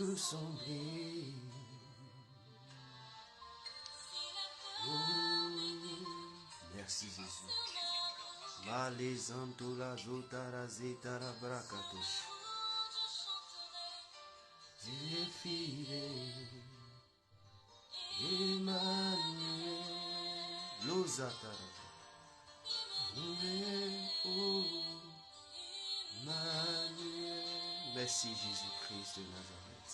peut sombrer. Oh, merci Jésus. Malezanto la zotara zetara brakatos. Tu es fidèle, Emmanuel, l'osatara. Oh, Emmanuel. Merci Jésus-Christ de Nazareth.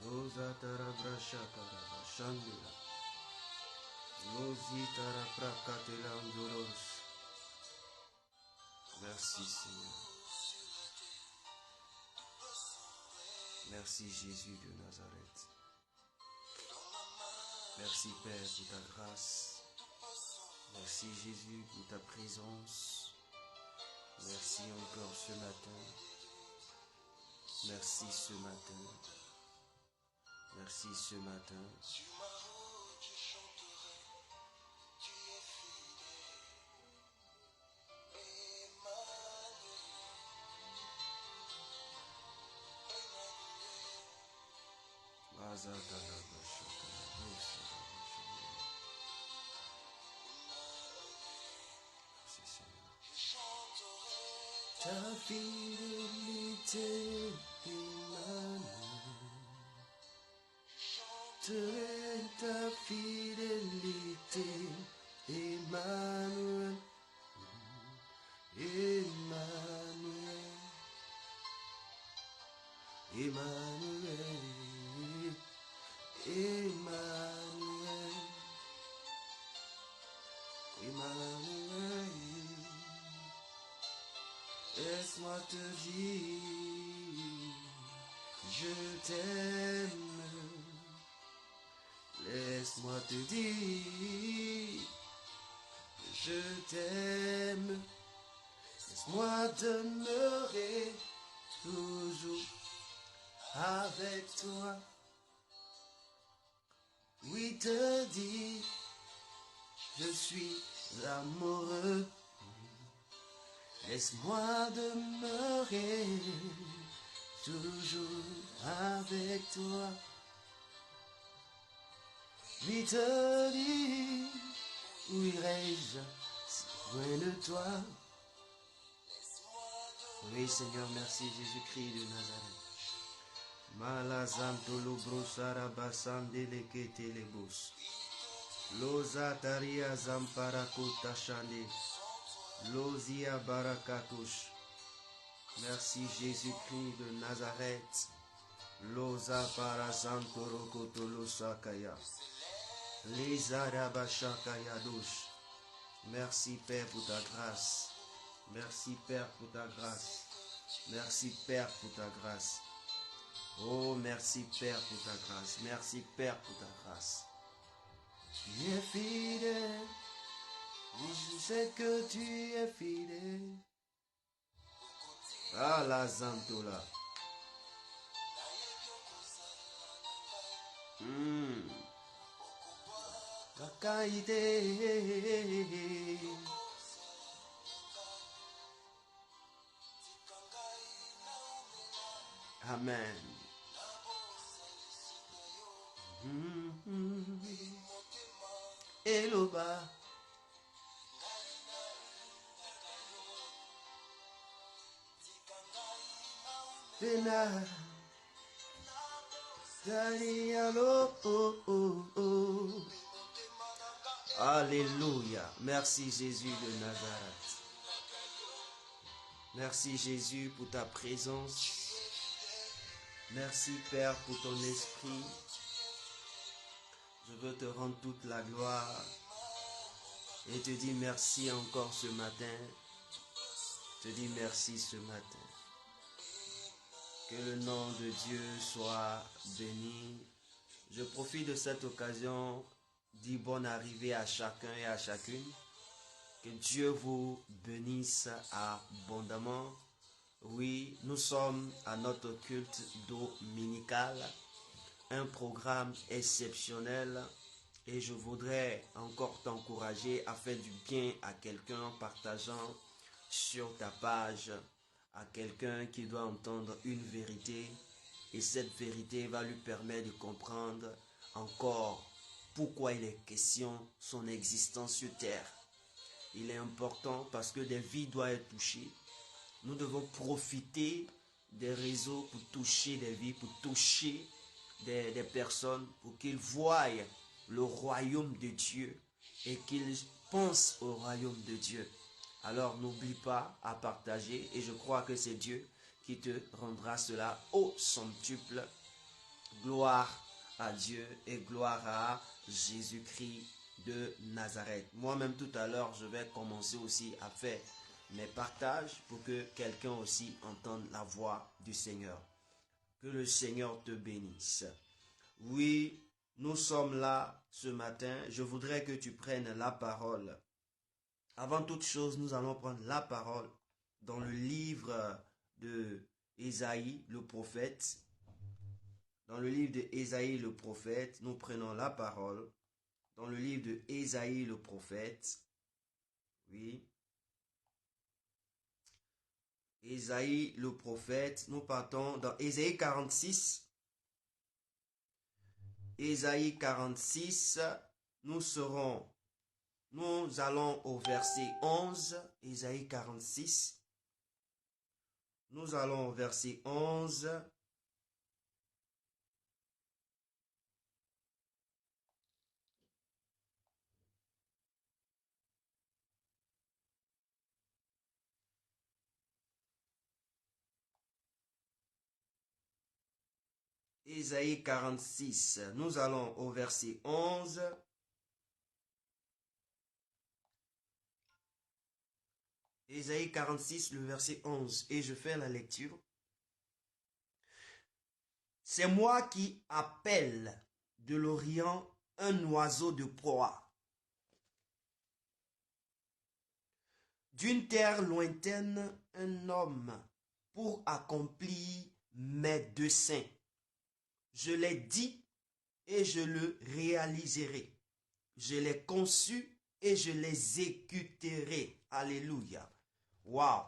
L'osatara brashakara bashandela. L'ositara prakatela andolos. Merci Seigneur. Merci Jésus de Nazareth. Merci Père pour ta grâce. Merci Jésus pour ta présence. Merci encore ce matin. Merci ce matin. Merci ce matin. Ta fidélité, Emmanuel. Ta fidélité, Emmanuel. Emmanuel. Emmanuel. Emmanuel. Emmanuel. Laisse-moi te dire, je t'aime. Laisse-moi te dire, je t'aime. Laisse-moi demeurer toujours avec toi. Oui, te dire, je suis amoureux. Laisse-moi demeurer toujours avec toi. Oui, te dire, où irai-je si loin de toi? Oui, Seigneur, merci Jésus-Christ de Nazareth. Malazantolo brosara basandele ketelebos. Lozataria zamparakota shande. Lozia barakatush. Merci Jésus-Christ de Nazareth. Loza parazantorokotolo sakaya. Lizarabashakayadosh. Merci Père pour ta grâce. Merci Père pour ta grâce. Merci Père pour ta grâce. Oh, merci Père pour ta grâce. Merci Père pour ta grâce. Tu es fidèle. Je sais que tu es fidèle. Ah, la Zantola. Kakaïté. Amen. Eloba. Fena. Dalialo. Oh, oh, oh. Alléluia. Merci Jésus de Nazareth. Merci Jésus pour ta présence. Merci Père pour ton esprit. Je veux te rendre toute la gloire et te dire merci encore ce matin. Te dire merci ce matin. Que le nom de Dieu soit béni. Je profite de cette occasion, dis bonne arrivée à chacun et à chacune. Que Dieu vous bénisse abondamment. Oui, nous sommes à notre culte dominical, un programme exceptionnel et je voudrais encore t'encourager à faire du bien à quelqu'un en partageant sur ta page à quelqu'un qui doit entendre une vérité et cette vérité va lui permettre de comprendre encore pourquoi il est question son existence sur terre. Il est important parce que des vies doivent être touchées. Nous devons profiter des réseaux pour toucher des vies, pour toucher des personnes, pour qu'ils voient le royaume de Dieu et qu'ils pensent au royaume de Dieu. Alors n'oublie pas à partager et je crois que c'est Dieu qui te rendra cela au centuple. Gloire à Dieu et gloire à Jésus-Christ de Nazareth. Moi-même tout à l'heure, je vais commencer aussi à faire mes partages pour que quelqu'un aussi entende la voix du Seigneur. Que le Seigneur te bénisse. Oui, nous sommes là ce matin. Je voudrais que tu prennes la parole. Avant toute chose, nous allons prendre la parole dans le livre de Ésaïe, le prophète. Dans le livre de Ésaïe, le prophète, nous prenons la parole. Dans le livre de Ésaïe, le prophète. Oui. Ésaïe, le prophète. Nous partons dans Ésaïe 46. Ésaïe 46. Nous allons au verset 11. Ésaïe 46. Nous allons au verset 11. Ésaïe 46, nous allons au verset 11. Ésaïe 46, le verset 11, et je fais la lecture. C'est moi qui appelle de l'Orient un oiseau de proie. D'une terre lointaine, un homme pour accomplir mes desseins. Je l'ai dit et je le réaliserai. Je l'ai conçu et je l'exécuterai. Alléluia. Waouh.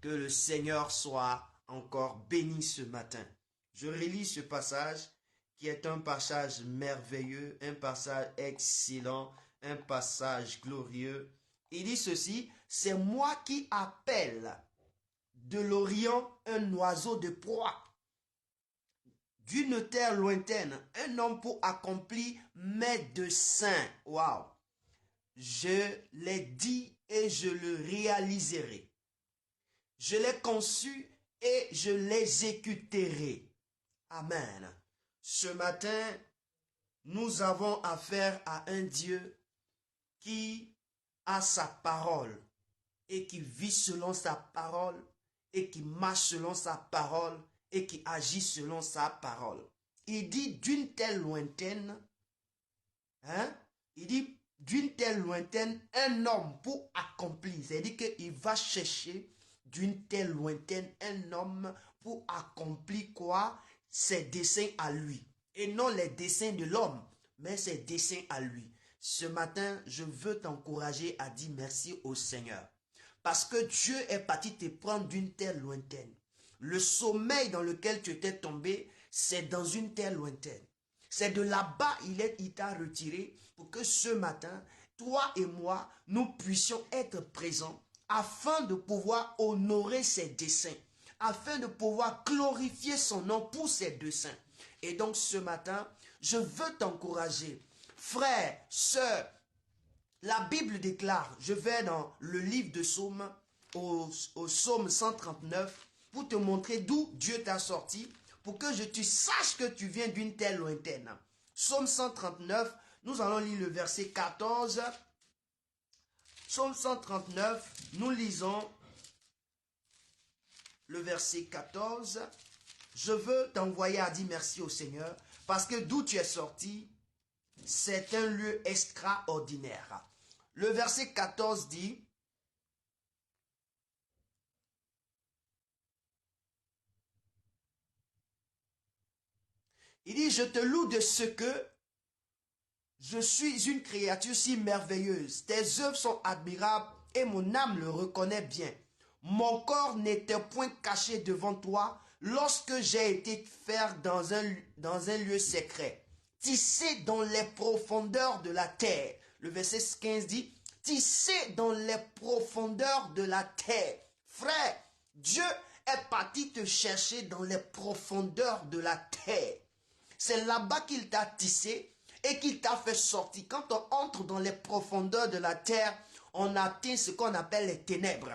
Que le Seigneur soit encore béni ce matin. Je relis ce passage qui est un passage merveilleux, un passage excellent, un passage glorieux. Il dit ceci, c'est moi qui appelle de l'Orient un oiseau de proie. D'une terre lointaine, un homme pour accomplir mes desseins. Waouh! Je l'ai dit et je le réaliserai. Je l'ai conçu et je l'exécuterai. Amen. Ce matin, nous avons affaire à un Dieu qui a sa parole et qui vit selon sa parole et qui marche selon sa parole et qui agit selon sa parole. Il dit d'une telle lointaine, il dit d'une telle lointaine, un homme pour accomplir. C'est-à-dire qu'il va chercher d'une telle lointaine un homme pour accomplir quoi? Ses desseins à lui. Et non les desseins de l'homme, mais ses desseins à lui. Ce matin, je veux t'encourager à dire merci au Seigneur. Parce que Dieu est parti te prendre d'une terre lointaine. Le sommeil dans lequel tu étais tombé, c'est dans une terre lointaine. C'est de là-bas il t'a retiré pour que ce matin, toi et moi, nous puissions être présents afin de pouvoir honorer ses desseins, afin de pouvoir glorifier son nom pour ses desseins. Et donc ce matin, je veux t'encourager, frères, sœurs. La Bible déclare, je vais dans le livre de Psaume, au Psaume 139, pour te montrer d'où Dieu t'a sorti, pour que tu saches que tu viens d'une terre lointaine. Psaume 139, nous allons lire le verset 14. Psaume 139, nous lisons le verset 14. Je veux t'envoyer à dire merci au Seigneur, parce que d'où tu es sorti, c'est un lieu extraordinaire. Le verset 14 dit, il dit, je te loue de ce que je suis une créature si merveilleuse. Tes œuvres sont admirables et mon âme le reconnaît bien. Mon corps n'était point caché devant toi lorsque j'ai été faire dans un lieu secret, tissé dans les profondeurs de la terre. Le verset 15 dit, tissé dans les profondeurs de la terre. Frère, Dieu est parti te chercher dans les profondeurs de la terre. C'est là-bas qu'il t'a tissé et qu'il t'a fait sortir. Quand on entre dans les profondeurs de la terre, on atteint ce qu'on appelle les ténèbres.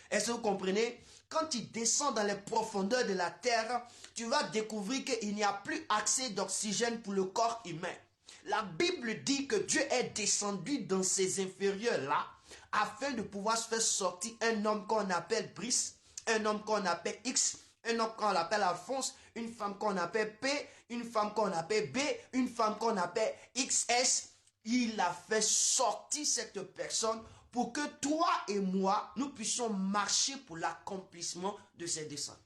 Est-ce que vous comprenez? Quand tu descends dans les profondeurs de la terre, tu vas découvrir qu'il n'y a plus accès d'oxygène pour le corps humain. La Bible dit que Dieu est descendu dans ces inférieurs-là afin de pouvoir se faire sortir un homme qu'on appelle Brice, un homme qu'on appelle X, un homme qu'on appelle Alphonse, une femme qu'on appelle P, une femme qu'on appelle B, une femme qu'on appelle XS. Il a fait sortir cette personne pour que toi et moi, nous puissions marcher pour l'accomplissement de ses desseins.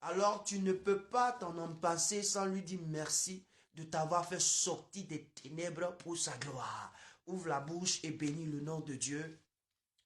Alors tu ne peux pas t'en passer sans lui dire merci de t'avoir fait sortir des ténèbres pour sa gloire. Ouvre la bouche et bénis le nom de Dieu.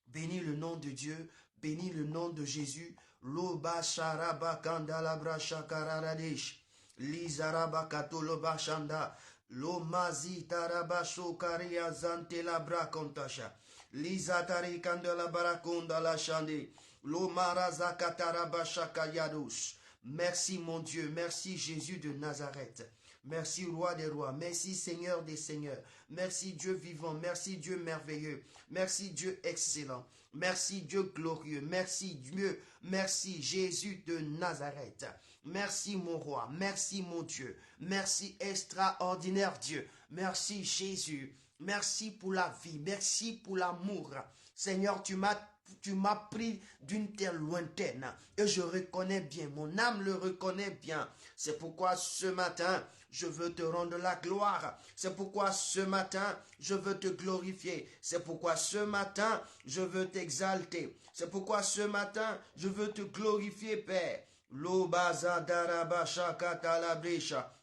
Bénis le nom de Dieu. Bénis le nom de Jésus. Loba sharaba kandala brasha kararadesh. Lizaraba katoloba shanda. Lomazi taraba shokaria zante la brakontasha. Lizatari kandala barakonda la shande. Lomaraza kataraba shakayados. Merci mon Dieu, merci Jésus de Nazareth. Merci Roi des rois, merci Seigneur des seigneurs, merci Dieu vivant, merci Dieu merveilleux, merci Dieu excellent, merci Dieu glorieux, merci Dieu, merci Jésus de Nazareth. Merci mon roi, merci mon Dieu, merci extraordinaire Dieu, merci Jésus, merci pour la vie, merci pour l'amour. Seigneur, tu m'as pris d'une terre lointaine et je reconnais bien, mon âme le reconnaît bien. C'est pourquoi ce matin, je veux te rendre la gloire. C'est pourquoi ce matin, je veux te glorifier. C'est pourquoi ce matin, je veux t'exalter. C'est pourquoi ce matin, je veux te glorifier, Père. Lobaza daraba shakata la bresha.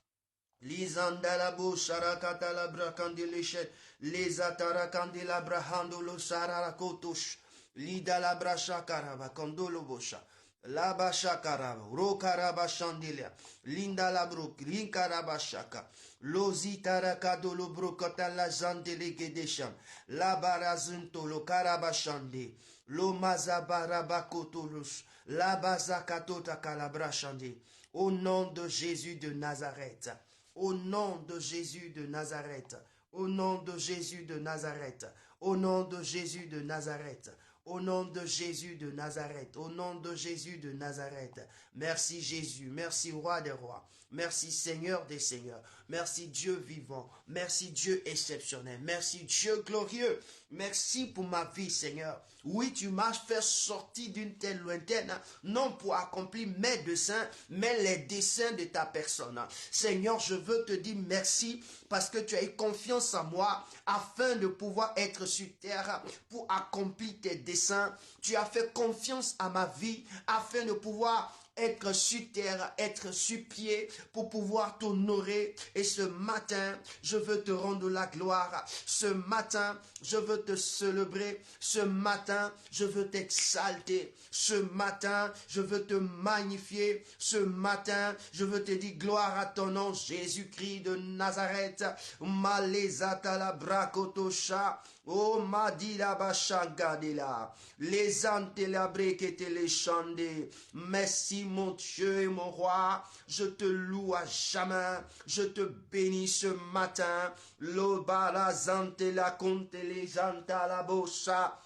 Lizandalabo sharakata la brakandelechet. Les atarakandela brahandolo sararakotosh. Lida la brasha karaba kondolo bosha. La basha karaba ro karaba shandelia. Linda la brok linkaraba shaka. Lozi tarakado lo brokota la zandele gedesham. La barazunto lo karaba shande. Lo mazabaraba kotolos. La bazakatota kalabra shande. Au nom de Jésus de Nazareth. Au nom de Jésus de Nazareth. Au nom de Jésus de Nazareth. Au nom de Jésus de Nazareth. Au nom de Jésus de Nazareth, au nom de Jésus de Nazareth. Merci Jésus, merci Roi des rois, merci Seigneur des seigneurs, merci Dieu vivant, merci Dieu exceptionnel, merci Dieu glorieux, merci pour ma vie Seigneur. Oui, tu m'as fait sortir d'une terre lointaine, non pour accomplir mes desseins, mais les desseins de ta personne. Seigneur, je veux te dire merci parce que tu as eu confiance en moi afin de pouvoir être sur terre pour accomplir tes desseins. Tu as fait confiance à ma vie afin de pouvoir être sur terre, être sur pied pour pouvoir t'honorer. Et ce matin, je veux te rendre la gloire. Ce matin, je veux te célébrer. Ce matin, je veux t'exalter. Ce matin, je veux te magnifier. Ce matin, je veux te dire gloire à ton nom, Jésus-Christ de Nazareth. Malezata la brakotosha. Oh madila bashangadila. Les antelabré qui te les chandé. Merci mon Dieu et mon roi, je te loue à jamais, je te bénis ce matin. Lo barazante la conte les janta la bossa.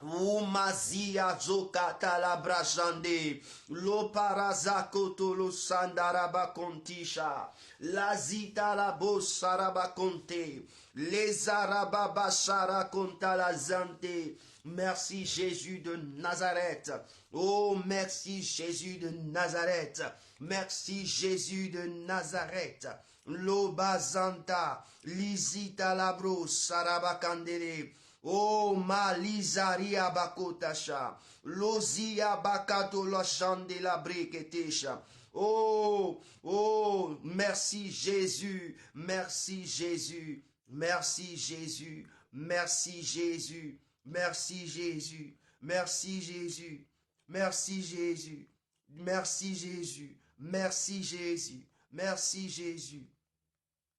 Umazia zokata la brajande, lo parazakoto lo sandaraba kontisha, la zita la bossaraba konte, les arababa shara konta la zante. Merci Jésus de Nazareth. Oh, merci Jésus de Nazareth. Merci Jésus de Nazareth. Lo bazanta, lizita labro saraba kandere. Oh, malizaria bakotasha. Lozia bakato la chande la breketesha. Oh, oh, merci Jésus. Merci Jésus. Merci Jésus. Merci Jésus. Merci Jésus. Merci Jésus. Merci Jésus. Merci Jésus. Merci Jésus. Merci Jésus.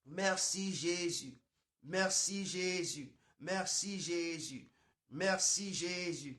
Merci Jésus. Merci Jésus. Merci Jésus. Merci Jésus.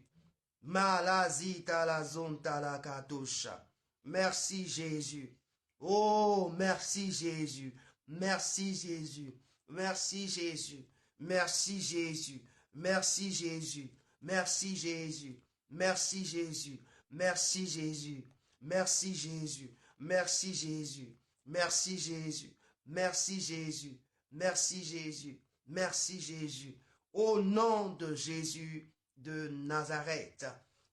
Malazita la zonta la katosha. Merci Jésus. Oh, merci Jésus. Merci Jésus. Merci Jésus. Merci Jésus. Merci Jésus. Merci Jésus. Merci Jésus. Merci Jésus. Merci Jésus. Merci Jésus. Merci Jésus. Merci Jésus. Merci Jésus. Merci Jésus. Au nom de Jésus de Nazareth.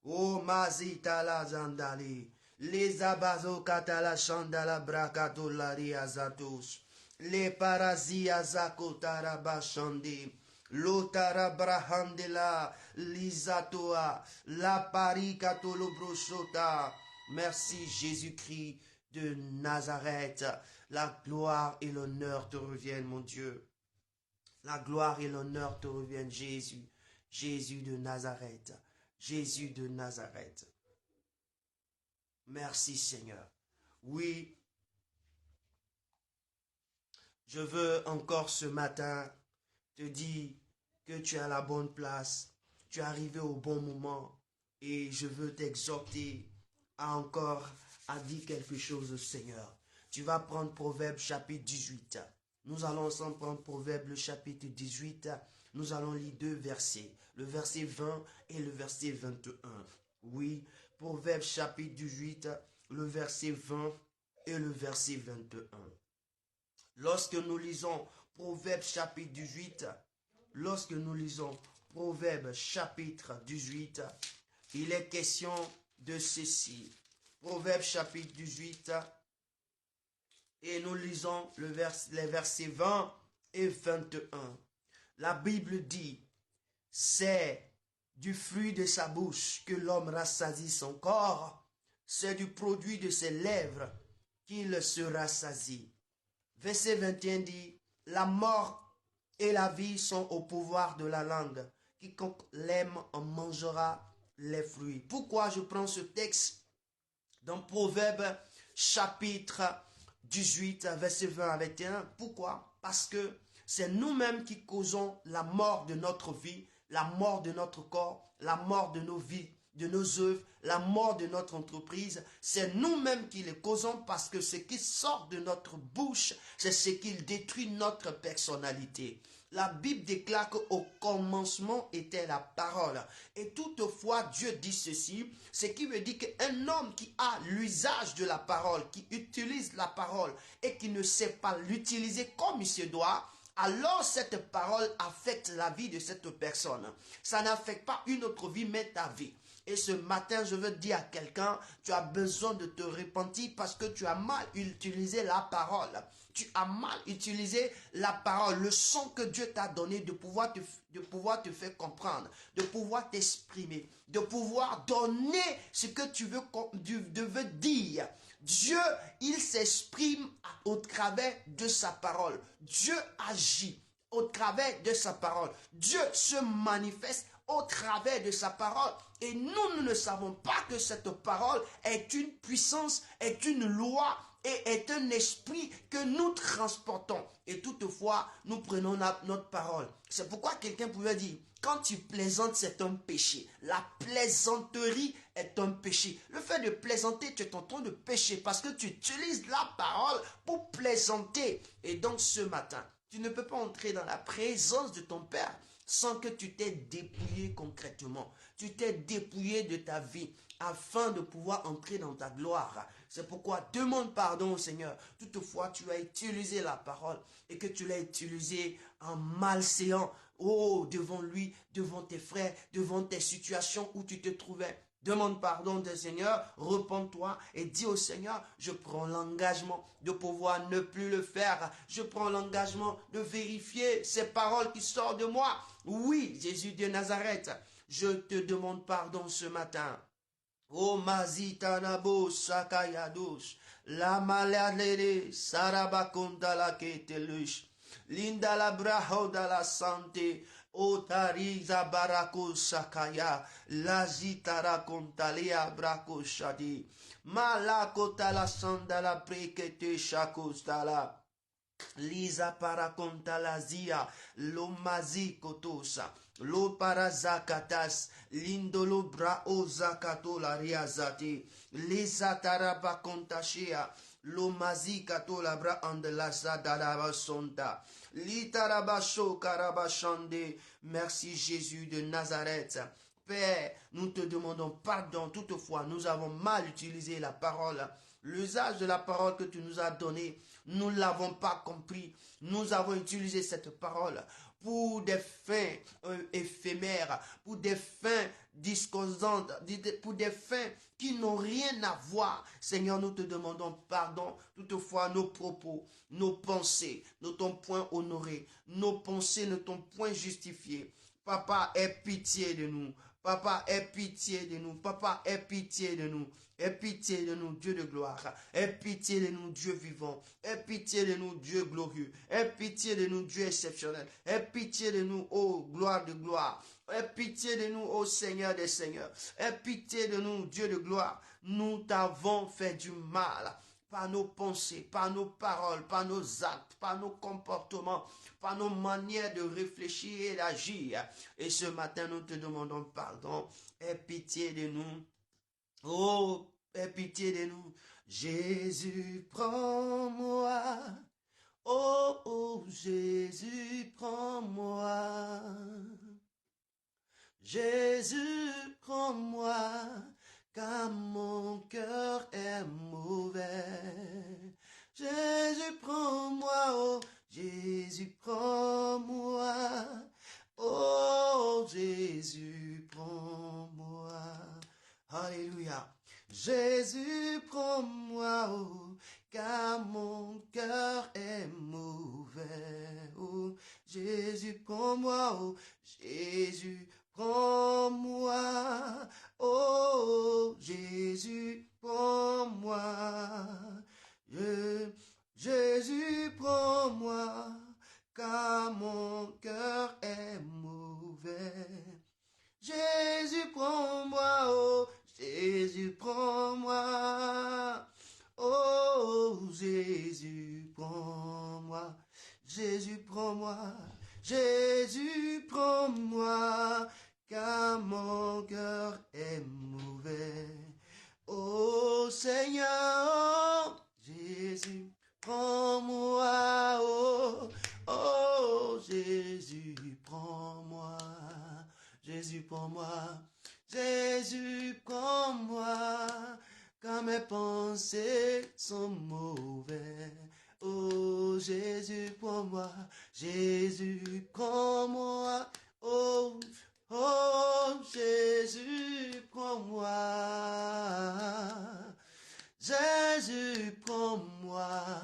Oh Mazita la Zandali. Les abazo katala chandala bracatolari azatos. Les parasia zakotara bashandi. Lotara brahandela. Lizatoa. La paricatolo brochota. Merci Jésus-Christ de Nazareth. La gloire et l'honneur te reviennent, mon Dieu. La gloire et l'honneur te reviennent, Jésus. Jésus de Nazareth. Jésus de Nazareth. Merci Seigneur. Oui, je veux encore ce matin te dire que tu es à la bonne place. Tu es arrivé au bon moment. Et je veux t'exhorter à dire quelque chose au Seigneur. Tu vas prendre Proverbe chapitre 18. Nous allons ensemble prendre Proverbe le chapitre 18. Nous allons lire deux versets. Le verset 20 et le verset 21. Oui, Proverbe chapitre 18, le verset 20 et le verset 21. Lorsque nous lisons Proverbe chapitre 18, il est question de ceci. Proverbe chapitre 18, et nous lisons les versets 20 et 21. La Bible dit, c'est du fruit de sa bouche que l'homme rassasie son corps, c'est du produit de ses lèvres qu'il se rassasie. Verset 21 dit, la mort et la vie sont au pouvoir de la langue. Quiconque l'aime en mangera les fruits. Pourquoi je prends ce texte dans Proverbe chapitre 18, verset 20 à 21? Pourquoi? Parce que c'est nous-mêmes qui causons la mort de notre vie, la mort de notre corps, la mort de nos vies, de nos œuvres, la mort de notre entreprise. C'est nous-mêmes qui les causons parce que ce qui sort de notre bouche, c'est ce qui détruit notre personnalité. La Bible déclare qu'au commencement était la parole. Et toutefois, Dieu dit ceci, ce qui veut dire qu'un homme qui a l'usage de la parole, qui utilise la parole et qui ne sait pas l'utiliser comme il se doit, alors cette parole affecte la vie de cette personne. Ça n'affecte pas une autre vie, mais ta vie. Et ce matin, je veux dire à quelqu'un, tu as besoin de te repentir parce que tu as mal utilisé la parole. Tu as mal utilisé la parole, le son que Dieu t'a donné de pouvoir te faire comprendre, de pouvoir t'exprimer, de pouvoir donner ce que tu veux dire. Dieu, il s'exprime au travers de sa parole. Dieu agit au travers de sa parole. Dieu se manifeste au travers de sa parole. Et nous ne savons pas que cette parole est une puissance, est une loi et est un esprit que nous transportons. Et toutefois, nous prenons notre parole. C'est pourquoi quelqu'un pouvait dire, quand tu plaisantes, c'est un péché. La plaisanterie est un péché. Le fait de plaisanter, tu es en train de pécher parce que tu utilises la parole pour plaisanter. Et donc ce matin, tu ne peux pas entrer dans la présence de ton Père sans que tu t'aies dépouillé concrètement. Tu t'es dépouillé de ta vie afin de pouvoir entrer dans ta gloire. C'est pourquoi demande pardon au Seigneur. Toutefois, tu as utilisé la parole et que tu l'as utilisée en malséant. Oh, devant lui, devant tes frères, devant tes situations où tu te trouvais. Demande pardon au Seigneur, repens-toi et dis au Seigneur, je prends l'engagement de pouvoir ne plus le faire. Je prends l'engagement de vérifier ces paroles qui sortent de moi. Oui, Jésus de Nazareth, je te demande pardon ce matin. Oh mazita nabo sakayados, la maladele sarabakonda la ketelush. Linda la braho da la santé, Otariza barako sakaya. Lazitara kontalea brako shadi. Malakota la sandala prekete shakostala. Lisa paracontalazia, lo mazikotosa, lo parazakatas, lindolo brao zakato la riazati, lisa tarabacontashia, lo mazikato la bra andelasa darabasonta, litarabasho karabashande. Merci Jésus de Nazareth. Père, nous te demandons pardon. Toutefois, nous avons mal utilisé la parole. L'usage de la parole que tu nous as donnée, nous ne l'avons pas compris. Nous avons utilisé cette parole pour des fins éphémères, pour des fins discordantes, pour des fins qui n'ont rien à voir. Seigneur, nous te demandons pardon. Toutefois, nos propos, nos pensées ne t'ont point honoré. Nos pensées ne t'ont point justifié. Papa, aie pitié de nous. Papa, aie pitié de nous. Papa, aie pitié de nous. Aie pitié de nous, Dieu de gloire. Aie pitié de nous, Dieu vivant. Aie pitié de nous, Dieu glorieux. Aie pitié de nous, Dieu exceptionnel. Aie pitié de nous, ô gloire de gloire. Aie pitié de nous, ô Seigneur des seigneurs. Aie pitié de nous, Dieu de gloire. Nous t'avons fait du mal par nos pensées, par nos paroles, par nos actes, par nos comportements, par nos manières de réfléchir et d'agir. Et ce matin, nous te demandons pardon. Aie pitié de nous. Oh, aie pitié de nous. Jésus, prends-moi. Oh, oh, Jésus, prends-moi. Jésus, prends-moi, car mon cœur est mauvais. Jésus, prends-moi, oh, Jésus, prends-moi. Oh, Jésus, prends-moi. Alléluia. Jésus, prends-moi, oh, car mon cœur est mauvais. Oh, Jésus, prends-moi, oh, Jésus, prends-moi. Oh, Jésus, prends-moi. Jésus, prends-moi, car mon cœur est mauvais. Jésus, prends-moi, oh, Jésus, prends-moi. Oh, Jésus, prends-moi. Jésus, prends-moi. Jésus, prends-moi, car mon cœur est mauvais. Oh, Seigneur, Jésus, prends-moi. Oh, oh, Jésus, prends-moi. Jésus, prends-moi. Jésus, prends-moi, car mes pensées sont mauvaises. Oh, Jésus, prends-moi. Jésus, prends-moi. Oh, oh, Jésus, prends-moi. Jésus, prends-moi,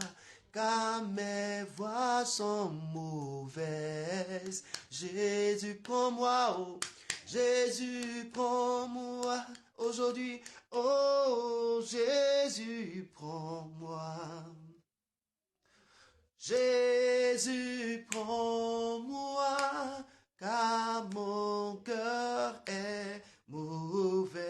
car mes voies sont mauvaises. Jésus, prends-moi, oh, Jésus, prends-moi aujourd'hui. Oh, Jésus, prends-moi. Jésus, prends-moi, car mon cœur est mauvais.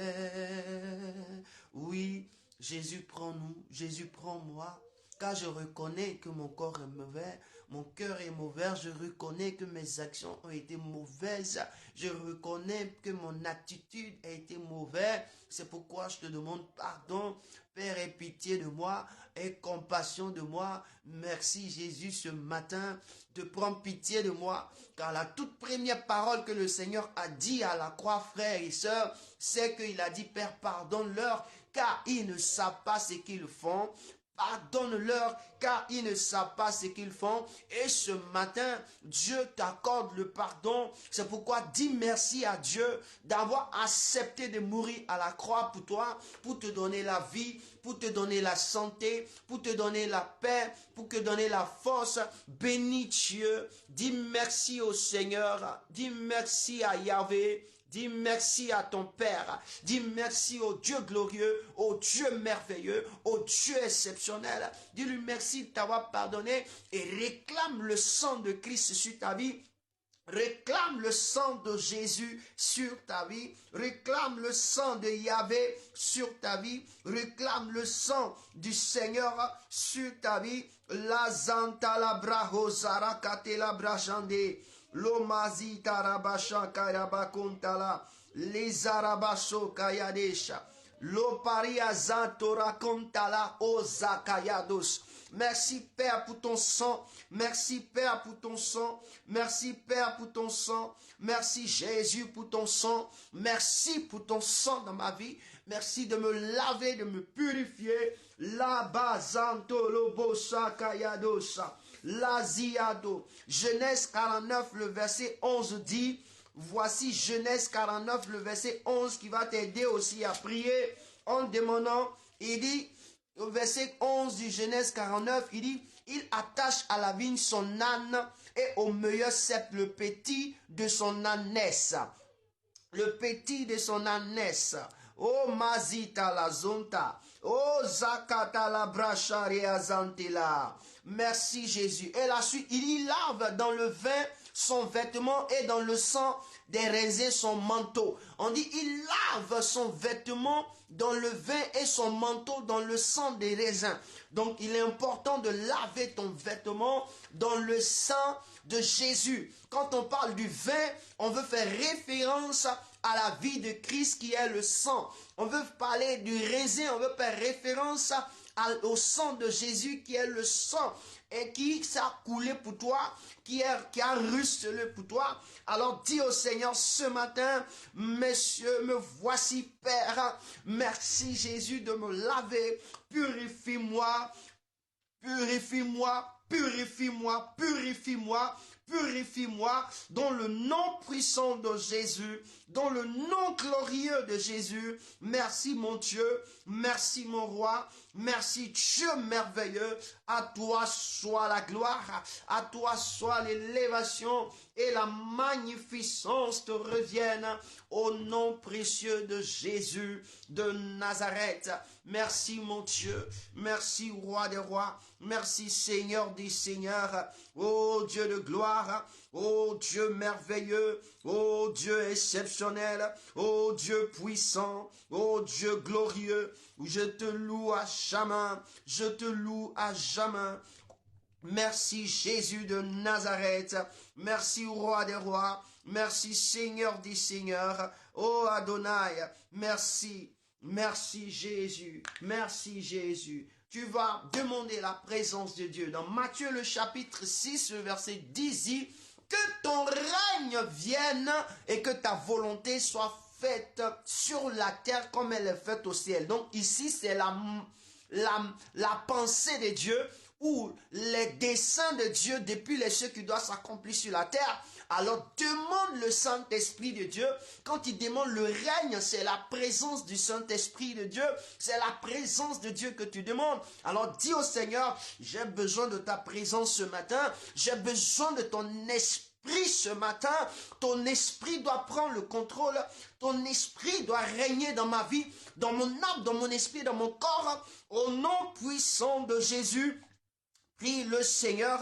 Oui, Jésus, prends-nous. Jésus, prends-moi. Car je reconnais que mon corps est mauvais, mon cœur est mauvais, je reconnais que mes actions ont été mauvaises, je reconnais que mon attitude a été mauvaise. C'est pourquoi je te demande pardon. Père, aie pitié de moi, aie compassion de moi. Merci Jésus ce matin de prendre pitié de moi, car la toute première parole que le Seigneur a dit à la croix, frères et sœurs, c'est qu'il a dit, Père, pardonne-leur, car ils ne savent pas ce qu'ils font. Pardonne-leur, car ils ne savent pas ce qu'ils font. Et ce matin, Dieu t'accorde le pardon. C'est pourquoi dis merci à Dieu d'avoir accepté de mourir à la croix pour toi, pour te donner la vie, pour te donner la santé, pour te donner la paix, pour te donner la force. Bénis Dieu. Dis merci au Seigneur. Dis merci à Yahvé. Dis merci à ton Père. Dis merci au Dieu glorieux, au Dieu merveilleux, au Dieu exceptionnel. Dis-lui merci de t'avoir pardonné et réclame le sang de Christ sur ta vie. Réclame le sang de Jésus sur ta vie. Réclame le sang de Yahvé sur ta vie. Réclame le sang du Seigneur sur ta vie. La zanta la braho zara kate la brachande. Lomazi tarabasha karabakuntala. Les arabaso kayadesha. Loparia zantora kontala ozakayados. Merci Père pour ton sang. Merci Père pour ton sang. Merci Père pour ton sang. Merci Jésus pour ton sang. Merci pour ton sang dans ma vie. Merci de me laver, de me purifier. La bazanto lobosa kayadosa. La ziado. Genèse 49, le verset 11 dit, voici Genèse 49, le verset 11 qui va t'aider aussi à prier en demandant, il dit, au verset 11 du Genèse 49, il dit, il attache à la vigne son âne et au meilleur cep le petit de son ânesse. Le petit de son ânesse. Oh mazita la zonta. Oh zakata la bracharia zantila. Merci Jésus. Et la suite, il lave dans le vin son vêtement et dans le sang des raisins son manteau. On dit il lave son vêtement dans le vin et son manteau dans le sang des raisins. Donc il est important de laver ton vêtement dans le sang de Jésus. Quand on parle du vin, on veut faire référence à la vie de Christ qui est le sang. On veut parler du raisin, on veut faire référence au sang de Jésus qui est le sang et qui s'est coulé pour toi, qui a ruisselé pour toi. Alors dis au Seigneur ce matin, messieurs, me voici Père, merci Jésus de me laver, purifie-moi, purifie-moi, purifie-moi, purifie-moi, purifie-moi dans le nom puissant de Jésus, dans le nom glorieux de Jésus. Merci mon Dieu, merci mon roi, merci Dieu merveilleux. À toi soit la gloire, à toi soit l'élévation et la magnificence te reviennent au nom précieux de Jésus de Nazareth. Merci mon Dieu, merci roi des rois, merci Seigneur des seigneurs, ô Dieu de gloire, ô Dieu merveilleux, ô Dieu exceptionnel, ô Dieu puissant, ô Dieu glorieux, je te loue à jamais, je te loue à jamais. Merci Jésus de Nazareth, merci roi des rois, merci Seigneur des seigneurs, ô Adonai, merci. Merci Jésus, merci Jésus. Tu vas demander la présence de Dieu. Dans Matthieu le chapitre 6, le verset 10 dit, que ton règne vienne et que ta volonté soit faite sur la terre comme elle est faite au ciel. Donc ici c'est la pensée de Dieu ou les desseins de Dieu depuis les cieux qui doivent s'accomplir sur la terre. Alors demande le Saint-Esprit de Dieu. Quand il demande le règne, c'est la présence du Saint-Esprit de Dieu. C'est la présence de Dieu que tu demandes. Alors dis au Seigneur, j'ai besoin de ta présence ce matin. J'ai besoin de ton esprit ce matin. Ton esprit doit prendre le contrôle. Ton esprit doit régner dans ma vie, dans mon âme, dans mon esprit, dans mon corps. Au nom puissant de Jésus. Prie le Seigneur,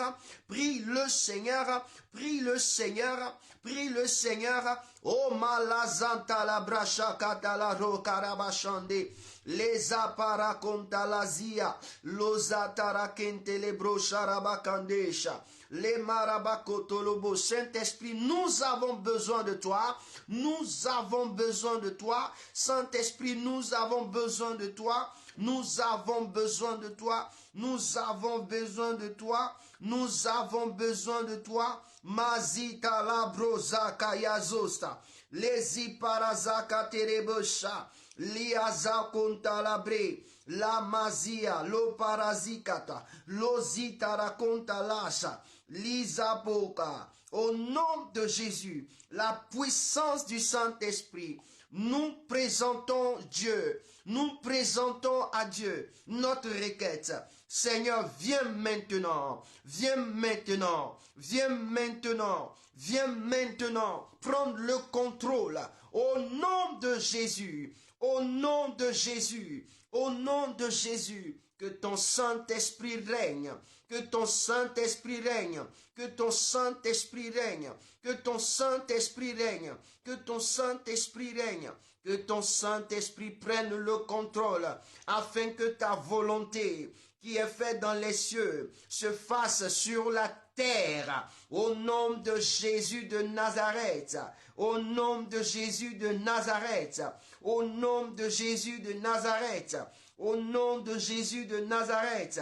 prie le Seigneur, prie le Seigneur, prie le Seigneur. Oh malazanta la bracha katala ro karabashande. Les aparaconta la zia, lozatara kente le brocharabakandesha. Les marabakotolobo. Saint-Esprit, nous avons besoin de toi. Nous avons besoin de toi. Saint-Esprit, nous avons besoin de toi. Nous avons besoin de toi. Nous avons besoin de toi. Nous avons besoin de toi. Mazita la broza kayazosta. Les iparazaka terebosha. Liaza kontalabre. La mazia. Lo parazikata. Lo zita raconta lasha. Lisapoka. Au nom de Jésus, la puissance du Saint-Esprit, nous présentons Dieu. Nous présentons à Dieu notre requête. Seigneur, viens maintenant, viens maintenant, viens maintenant, viens maintenant prendre le contrôle. Au nom de Jésus, au nom de Jésus, au nom de Jésus, que ton Saint-Esprit règne, que ton Saint-Esprit règne, que ton Saint-Esprit règne, que ton Saint-Esprit règne, que ton Saint-Esprit règne, que ton Saint-Esprit prenne le contrôle, afin que ta volonté qui est faite dans les cieux se fasse sur la terre, au nom de Jésus de Nazareth, au nom de Jésus de Nazareth, au nom de Jésus de Nazareth, au nom de Jésus de Nazareth.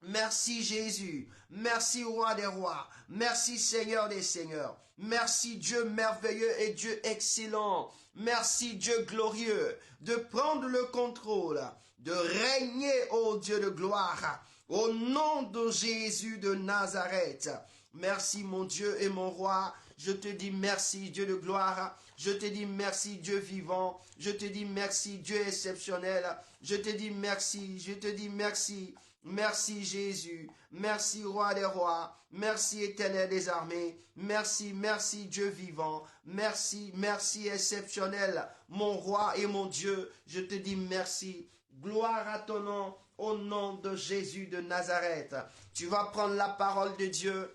Merci Jésus, merci Roi des rois, merci Seigneur des seigneurs, merci Dieu merveilleux et Dieu excellent, merci Dieu glorieux de prendre le contrôle, de régner, ô Dieu de gloire, au nom de Jésus de Nazareth. Merci mon Dieu et mon roi, je te dis merci Dieu de gloire, je te dis merci Dieu vivant, je te dis merci Dieu exceptionnel, je te dis merci, je te dis merci. Merci Jésus, merci Roi des rois, merci Éternel des armées, merci, merci Dieu vivant, merci, merci exceptionnel, mon Roi et mon Dieu, je te dis merci, gloire à ton nom, au nom de Jésus de Nazareth. Tu vas prendre la parole de Dieu.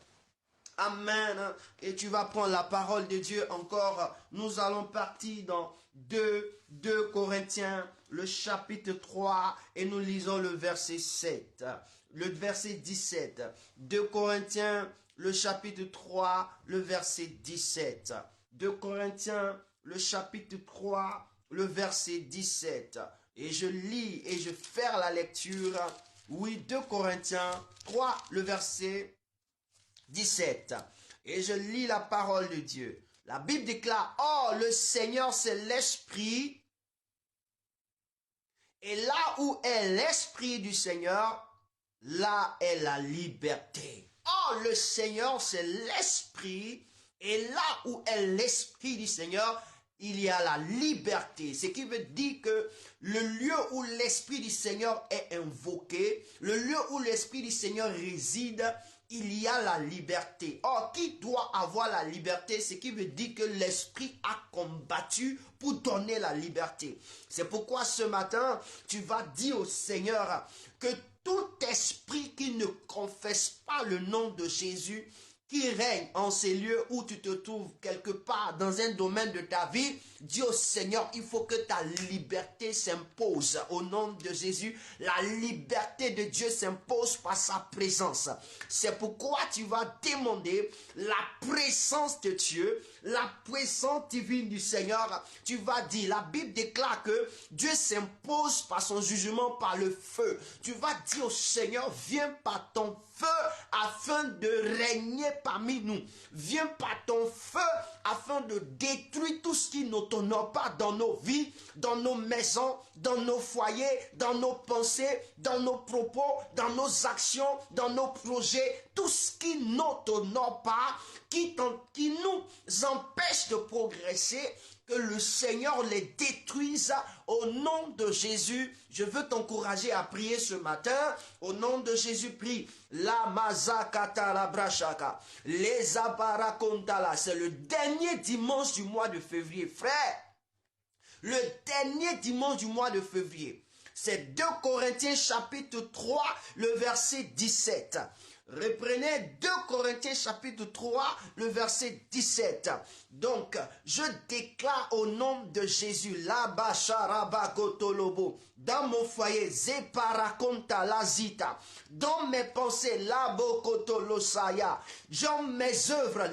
Amen. Et tu vas prendre la parole de Dieu encore. Nous allons partir dans 2 Corinthiens, le chapitre 3, et nous lisons le verset 7. Le verset 17. 2 Corinthiens, le chapitre 3, le verset 17. 2 Corinthiens, le chapitre 3, le verset 17. Et je lis et je fais la lecture. Oui, 2 Corinthiens 3, le verset 17. Et je lis la parole de Dieu. La Bible déclare, « Oh, le Seigneur, c'est l'Esprit. Et là où est l'Esprit du Seigneur, là est la liberté. » Oh, le Seigneur, c'est l'Esprit. Et là où est l'Esprit du Seigneur, il y a la liberté. Ce qui veut dire que le lieu où l'Esprit du Seigneur est invoqué, le lieu où l'Esprit du Seigneur réside, il y a la liberté. Or, qui doit avoir la liberté? Ce qui veut dire que l'Esprit a combattu pour donner la liberté. C'est pourquoi ce matin, tu vas dire au Seigneur que tout esprit qui ne confesse pas le nom de Jésus, qui règne en ces lieux où tu te trouves quelque part dans un domaine de ta vie, dis au Seigneur, il faut que ta liberté s'impose au nom de Jésus. La liberté de Dieu s'impose par sa présence. C'est pourquoi tu vas demander la présence de Dieu, la présence divine du Seigneur. Tu vas dire, la Bible déclare que Dieu s'impose par son jugement, par le feu. Tu vas dire au Seigneur, viens par ton feu afin de régner parmi nous. Viens par ton feu afin de détruire tout ce qui ne t'honore pas dans nos vies, dans nos maisons, dans nos foyers, dans nos pensées, dans nos propos, dans nos actions, dans nos projets. Tout ce qui ne t'honore pas, qui nous empêche de progresser, que le Seigneur les détruise au nom de Jésus. Je veux t'encourager à prier ce matin. Au nom de Jésus, prie. La mazakata la brachaka. Les abarakontala. C'est le dernier dimanche du mois de février. Frère, le dernier dimanche du mois de février. C'est 2 Corinthiens chapitre 3, le verset 17. Reprenez 2 Corinthiens chapitre 3, le verset 17. Donc, je déclare au nom de Jésus, dans mon foyer, dans mes pensées, dans mes œuvres,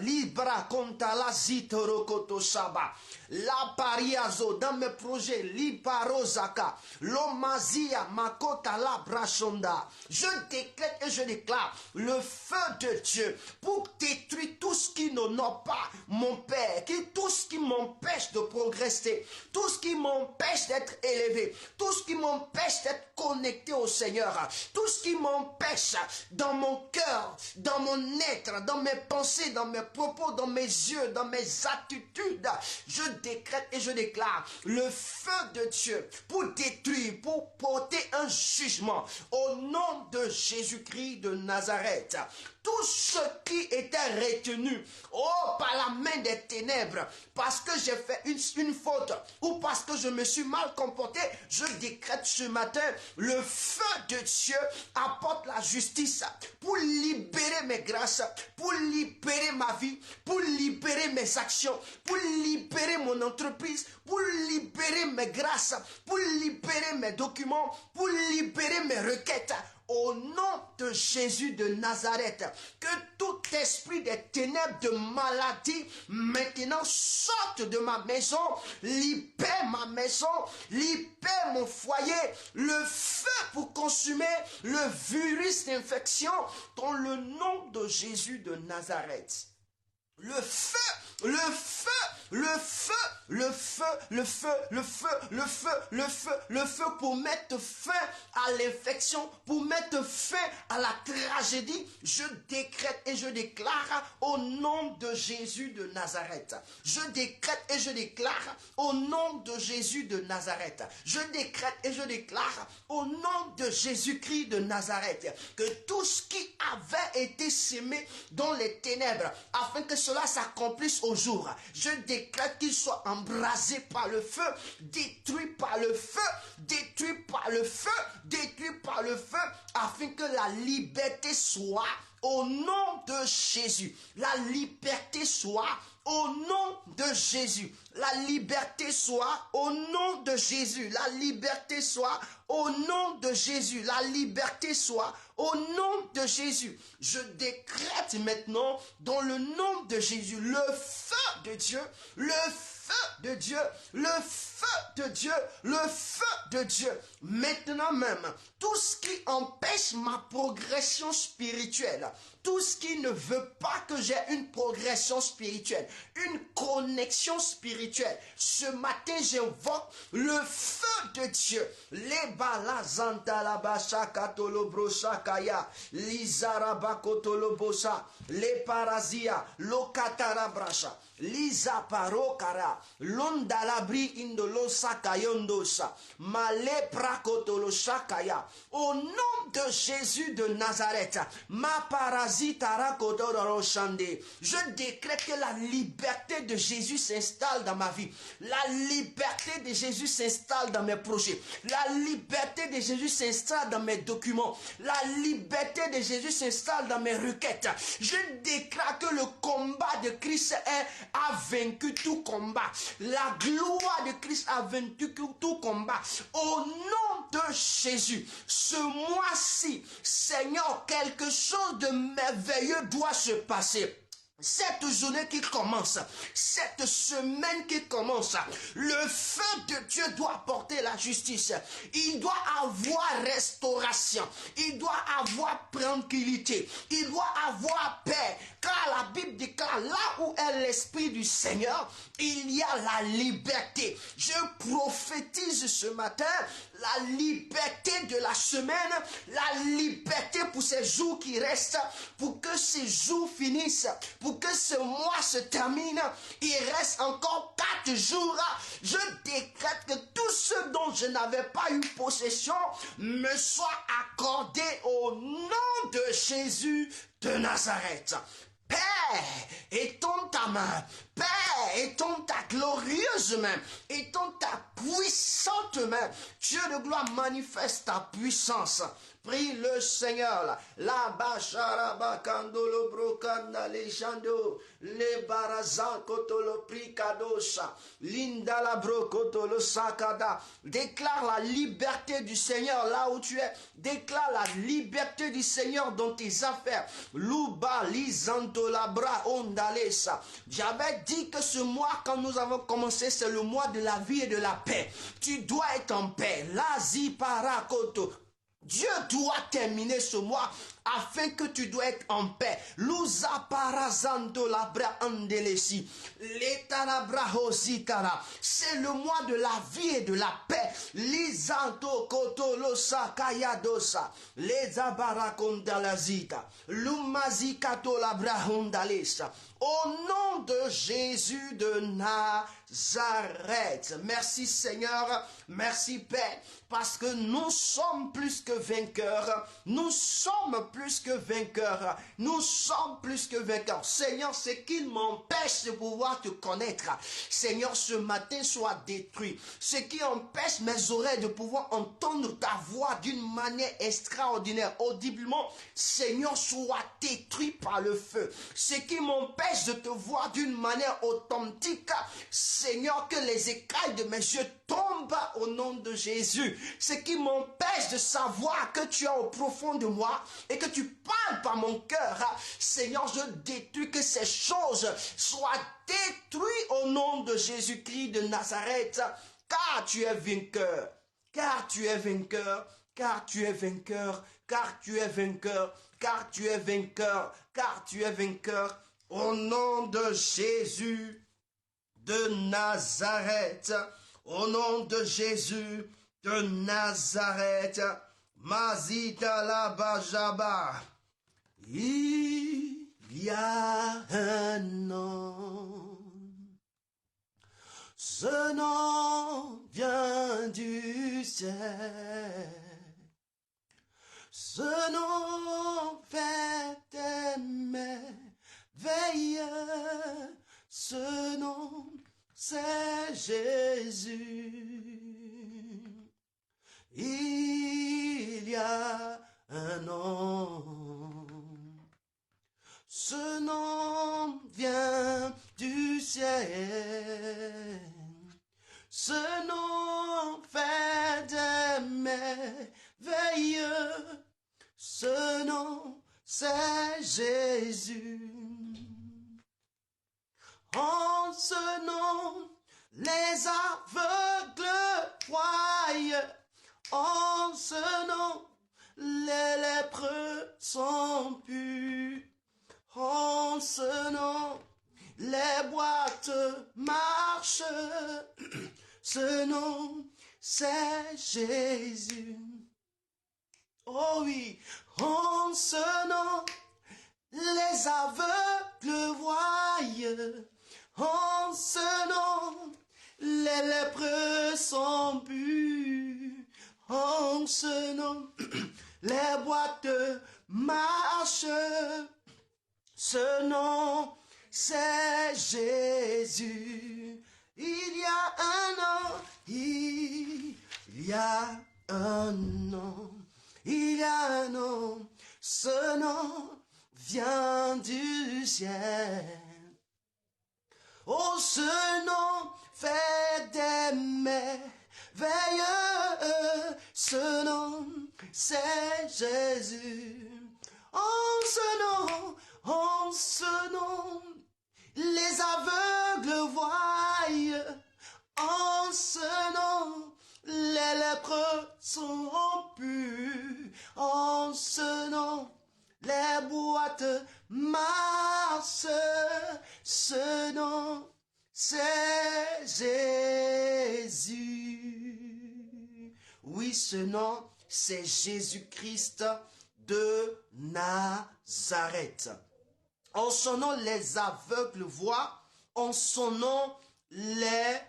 la pariazo, dans mes projets, liparozaka, lomazia, makota la brachonda. Je déclare et je déclare le feu de Dieu pour détruire tout ce qui n'honore pas mon Père, tout ce qui m'empêche de progresser, tout ce qui m'empêche d'être élevé, tout ce qui m'empêche d'être connecté au Seigneur, tout ce qui m'empêche dans mon cœur, dans mon être, dans mes pensées, dans mes propos, dans mes yeux, dans mes attitudes. Je décrète et je déclare le feu de Dieu pour détruire, pour porter un jugement au nom de Jésus-Christ de Nazareth. tout ce qui était retenu, par la main des ténèbres, parce que j'ai fait une faute, ou parce que je me suis mal comporté, je décrète ce matin, le feu de Dieu apporte la justice pour libérer mes grâces, pour libérer ma vie, pour libérer mes actions, pour libérer mon entreprise, pour libérer mes grâces, pour libérer mes documents, pour libérer mes requêtes. Au nom de Jésus de Nazareth, que tout esprit des ténèbres de maladie maintenant sorte de ma maison, libère ma maison, libère mon foyer, le feu pour consumer le virus d'infection dans le nom de Jésus de Nazareth. Le feu, le feu, le feu, le feu, le feu, le feu, le feu, le feu, le feu pour mettre fin à l'infection, pour mettre fin à la tragédie. Je décrète et je déclare au nom de Jésus de Nazareth. Je décrète et je déclare au nom de Jésus de Nazareth. Je décrète et je déclare au nom de Jésus-Christ de Nazareth que tout ce qui avait été semé dans les ténèbres, afin que cela s'accomplisse au jour, je décrète qu'il soit embrasé par le feu, détruit par le feu, détruit par le feu, détruit par le feu, afin que la liberté soit au nom de Jésus. La liberté soit au nom de Jésus. La liberté soit au nom de Jésus. La liberté soit au nom de Jésus. La liberté soit au nom de Jésus. Je décrète maintenant dans le nom de Jésus le feu de Dieu, le feu de Dieu, le feu de Dieu, le feu de Dieu. Maintenant même, tout ce qui empêche ma progression spirituelle, tout ce qui ne veut pas que j'ai une progression spirituelle, une connexion spirituelle, ce matin j'invoque le feu de Dieu. Les balazantalabasha katolobrosa kaya, lizarabakotolobosa, les parasia, lokatarabrasha, lizaparokara, londalabri indolosa kayondosa, male prakotolosa kaya. Au nom de Jésus de Nazareth, ma parasitara kodororoshande, je décrète que la liberté de Jésus s'installe dans ma vie. La liberté de Jésus s'installe dans mes projets. La liberté de Jésus s'installe dans mes documents. La liberté de Jésus s'installe dans mes requêtes. Je déclare que le combat de Christ a vaincu tout combat. La gloire de Christ a vaincu tout combat. Au nom de Jésus, ce mois-ci, Seigneur, quelque chose de merveilleux doit se passer. Cette journée qui commence, cette semaine qui commence, le feu de Dieu doit apporter la justice. Il doit avoir restauration. Il doit avoir tranquillité. Il doit avoir paix. Car la Bible déclare, là où est l'Esprit du Seigneur, il y a la liberté. Je prophétise ce matin la liberté de la semaine, la liberté pour ces jours qui restent, pour que ces jours finissent, pour que ce mois se termine. Il reste encore 4 jours. Je décrète que tout ce dont je n'avais pas eu possession me soit accordé au nom de Jésus de Nazareth. Père, étends ta main. Père, étends ta glorieuse main. Étends ta puissante main. Dieu de gloire, manifeste ta puissance. Prie le Seigneur. La bacharaba kandolo brokanda lejando. Le barazan kotolo prikadosa. Linda la brokotolo sakada. Déclare la liberté du Seigneur là où tu es. Déclare la liberté du Seigneur dans tes affaires. Luba lizanto la bra ondalesa. J'avais dit que ce mois, quand nous avons commencé, c'est le mois de la vie et de la paix. Tu dois être en paix. Lazi parakoto. Dieu doit terminer ce mois afin que tu dois être en paix. Luza parazando la bra andelesi. L'etarabra hosikara. C'est le mois de la vie et de la paix. Lizanto kotolosa kayadosa. Leza barakondalazita. Lumazikato la bra ondalesa. au nom de Jésus de Nazareth. Merci Seigneur, merci Père, parce que nous sommes plus que vainqueurs. Nous sommes plus que vainqueurs. Nous sommes plus que vainqueurs. Seigneur, ce qui m'empêche de pouvoir te connaître, Seigneur, ce matin soit détruit. Ce qui empêche mes oreilles de pouvoir entendre ta voix d'une manière extraordinaire, audiblement, Seigneur, soit détruit par le feu. Ce qui m'empêche de te voir d'une manière authentique, Seigneur, que les écailles de mes yeux tombent au nom de Jésus. Ce qui m'empêche de savoir que tu es au profond de moi et que tu parles par mon cœur, Seigneur, je détruis que ces choses soient détruites au nom de Jésus-Christ de Nazareth, car tu es vainqueur, car tu es vainqueur, car tu es vainqueur, car tu es vainqueur, car tu es vainqueur, car tu es vainqueur, au nom de Jésus de Nazareth, au nom de Jésus de Nazareth, Mazita la Bajaba. Il y a un nom, ce nom vient du ciel, ce nom fait des merveilles, ce nom c'est Jésus. Il y a un nom, ce nom vient du ciel, ce nom fait des merveilles, ce nom c'est Jésus. En ce nom, les aveugles voient. En ce nom, les lépreux sont purs. En ce nom, les boîtes marchent. Ce nom, c'est Jésus. Oh oui, en ce nom, les aveugles voient. En ce nom, les lépreux sont purs. En ce nom, les boîtes marchent. Ce nom, c'est Jésus. Il y a un nom, il y a un nom, il y a un nom. Ce nom vient du ciel. Oh, ce nom fait des merveilles. Ce nom, c'est Jésus. En ce nom, les aveugles voient. En ce nom, les lépreux sont purs. En ce nom, les boîtes marchent. Ce nom, c'est Jésus. Oui, ce nom, c'est Jésus-Christ de Nazareth. En son nom, les aveugles voient. En son nom, les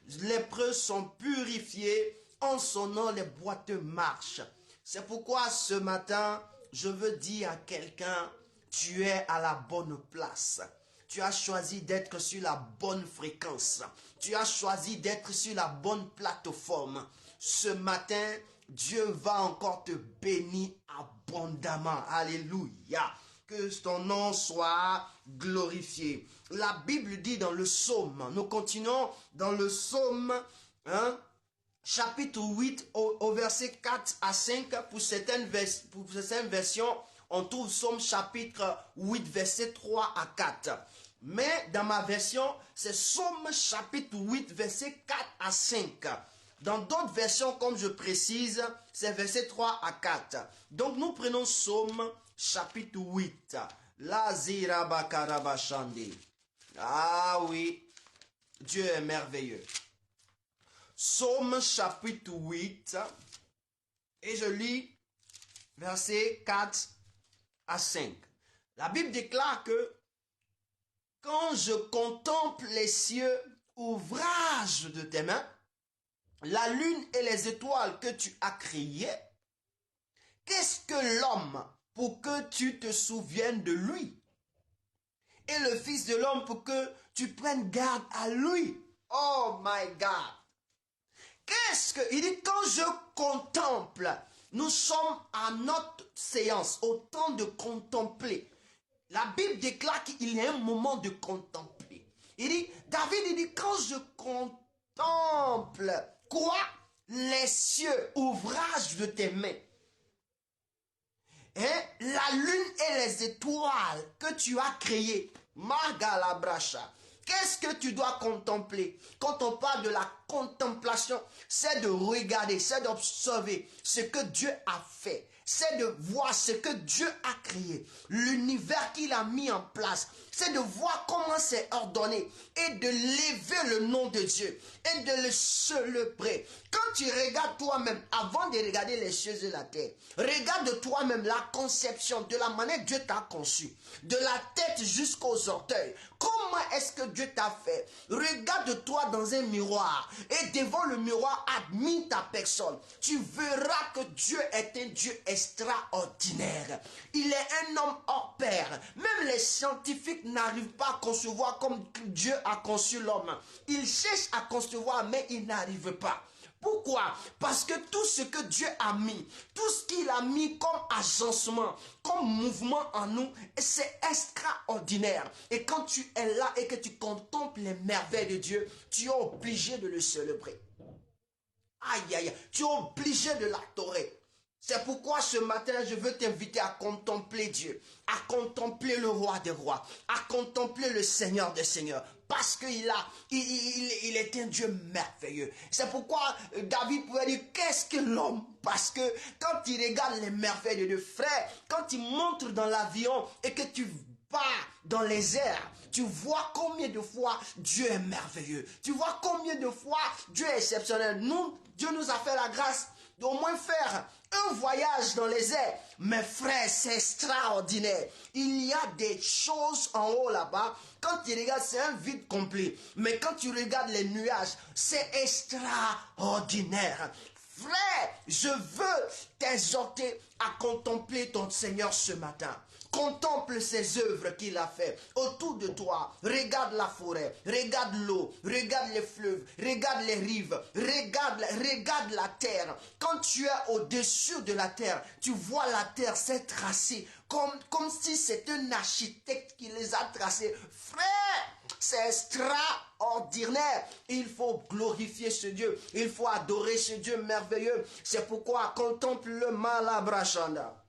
lépreux sont purifiés. En son nom, les boiteux marchent. C'est pourquoi ce matin, je veux dire à quelqu'un, tu es à la bonne place. Tu as choisi d'être sur la bonne fréquence. Tu as choisi d'être sur la bonne plateforme. Ce matin, Dieu va encore te bénir abondamment. Alléluia. Que ton nom soit glorifié. La Bible dit dans le psaume, nous continuons dans le psaume, chapitre 8 au verset 4 à 5, pour certaines versions, on trouve psaume chapitre 8 verset 3 à 4. Mais dans ma version, c'est psaume chapitre 8 verset 4 à 5. Dans d'autres versions, comme je précise, c'est verset 3 à 4. Donc nous prenons psaume chapitre 8. La zirabakarabashande. Ah oui, Dieu est merveilleux. Psaume chapitre 8, et je lis versets 4 à 5. La Bible déclare que quand je contemple les cieux, ouvrage de tes mains, la lune et les étoiles que tu as créées, qu'est-ce que l'homme pour que tu te souviennes de lui? Et le Fils de l'homme pour que tu prennes garde à lui. Oh my God! Qu'est-ce que... Il dit, quand je contemple, nous sommes à notre séance, au temps de contempler. La Bible déclare qu'il y a un moment de contempler. Il dit, David, il dit, quand je contemple, quoi? Les cieux, ouvrage de tes mains. Et la lune et les étoiles que tu as créées, Magalabracha. Qu'est-ce que tu dois contempler? Quand on parle de la contemplation, c'est de regarder, c'est d'observer ce que Dieu a fait. C'est de voir ce que Dieu a créé, l'univers qu'il a mis en place. C'est de voir comment c'est ordonné et de lever le nom de Dieu et de le célébrer. Quand tu regardes toi-même, avant de regarder les cieux et la terre, regarde de toi-même la conception, de la manière dont Dieu t'a conçu, de la tête jusqu'aux orteils. Comment est-ce que Dieu t'a fait? Regarde-toi dans un miroir et devant le miroir, admire ta personne. Tu verras que Dieu est un Dieu extraordinaire. Il est un homme hors pair. Même les scientifiques n'arrivent pas à concevoir comme Dieu a conçu l'homme. Ils cherchent à concevoir, mais ils n'arrivent pas. Pourquoi? Parce que tout ce que Dieu a mis, tout ce qu'il a mis comme agencement, comme mouvement en nous, c'est extraordinaire. Et quand tu es là et que tu contemples les merveilles de Dieu, tu es obligé de le célébrer. Aïe, aïe, tu es obligé de l'adorer. C'est pourquoi ce matin, je veux t'inviter à contempler Dieu, à contempler le roi des rois, à contempler le Seigneur des seigneurs. Parce qu'il est un Dieu merveilleux. C'est pourquoi David pouvait dire, qu'est-ce que l'homme? Parce que quand il regarde les merveilles de Dieu, frère, quand il monte dans l'avion et que tu pars dans les airs, tu vois combien de fois Dieu est merveilleux. Tu vois combien de fois Dieu est exceptionnel. Dieu nous a fait la grâce d'au moins faire un voyage dans les airs. Mes frères, c'est extraordinaire. Il y a des choses en haut là-bas. Quand tu regardes, c'est un vide complet. Mais quand tu regardes les nuages, c'est extraordinaire. Frère, je veux t'exhorter à contempler ton Seigneur ce matin. Contemple ses œuvres qu'il a fait autour de toi. Regarde la forêt, regarde l'eau, regarde les fleuves, regarde les rives, regarde la terre. Quand tu es au-dessus de la terre, tu vois la terre s'est tracée comme si c'était un architecte qui les a tracés. Frère, c'est extraordinaire. Il faut glorifier ce Dieu. Il faut adorer ce Dieu merveilleux. C'est pourquoi contemple le Malabrachanda.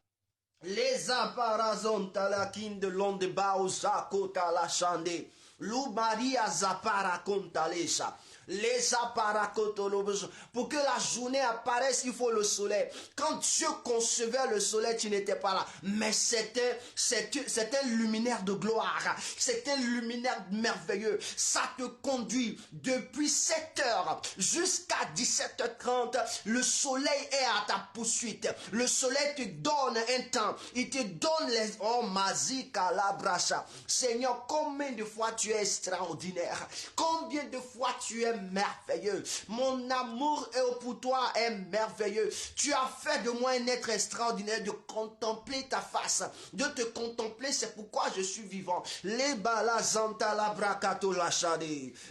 Les aparazon talakin de l'onde baosa kota la chande. Lou Maria zapara kontalesa. Les aparakotolobos. Pour que la journée apparaisse, il faut le soleil. Quand Dieu concevait le soleil, tu n'étais pas là. Mais c'était un luminaire de gloire. C'était un luminaire merveilleux. Ça te conduit depuis 7 heures jusqu'à 17h30. Le soleil est à ta poursuite. Le soleil te donne un temps. Il te donne les... Oh, mazika la bracha. Seigneur, combien de fois tu es extraordinaire. Combien de fois tu es merveilleux. Mon amour pour toi est merveilleux. Tu as fait de moi un être extraordinaire, de contempler ta face, de te contempler, c'est pourquoi je suis vivant. Les balazanta la bracato la chade,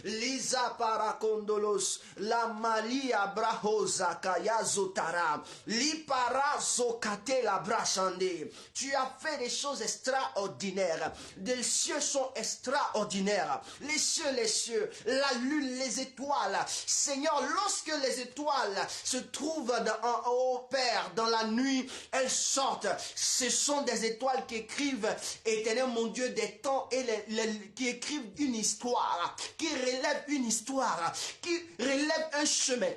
lisa paracondolos, la malia brahosa kayazotara, li parazokate la brachande. Tu as fait des choses extraordinaires. Les cieux sont extraordinaires. Les cieux, la lune, les étoiles. Seigneur, lorsque les étoiles se trouvent en haut, Père, dans la nuit, elles sortent. Ce sont des étoiles qui écrivent, éternel mon Dieu, des temps et qui écrivent une histoire, qui relèvent une histoire, qui relèvent un chemin.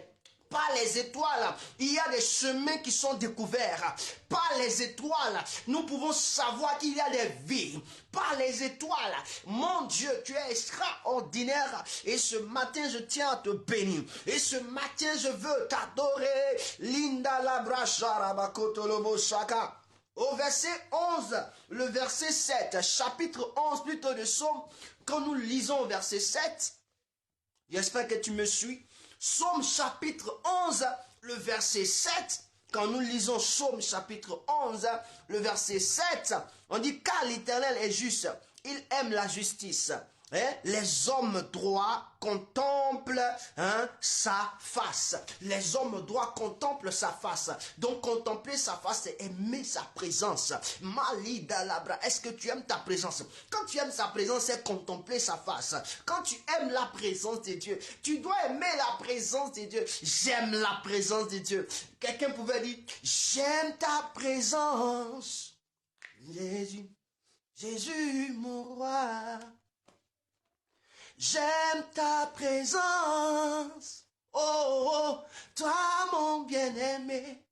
Par les étoiles, il y a des chemins qui sont découverts. Par les étoiles, nous pouvons savoir qu'il y a des vies. Par les étoiles, mon Dieu, tu es extraordinaire. Et ce matin, je tiens à te bénir. Et ce matin, je veux t'adorer. Linda la brachara bakotolobo shaka. Au verset 11, le verset 7, chapitre 11 plutôt de Psaume, quand nous lisons au verset 7, j'espère que tu me suis, Psaume chapitre 11, le verset 7, quand nous lisons Psaume chapitre 11, le verset 7, on dit « Car l'Éternel est juste, il aime la justice. » Les hommes droits contemplent sa face. Les hommes droits contemplent sa face. Donc contempler sa face, c'est aimer sa présence. Malidalabra, est-ce que tu aimes ta présence? Quand tu aimes sa présence, c'est contempler sa face. Quand tu aimes la présence de Dieu, tu dois aimer la présence de Dieu. J'aime la présence de Dieu. Quelqu'un pouvait dire, j'aime ta présence. Jésus, Jésus mon roi. J'aime ta présence, oh, oh, toi mon bien-aimé.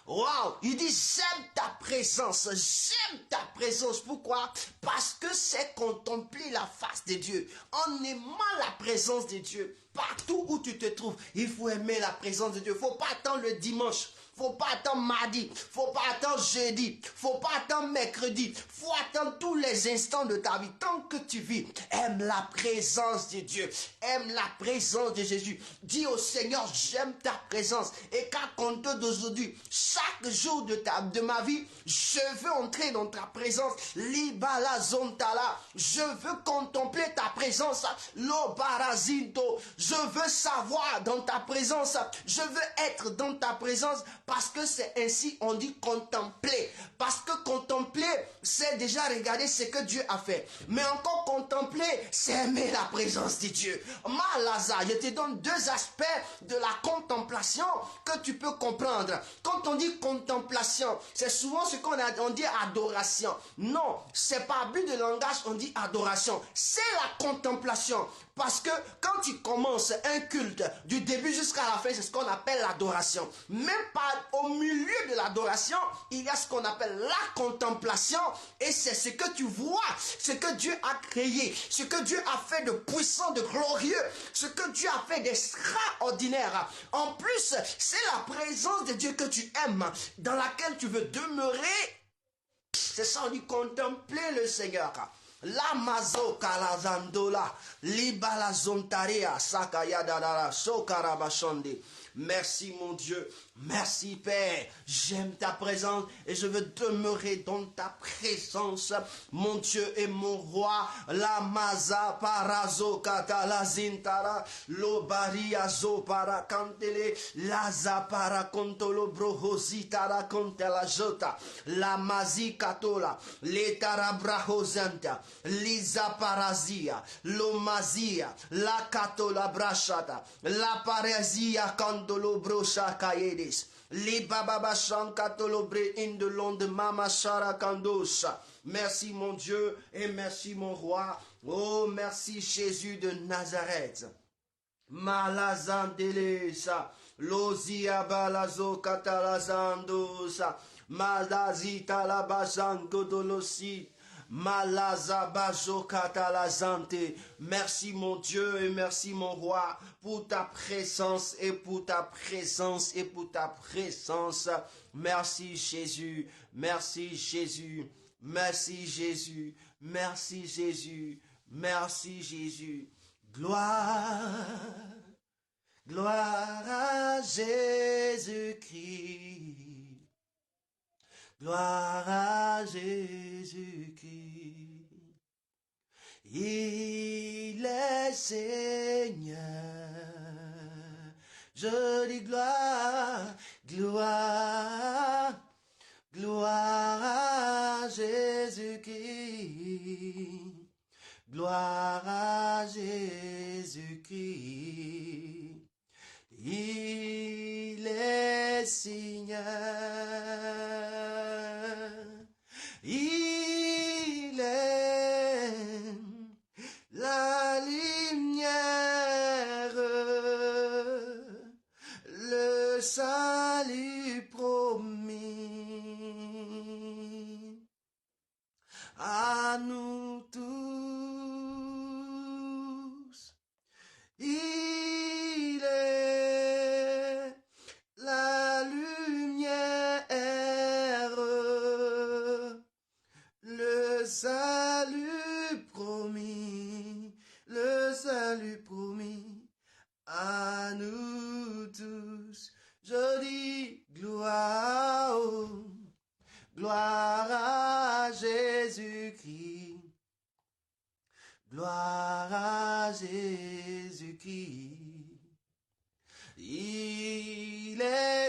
Wow, il dit j'aime ta présence, j'aime ta présence. Pourquoi? Parce que c'est contempler la face de Dieu. En aimant la présence de Dieu, partout où tu te trouves, il faut aimer la présence de Dieu. Il ne faut pas attendre le dimanche. Faut pas attendre mardi, faut pas attendre jeudi, faut pas attendre mercredi, faut attendre tous les instants de ta vie. Tant que tu vis, aime la présence de Dieu, aime la présence de Jésus. Dis au Seigneur, j'aime ta présence. Et qu'à compter d'aujourd'hui, chaque jour de ma vie, je veux entrer dans ta présence. Libala zontala, je veux contempler ta présence. L'obarazinto, je veux savoir dans ta présence, je veux être dans ta présence. Parce que c'est ainsi on dit contempler. Parce que contempler, c'est déjà regarder ce que Dieu a fait. Mais encore contempler, c'est aimer la présence de Dieu. Malaza, je te donne deux aspects de la contemplation que tu peux comprendre. Quand on dit contemplation, c'est souvent ce on dit adoration. Non, c'est pas but de langage, on dit adoration. C'est la contemplation. Parce que quand tu commences un culte, du début jusqu'à la fin, c'est ce qu'on appelle l'adoration. Même pas au milieu de l'adoration, il y a ce qu'on appelle la contemplation. Et c'est ce que tu vois, ce que Dieu a créé, ce que Dieu a fait de puissant, de glorieux, ce que Dieu a fait d'extraordinaire. En plus, c'est la présence de Dieu que tu aimes, dans laquelle tu veux demeurer. C'est ça, on dit contempler le Seigneur. La mazo kalazandola, libala zontaria, sakayadadara, sokarabashonde. Merci mon Dieu, merci Père, j'aime ta présence et je veux demeurer dans ta présence, mon Dieu et mon roi. La maza parazo katala zintara, lo baria zo para cantele, la zapara contolo brohositara contela jota, la mazi katola, le tarabrahozanta, lisa parazia, lo mazia, la katola brachata, la parazia kandolo brocha kayedes. Les bababa shankatolobre indolonde mama shara kandosa. Merci mon Dieu et merci mon roi. Oh merci Jésus de Nazareth. Malazandelesa. Lozia balazo katalazandosa. Malazita la bazango dolosi. Merci mon Dieu et merci mon roi pour ta présence et pour ta présence et pour ta présence. Merci Jésus, merci Jésus, merci Jésus, merci Jésus, merci Jésus. Gloire, gloire à Jésus-Christ. Gloire à Jésus-Christ, il est Seigneur. Je dis gloire, gloire, gloire à Jésus-Christ. Gloire à Jésus-Christ, il est Seigneur. Il est la lumière, le salut promis à nous tous. Il est la lumière,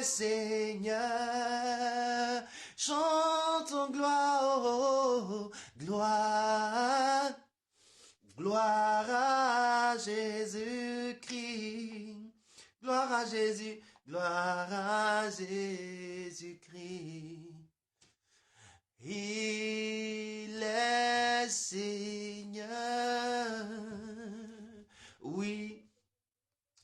Seigneur. Chantons gloire, oh, gloire, gloire à Jésus-Christ. Gloire à Jésus, gloire à Jésus-Christ. Il est Seigneur. Oui,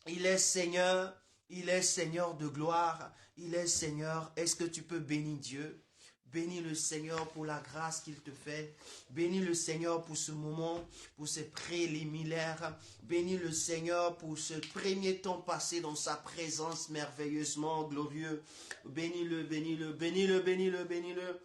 il est Seigneur. Il est Seigneur de gloire. Il est Seigneur. Est-ce que tu peux bénir Dieu? Bénis le Seigneur pour la grâce qu'il te fait. Bénis le Seigneur pour ce moment, pour ces préliminaires. Bénis le Seigneur pour ce premier temps passé dans sa présence merveilleusement glorieux. Bénis-le, bénis-le, bénis-le, bénis-le, bénis-le.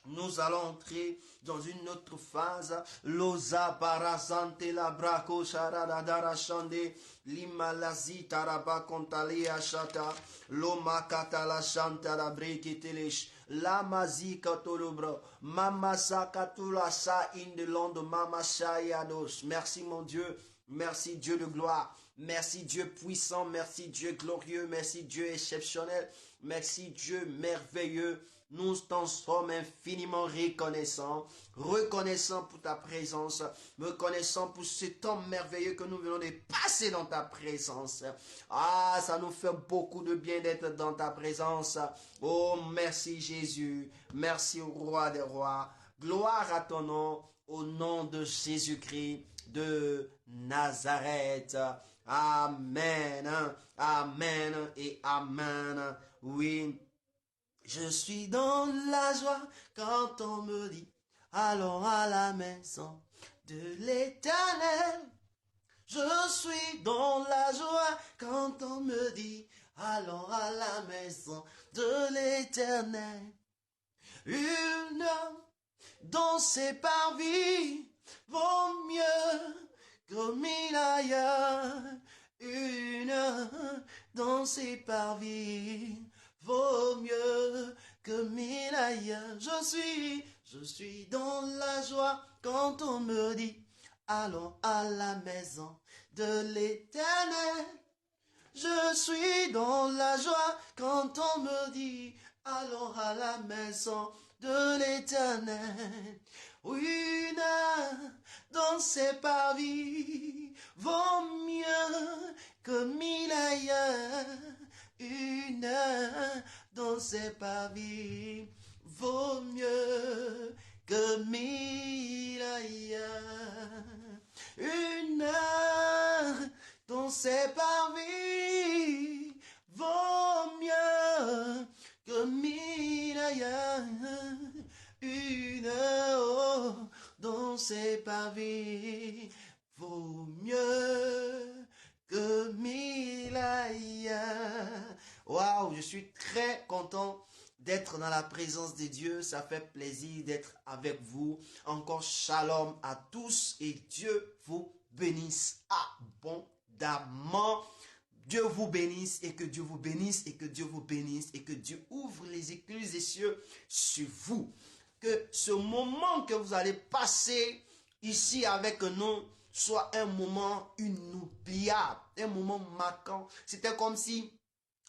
Nous allons entrer dans une autre phase. Loza barazante la braco sharadadara shande limalazi taraba kontali ashata loma katala shanta la breketelesh la mazi katolobro mama sakatula sa indelando mama shayados. Merci mon Dieu, merci Dieu de gloire, merci Dieu puissant, merci Dieu glorieux, merci Dieu exceptionnel, merci Dieu merveilleux. Nous t'en sommes infiniment reconnaissants pour ta présence, reconnaissants pour ce temps merveilleux que nous venons de passer dans ta présence. Ah, ça nous fait beaucoup de bien d'être dans ta présence. Oh, merci Jésus, merci au roi des rois, gloire à ton nom, au nom de Jésus-Christ de Nazareth. Amen, amen et amen. Oui. Je suis dans la joie quand on me dit, allons à la maison de l'Éternel. Je suis dans la joie quand on me dit, allons à la maison de l'Éternel. Une heure dans ses parvis vaut mieux que mille ailleurs. Une heure dans ses parvis vaut mieux que mille ailleurs. Je suis dans la joie quand on me dit, allons à la maison de l'Éternel. Je suis dans la joie quand on me dit, allons à la maison de l'Éternel. Une heure dans ses parvis vaut mieux que mille ailleurs. Une heure dans ses parvis vaut mieux que mille ailleurs. Une heure dans ses parvis vaut mieux que mille ailleurs. Une heure dans ses parvis vaut mieux que mille ailleurs. Waouh, je suis très content d'être dans la présence de Dieu. Ça fait plaisir d'être avec vous. Encore shalom à tous et Dieu vous bénisse abondamment. Dieu vous bénisse et que Dieu vous bénisse et que Dieu vous bénisse et que Dieu ouvre les écluses des cieux sur vous. Que ce moment que vous allez passer ici avec nous soit un moment inoubliable, un moment marquant. C'était comme si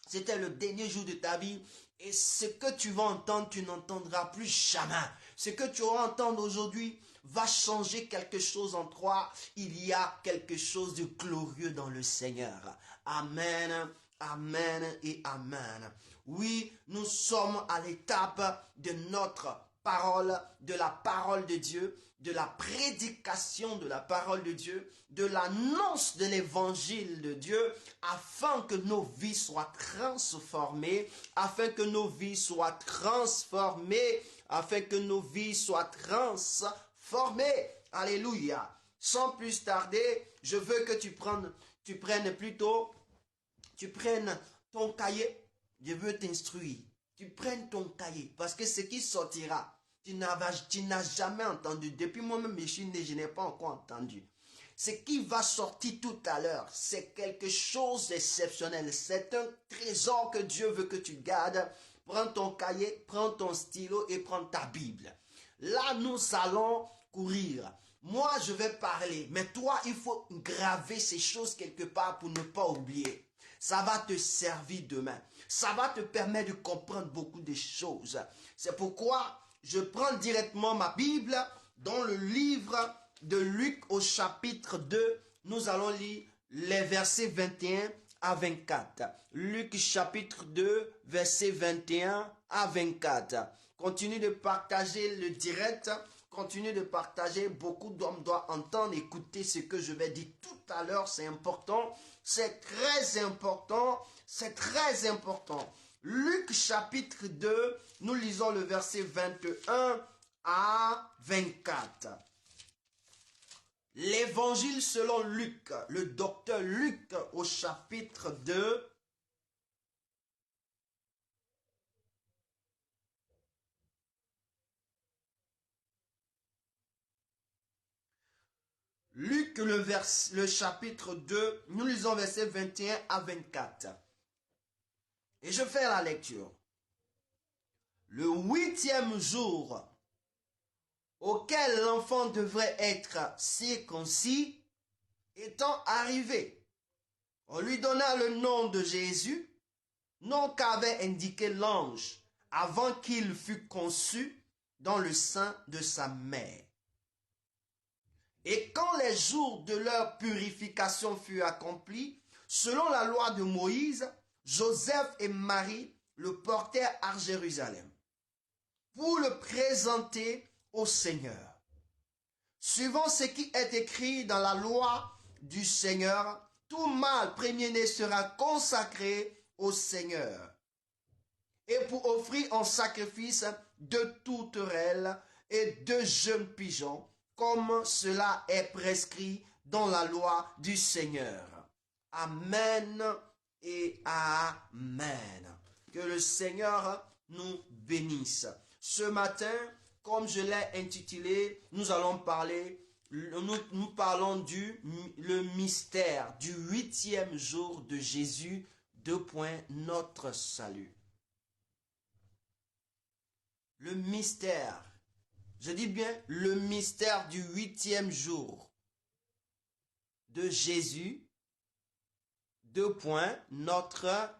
c'était le dernier jour de ta vie et ce que tu vas entendre, tu n'entendras plus jamais. Ce que tu vas entendre aujourd'hui va changer quelque chose en toi. Il y a quelque chose de glorieux dans le Seigneur. Amen, amen et amen. Oui, nous sommes à l'étape de notre parole, de la parole de Dieu, de la prédication de la parole de Dieu, de l'annonce de l'évangile de Dieu, afin que nos vies soient transformées, afin que nos vies soient transformées, afin que nos vies soient transformées. Alléluia. Sans plus tarder, je veux que tu prennes ton cahier. Je veux t'instruire. Tu prennes ton cahier, parce que ce qui sortira, tu n'as jamais entendu. Depuis moi-même, je n'ai pas encore entendu. Ce qui va sortir tout à l'heure, c'est quelque chose d'exceptionnel. C'est un trésor que Dieu veut que tu gardes. Prends ton cahier, prends ton stylo et prends ta Bible. Là, nous allons courir. Moi, je vais parler, mais toi, il faut graver ces choses quelque part pour ne pas oublier. Ça va te servir demain. Ça va te permettre de comprendre beaucoup de choses. C'est pourquoi je prends directement ma Bible dans le livre de Luc au chapitre 2. Nous allons lire les versets 21 à 24. Luc chapitre 2, versets 21 à 24. Continue de partager le direct. Continue de partager. Beaucoup d'hommes doivent entendre, écouter ce que je vais dire tout à l'heure. C'est important. C'est très important. C'est très important. Luc chapitre 2, nous lisons le verset 21 à 24. L'évangile selon Luc, le docteur Luc au chapitre 2. Luc, le chapitre 2, nous lisons versets 21 à 24. Et je fais la lecture. Le 8e jour auquel l'enfant devrait être circoncis étant arrivé, on lui donna le nom de Jésus, nom qu'avait indiqué l'ange avant qu'il fût conçu dans le sein de sa mère. Et quand les jours de leur purification furent accomplis, selon la loi de Moïse, Joseph et Marie le portèrent à Jérusalem pour le présenter au Seigneur. Suivant ce qui est écrit dans la loi du Seigneur, tout mâle premier-né sera consacré au Seigneur. Et pour offrir en sacrifice de tourterelles et de jeunes pigeons, comme cela est prescrit dans la loi du Seigneur. Amen et amen. Que le Seigneur nous bénisse. Ce matin, comme je l'ai intitulé, nous allons parler, nous parlons le mystère du 8e jour de Jésus, notre salut. Le mystère. Je dis bien le mystère du 8e jour de Jésus, notre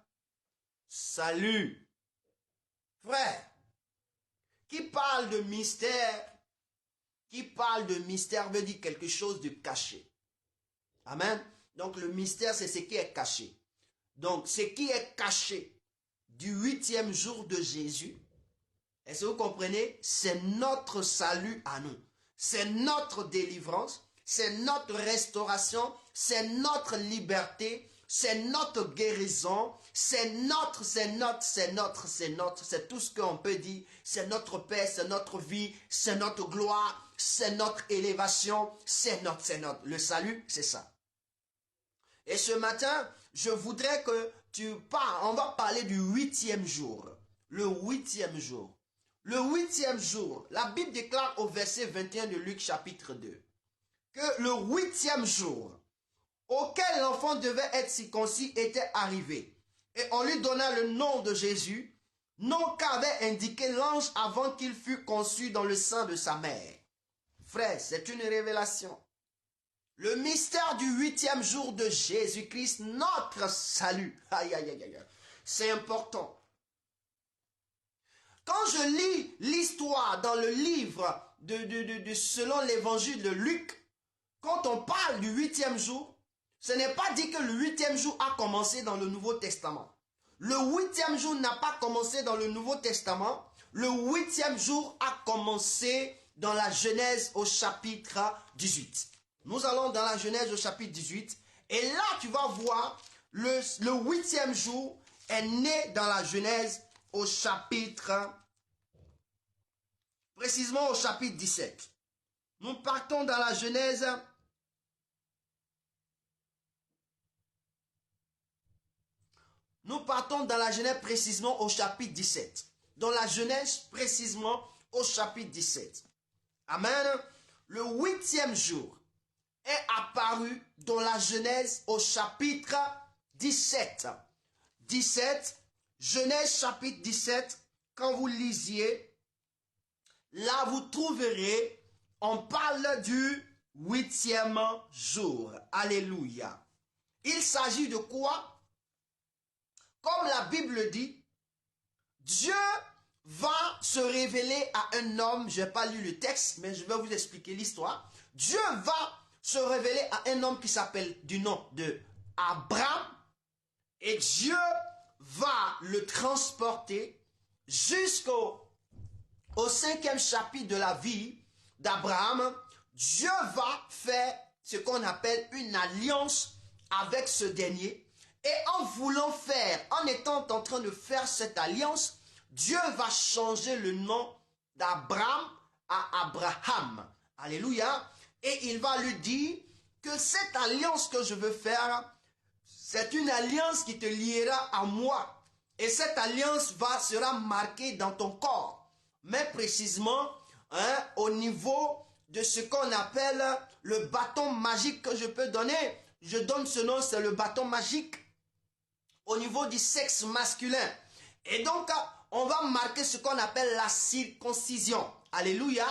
salut. Frère, qui parle de mystère veut dire quelque chose de caché. Amen. Donc le mystère, c'est ce qui est caché. Donc ce qui est caché du 8e jour de Jésus, est-ce que vous comprenez? C'est notre salut à nous. C'est notre délivrance. C'est notre restauration. C'est notre liberté. C'est notre guérison. C'est tout ce qu'on peut dire. C'est notre paix, c'est notre vie, c'est notre gloire, c'est notre élévation, c'est notre. Le salut, c'est ça. Et ce matin, je voudrais que on va parler du 8e jour. Le 8e jour. Le 8e jour, la Bible déclare au verset 21 de Luc chapitre 2 que le 8e jour auquel l'enfant devait être circoncis était arrivé. Et on lui donna le nom de Jésus, nom qu'avait indiqué l'ange avant qu'il fût conçu dans le sein de sa mère. Frère, c'est une révélation. Le mystère du 8e jour de Jésus-Christ, notre salut. Aïe, aïe, aïe, aïe. C'est important. Quand je lis l'histoire dans le livre selon l'évangile de Luc, quand on parle du 8e jour, ce n'est pas dit que le 8e jour a commencé dans le Nouveau Testament. Le 8e jour n'a pas commencé dans le Nouveau Testament. Le 8e jour a commencé dans la Genèse au chapitre 18. Nous allons dans la Genèse au chapitre 18. Et là, tu vas voir, le 8e jour est né dans la Genèse au chapitre, précisément au chapitre 17. Nous partons dans la Genèse. Nous partons dans la Genèse précisément au chapitre 17. Dans la Genèse précisément au chapitre 17. Amen. Le 8e jour est apparu dans la Genèse au chapitre 17. 17, Genèse chapitre 17, quand vous lisiez, là vous trouverez, on parle du 8e jour. Alléluia. Il s'agit de quoi? comme la Bible dit, Dieu va se révéler à un homme. Je n'ai pas lu le texte, mais je vais vous expliquer l'histoire. Dieu va se révéler à un homme qui s'appelle du nom de Abraham. Et Dieu va le transporter jusqu'au 5e chapitre de la vie d'Abraham. Dieu va faire ce qu'on appelle une alliance avec ce dernier. Et en voulant faire, en étant en train de faire cette alliance, Dieu va changer le nom d'Abraham à Abraham. Alléluia. Et il va lui dire que cette alliance que je veux faire, c'est une alliance qui te liera à moi. Et cette alliance sera marquée dans ton corps. Mais précisément, au niveau de ce qu'on appelle le bâton magique que je peux donner. Je donne ce nom, c'est le bâton magique au niveau du sexe masculin. Et donc, on va marquer ce qu'on appelle la circoncision. Alléluia.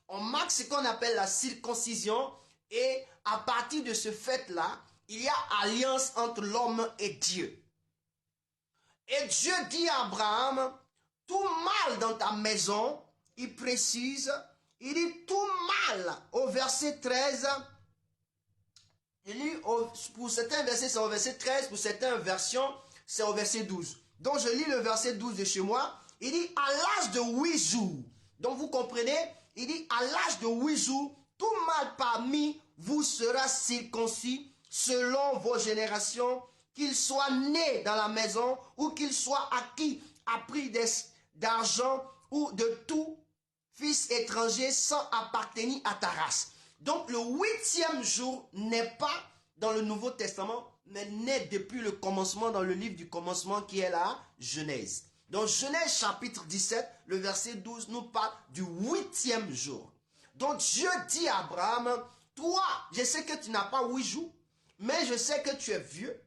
On marque ce qu'on appelle la circoncision. Et à partir de ce fait-là, il y a alliance entre l'homme et Dieu. Et Dieu dit à Abraham, tout mal dans ta maison, il précise, il dit tout mal au verset 13. Il dit, pour certains versets, c'est au verset 13, pour certaines versions, c'est au verset 12. Donc je lis le verset 12 de chez moi. Il dit, à l'âge de 8 jours. Donc vous comprenez, il dit, à l'âge de 8 jours, tout mâle parmi vous sera circoncis selon vos générations, qu'il soit né dans la maison ou qu'il soit acquis à prix d'argent ou de tout fils étranger sans appartenir à ta race. Donc le 8e jour n'est pas dans le Nouveau Testament, mais naît depuis le commencement dans le livre du commencement qui est la Genèse. Donc Genèse chapitre 17, le verset 12 nous parle du 8e jour. Donc Dieu dit à Abraham, toi, je sais que tu n'as pas 8 jours, mais je sais que tu es vieux.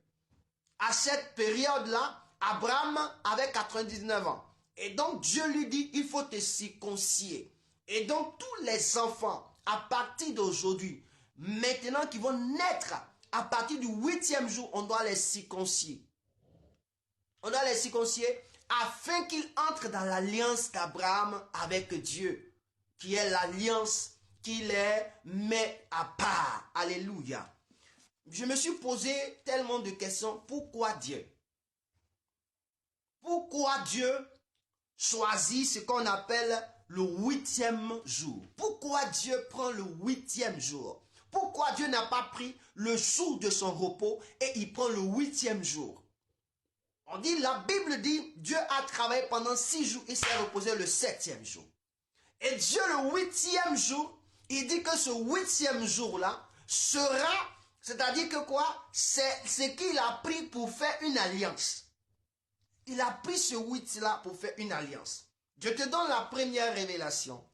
À cette période-là, Abraham avait 99 ans. Et donc Dieu lui dit, il faut te circoncier. Et donc tous les enfants, à partir d'aujourd'hui, maintenant qui vont naître, à partir du 8e jour, on doit les circoncier. On doit les circoncier afin qu'ils entrent dans l'alliance d'Abraham avec Dieu, qui est l'alliance qui les met à part. Alléluia. Je me suis posé tellement de questions. Pourquoi Dieu? Pourquoi Dieu choisit ce qu'on appelle le 8e jour? Pourquoi Dieu prend le 8e jour? Pourquoi Dieu n'a pas pris le jour de son repos et il prend le 8e jour? On dit, la Bible dit, Dieu a travaillé pendant 6 jours, il s'est reposé le 7e jour. Et Dieu, le 8e jour, il dit que ce 8e jour-là sera, c'est-à-dire que quoi? C'est ce qu'il a pris pour faire une alliance. Il a pris ce 8-là pour faire une alliance. Je te donne la première révélation.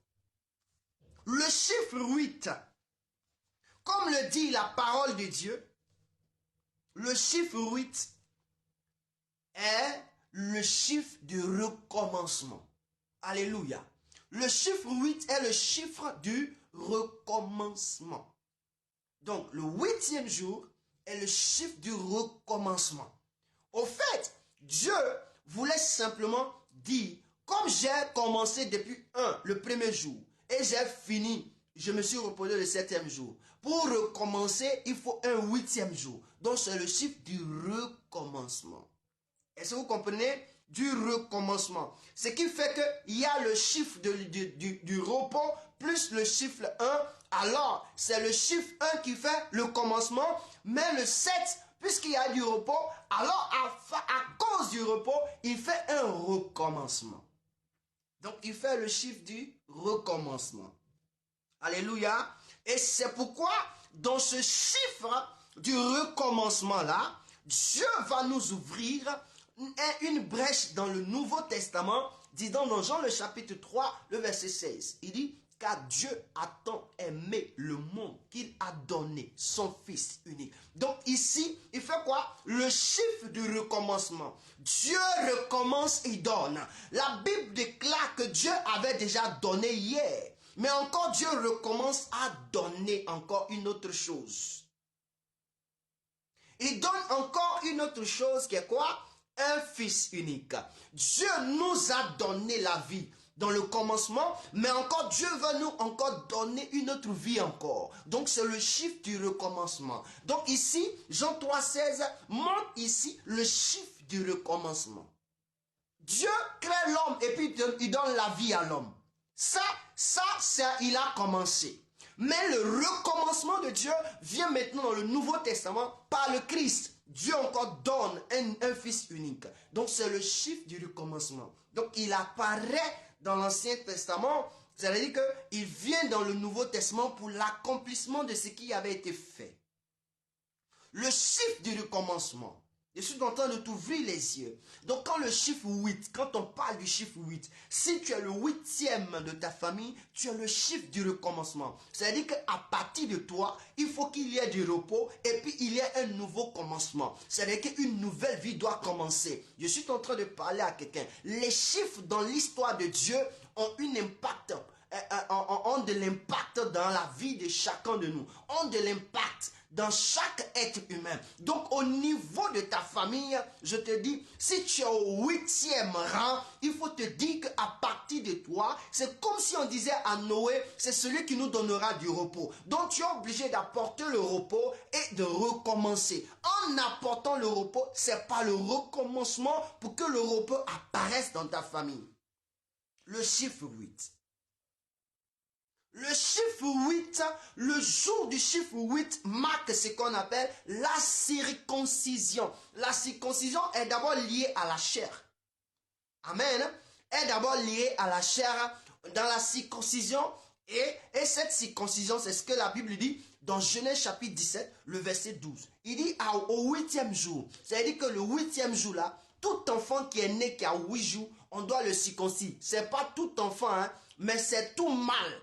Le chiffre 8, comme le dit la parole de Dieu, le chiffre 8 est le chiffre du recommencement. Alléluia. Le chiffre 8 est le chiffre du recommencement. Donc, le 8e jour est le chiffre du recommencement. Au fait, Dieu voulait simplement dire, comme j'ai commencé depuis le premier jour, et j'ai fini, je me suis reposé le 7e jour. Pour recommencer, il faut un 8e jour. Donc, c'est le chiffre du recommencement. Est-ce que vous comprenez? Du recommencement. Ce qui fait qu'il y a le chiffre du repos plus le chiffre 1. Alors, c'est le chiffre 1 qui fait le commencement. Mais le 7, puisqu'il y a du repos, alors à cause du repos, il fait un recommencement. Donc, il fait le chiffre du recommencement. Alléluia. Et c'est pourquoi, dans ce chiffre du recommencement-là, Dieu va nous ouvrir une brèche dans le Nouveau Testament, disant dans Jean le chapitre 3, le verset 16. Il dit, car Dieu a tant aimé le monde qu'il a donné son Fils unique. Donc ici, il fait quoi? Le chiffre du recommencement. Dieu recommence et donne. La Bible déclare que Dieu avait déjà donné hier. Mais encore Dieu recommence à donner encore une autre chose. Il donne encore une autre chose qui est quoi? un fils unique. Dieu nous a donné la vie dans le commencement, mais encore Dieu va nous encore donner une autre vie encore. Donc c'est le chiffre du recommencement. Donc ici, Jean 3,16 montre ici le chiffre du recommencement. Dieu crée l'homme et puis il donne la vie à l'homme. Ça, il a commencé. Mais le recommencement de Dieu vient maintenant dans le Nouveau Testament par le Christ. Dieu encore donne un fils unique. Donc c'est le chiffre du recommencement. Donc il apparaît dans l'Ancien Testament, c'est-à-dire qu'il vient dans le Nouveau Testament pour l'accomplissement de ce qui avait été fait. Le chiffre du recommencement. Je suis en train de t'ouvrir les yeux. Donc quand le chiffre 8, quand on parle du chiffre 8, si tu es le 8e de ta famille, tu as le chiffre du recommencement. C'est-à-dire qu'à partir de toi, il faut qu'il y ait du repos et puis il y ait un nouveau commencement. C'est-à-dire qu'une nouvelle vie doit commencer. Je suis en train de parler à quelqu'un. Les chiffres dans l'histoire de Dieu ont de l'impact dans la vie de chacun de nous, ont de l'impact dans chaque être humain. Donc au niveau de ta famille, je te dis, si tu es au 8e rang, il faut te dire qu'à partir de toi, c'est comme si on disait à Noé, c'est celui qui nous donnera du repos. Donc tu es obligé d'apporter le repos et de recommencer. En apportant le repos, c'est pas le recommencement pour que le repos apparaisse dans ta famille. Le chiffre 8. Le chiffre 8, le jour du chiffre 8 marque ce qu'on appelle la circoncision. La circoncision est d'abord liée à la chair. Amen. Est d'abord liée à la chair dans la circoncision. Et cette circoncision, c'est ce que la Bible dit dans Genèse chapitre 17, le verset 12. Il dit au 8e jour. C'est-à-dire que le 8e jour là, tout enfant qui est né qui a 8 jours, on doit le circoncire. Ce n'est pas tout enfant, hein, mais c'est tout mâle.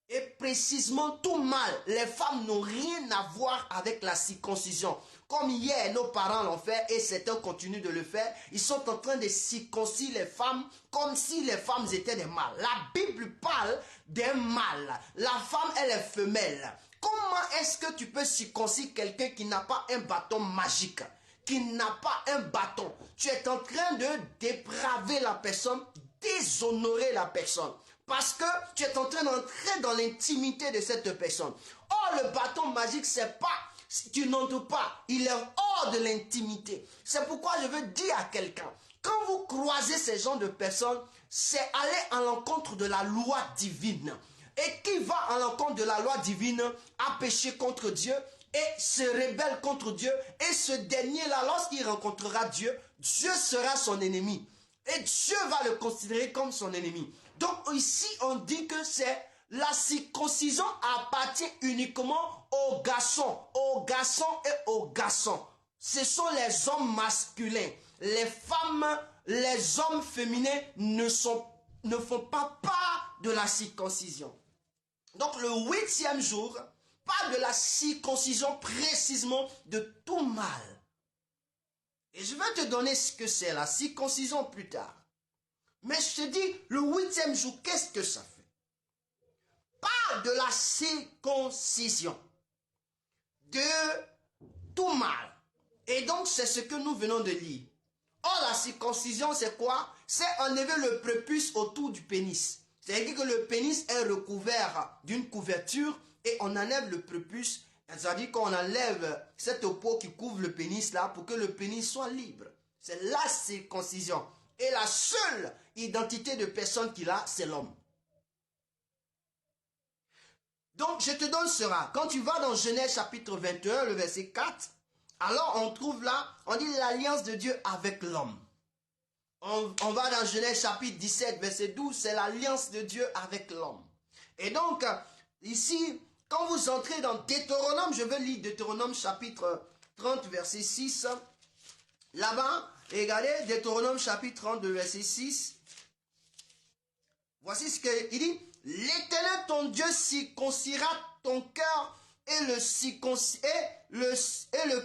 Et précisément tout mâle. Les femmes n'ont rien à voir avec la circoncision. Comme hier, nos parents l'ont fait et certains continuent de le faire. Ils sont en train de circoncire les femmes comme si les femmes étaient des mâles. La Bible parle d'un mâle. La femme, elle est femelle. Comment est-ce que tu peux circoncire quelqu'un qui n'a pas un bâton magique, qui n'a pas un bâton? Tu es en train de dépraver la personne, déshonorer la personne. Parce que tu es en train d'entrer dans l'intimité de cette personne. Or, le bâton magique, c'est pas, tu n'entres pas. Il est hors de l'intimité. C'est pourquoi je veux dire à quelqu'un, quand vous croisez ces genres de personnes, c'est aller à l'encontre de la loi divine. Et qui va à l'encontre de la loi divine a péché contre Dieu et se rebelle contre Dieu. Et ce dernier-là, lorsqu'il rencontrera Dieu, Dieu sera son ennemi. Et Dieu va le considérer comme son ennemi. Donc ici, on dit que c'est la circoncision appartient uniquement aux garçons et aux garçons. Ce sont les hommes masculins. Les femmes, les hommes féminins ne font pas part de la circoncision. Donc le 8e jour parle de la circoncision précisément de tout mâle. Et je vais te donner ce que c'est la circoncision plus tard. Mais je te dis, le 8e jour, qu'est-ce que ça fait? Parle de la circoncision de tout mâle. Et donc, c'est ce que nous venons de lire. Or, la circoncision, c'est quoi? C'est enlever le prépuce autour du pénis. C'est-à-dire que le pénis est recouvert d'une couverture et on enlève le prépuce. C'est-à-dire qu'on enlève cette peau qui couvre le pénis là pour que le pénis soit libre. C'est la circoncision. Et la seule identité de personne qu'il a, c'est l'homme. Donc, je te donne cela. Quand tu vas dans Genèse chapitre 21, le verset 4, alors on trouve là, on dit l'alliance de Dieu avec l'homme. On va dans Genèse chapitre 17, verset 12, c'est l'alliance de Dieu avec l'homme. Et donc, ici, quand vous entrez dans Deutéronome, je vais lire Deutéronome chapitre 30, verset 6. Là-bas, regardez, Deutéronome chapitre 30, verset 6. Voici ce qu'il dit. L'Éternel ton Dieu circoncira ton cœur et le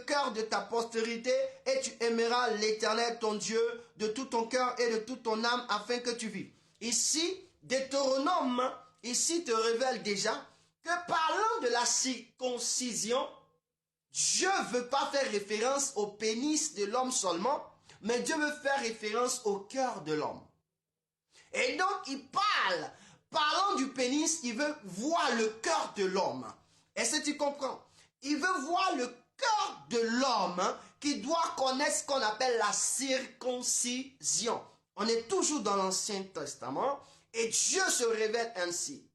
cœur de ta postérité, et tu aimeras l'Éternel ton Dieu de tout ton cœur et de toute ton âme afin que tu vives. Ici, Deutéronome, ici te révèle déjà que parlant de la circoncision, Dieu ne veut pas faire référence au pénis de l'homme seulement, mais Dieu veut faire référence au cœur de l'homme. Et donc, il parle, parlant du pénis, il veut voir le cœur de l'homme. Est-ce que tu comprends? Il veut voir le cœur de l'homme qui doit connaître ce qu'on appelle la circoncision. On est toujours dans l'Ancien Testament et Dieu se révèle ainsi.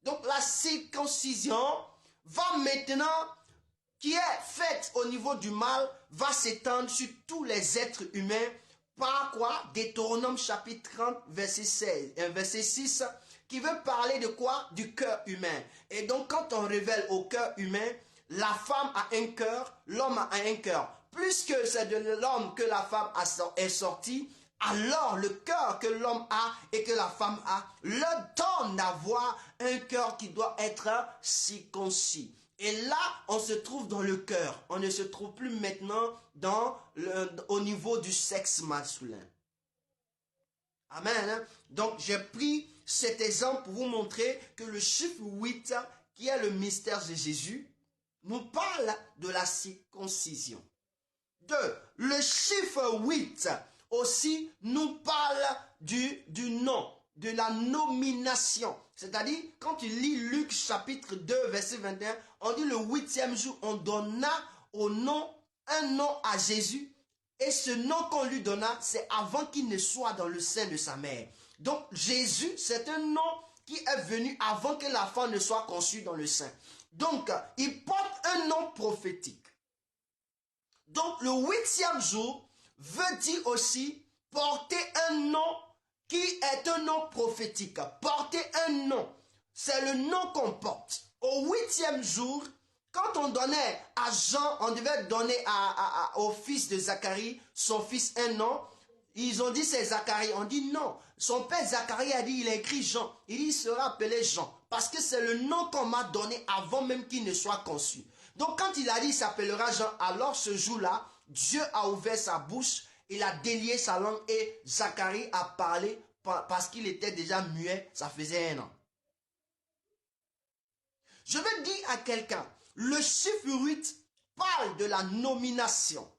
Donc la circoncision va maintenant, qui est faite au niveau du mâle, va s'étendre sur tous les êtres humains par quoi? Deutéronome chapitre 30, verset 6, qui veut parler de quoi? Du cœur humain. Et donc quand on révèle au cœur humain, la femme a un cœur, l'homme a un cœur. Puisque c'est de l'homme que la femme est sortie, alors le cœur que l'homme a et que la femme a leur donne d'avoir un cœur qui doit être circoncis. Et là, on se trouve dans le cœur. On ne se trouve plus maintenant au niveau du sexe masculin. Amen. Donc, j'ai pris cet exemple pour vous montrer que le chiffre 8, qui est le mystère de Jésus, nous parle de la circoncision. 2. Le chiffre 8 aussi nous parle du nom, de la nomination. C'est-à-dire, quand tu lis Luc chapitre 2, verset 21, on dit le 8e jour, on donna un nom à Jésus. Et ce nom qu'on lui donna, c'est avant qu'il ne soit dans le sein de sa mère. Donc, Jésus, c'est un nom qui est venu avant que la femme ne soit conçue dans le sein. Donc, il porte un nom prophétique. Donc, le 8e jour veut dire aussi porter un nom qui est un nom prophétique. Porter un nom, c'est le nom qu'on porte. Au 8e jour, quand on donnait à Jean, on devait donner au fils de Zacharie, son fils, un nom. Ils ont dit c'est Zacharie. On dit non. Son père Zacharie a dit, il a écrit Jean. Il dit, il sera appelé Jean. Parce que c'est le nom qu'on m'a donné avant même qu'il ne soit conçu. Donc quand il a dit, il s'appellera Jean, alors ce jour-là, Dieu a ouvert sa bouche, il a délié sa langue et Zacharie a parlé parce qu'il était déjà muet, ça faisait 1 an. Je veux dire à quelqu'un, le chiffre 8 parle de la nomination.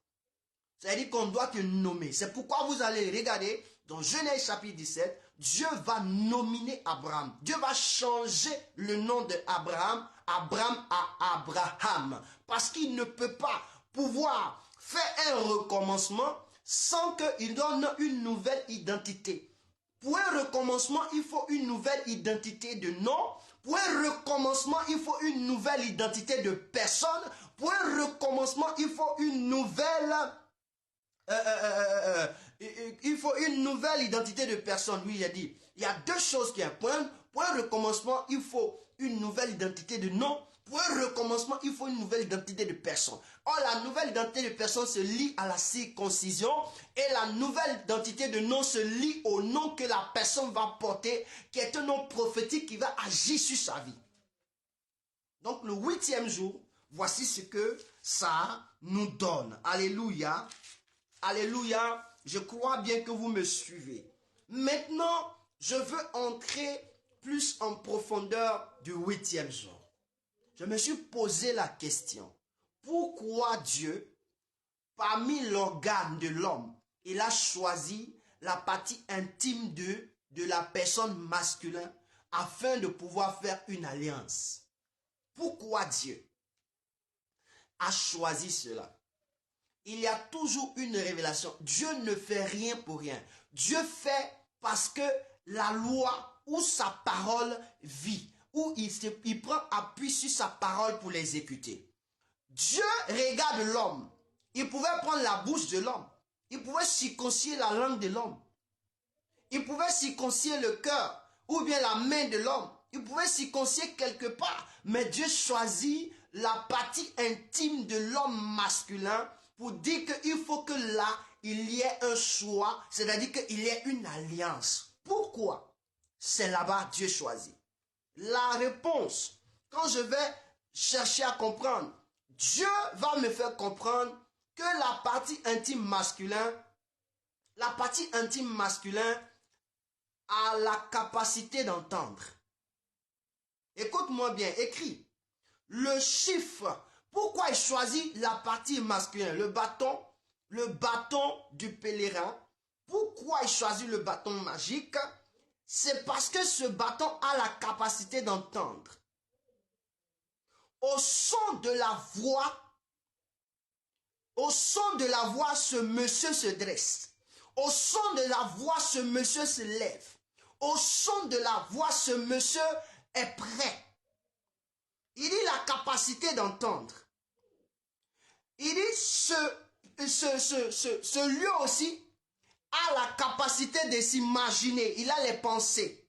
C'est-à-dire qu'on doit te nommer. C'est pourquoi vous allez regarder dans Genèse chapitre 17, Dieu va nominer Abraham. Dieu va changer le nom d'Abraham, Abraham à Abraham. Parce qu'il ne peut pas pouvoir faire un recommencement sans qu'il donne une nouvelle identité. Pour un recommencement, il faut une nouvelle identité de nom. Pour un recommencement, il faut une nouvelle identité de personne. Pour un recommencement, il faut une nouvelle... il faut une nouvelle identité de personne. Oui, j'ai dit. Il y a deux choses qui important. Pour un recommencement, il faut une nouvelle identité de nom. Pour un recommencement, il faut une nouvelle identité de personne. Or, la nouvelle identité de personne se lie à la circoncision et la nouvelle identité de nom se lie au nom que la personne va porter, qui est un nom prophétique qui va agir sur sa vie. Donc, le 8e jour, voici ce que ça nous donne. Alléluia. Alléluia. Je crois bien que vous me suivez. Maintenant, je veux entrer plus en profondeur du 8e jour. Je me suis posé la question, pourquoi Dieu, parmi l'organe de l'homme, il a choisi la partie intime de la personne masculine afin de pouvoir faire une alliance? Pourquoi Dieu a choisi cela? Il y a toujours une révélation. Dieu ne fait rien pour rien. Dieu fait parce que la loi ou sa parole vit. Où il prend appui sur sa parole pour l'exécuter. Dieu regarde l'homme. Il pouvait prendre la bouche de l'homme. Il pouvait circoncire la langue de l'homme. Il pouvait circoncire le cœur ou bien la main de l'homme. Il pouvait circoncire quelque part. Mais Dieu choisit la partie intime de l'homme masculin pour dire qu'il faut que là, il y ait un choix, c'est-à-dire qu'il y ait une alliance. Pourquoi? C'est là-bas Dieu choisit. La réponse, quand je vais chercher à comprendre, Dieu va me faire comprendre que la partie intime masculin a la capacité d'entendre. Écoute-moi bien, écris. Le chiffre, pourquoi il choisit la partie masculine, le bâton le bâton du pèlerin. Pourquoi il choisit le bâton magique? C'est parce que ce bâton a la capacité d'entendre. Au son de la voix, ce monsieur se dresse. Au son de la voix, ce monsieur se lève. Au son de la voix, ce monsieur est prêt. Il dit la capacité d'entendre. Il dit ce lieu aussi a la capacité de s'imaginer. Il a les pensées.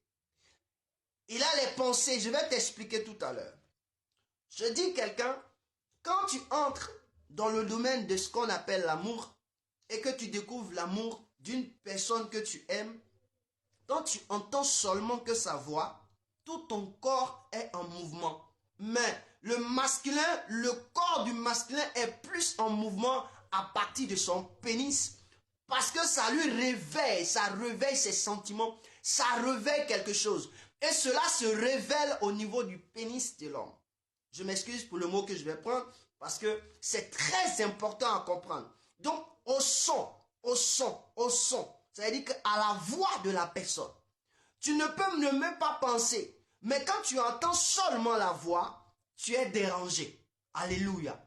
Il a les pensées. Je vais t'expliquer tout à l'heure. Je dis quelqu'un, quand tu entres dans le domaine de ce qu'on appelle l'amour et que tu découvres l'amour d'une personne que tu aimes, quand tu entends seulement que sa voix, tout ton corps est en mouvement. Mais le masculin, le corps du masculin est plus en mouvement à partir de son pénis parce que ça lui réveille, ça réveille ses sentiments, ça réveille quelque chose. Et cela se révèle au niveau du pénis de l'homme. Je m'excuse pour le mot que je vais prendre parce que c'est très important à comprendre. Donc, au son, ça veut dire qu'à la voix de la personne, tu ne peux ne même pas penser. Mais quand tu entends seulement la voix, tu es dérangé. Alléluia.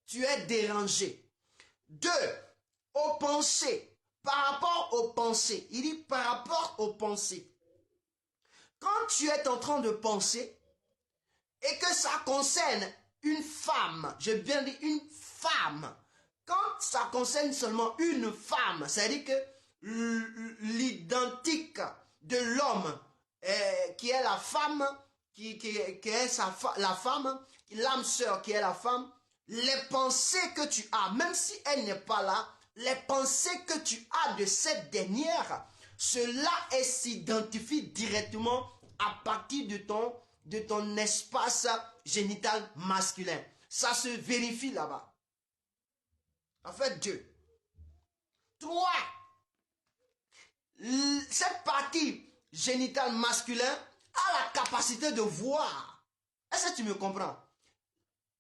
Tu es dérangé. 2. Aux pensées. Par rapport aux pensées. Il dit par rapport aux pensées. Quand tu es en train de penser et que ça concerne une femme, j'ai bien dit une femme. Quand ça concerne seulement une femme, c'est-à-dire que l'identique de l'homme qui est la femme, qui est la femme, l'âme sœur qui est la femme, les pensées que tu as, même si elle n'est pas là, les pensées que tu as de cette dernière, cela s'identifie directement à partir de ton espace génital masculin. Ça se vérifie là-bas. En fait, 2. 3. Cette partie génitale masculin a la capacité de voir. Est-ce que tu me comprends?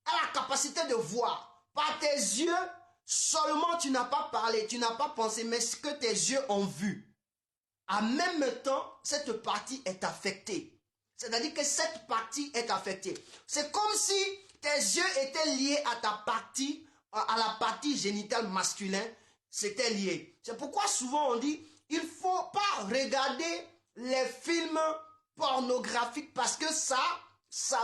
A la capacité de voir. Par tes yeux, seulement tu n'as pas parlé, tu n'as pas pensé, mais ce que tes yeux ont vu. En même temps, cette partie est affectée. C'est-à-dire que cette partie est affectée. C'est comme si tes yeux étaient liés à à la partie génitale masculine. C'était lié. C'est pourquoi souvent on dit, il ne faut pas regarder les films pornographiques parce que ça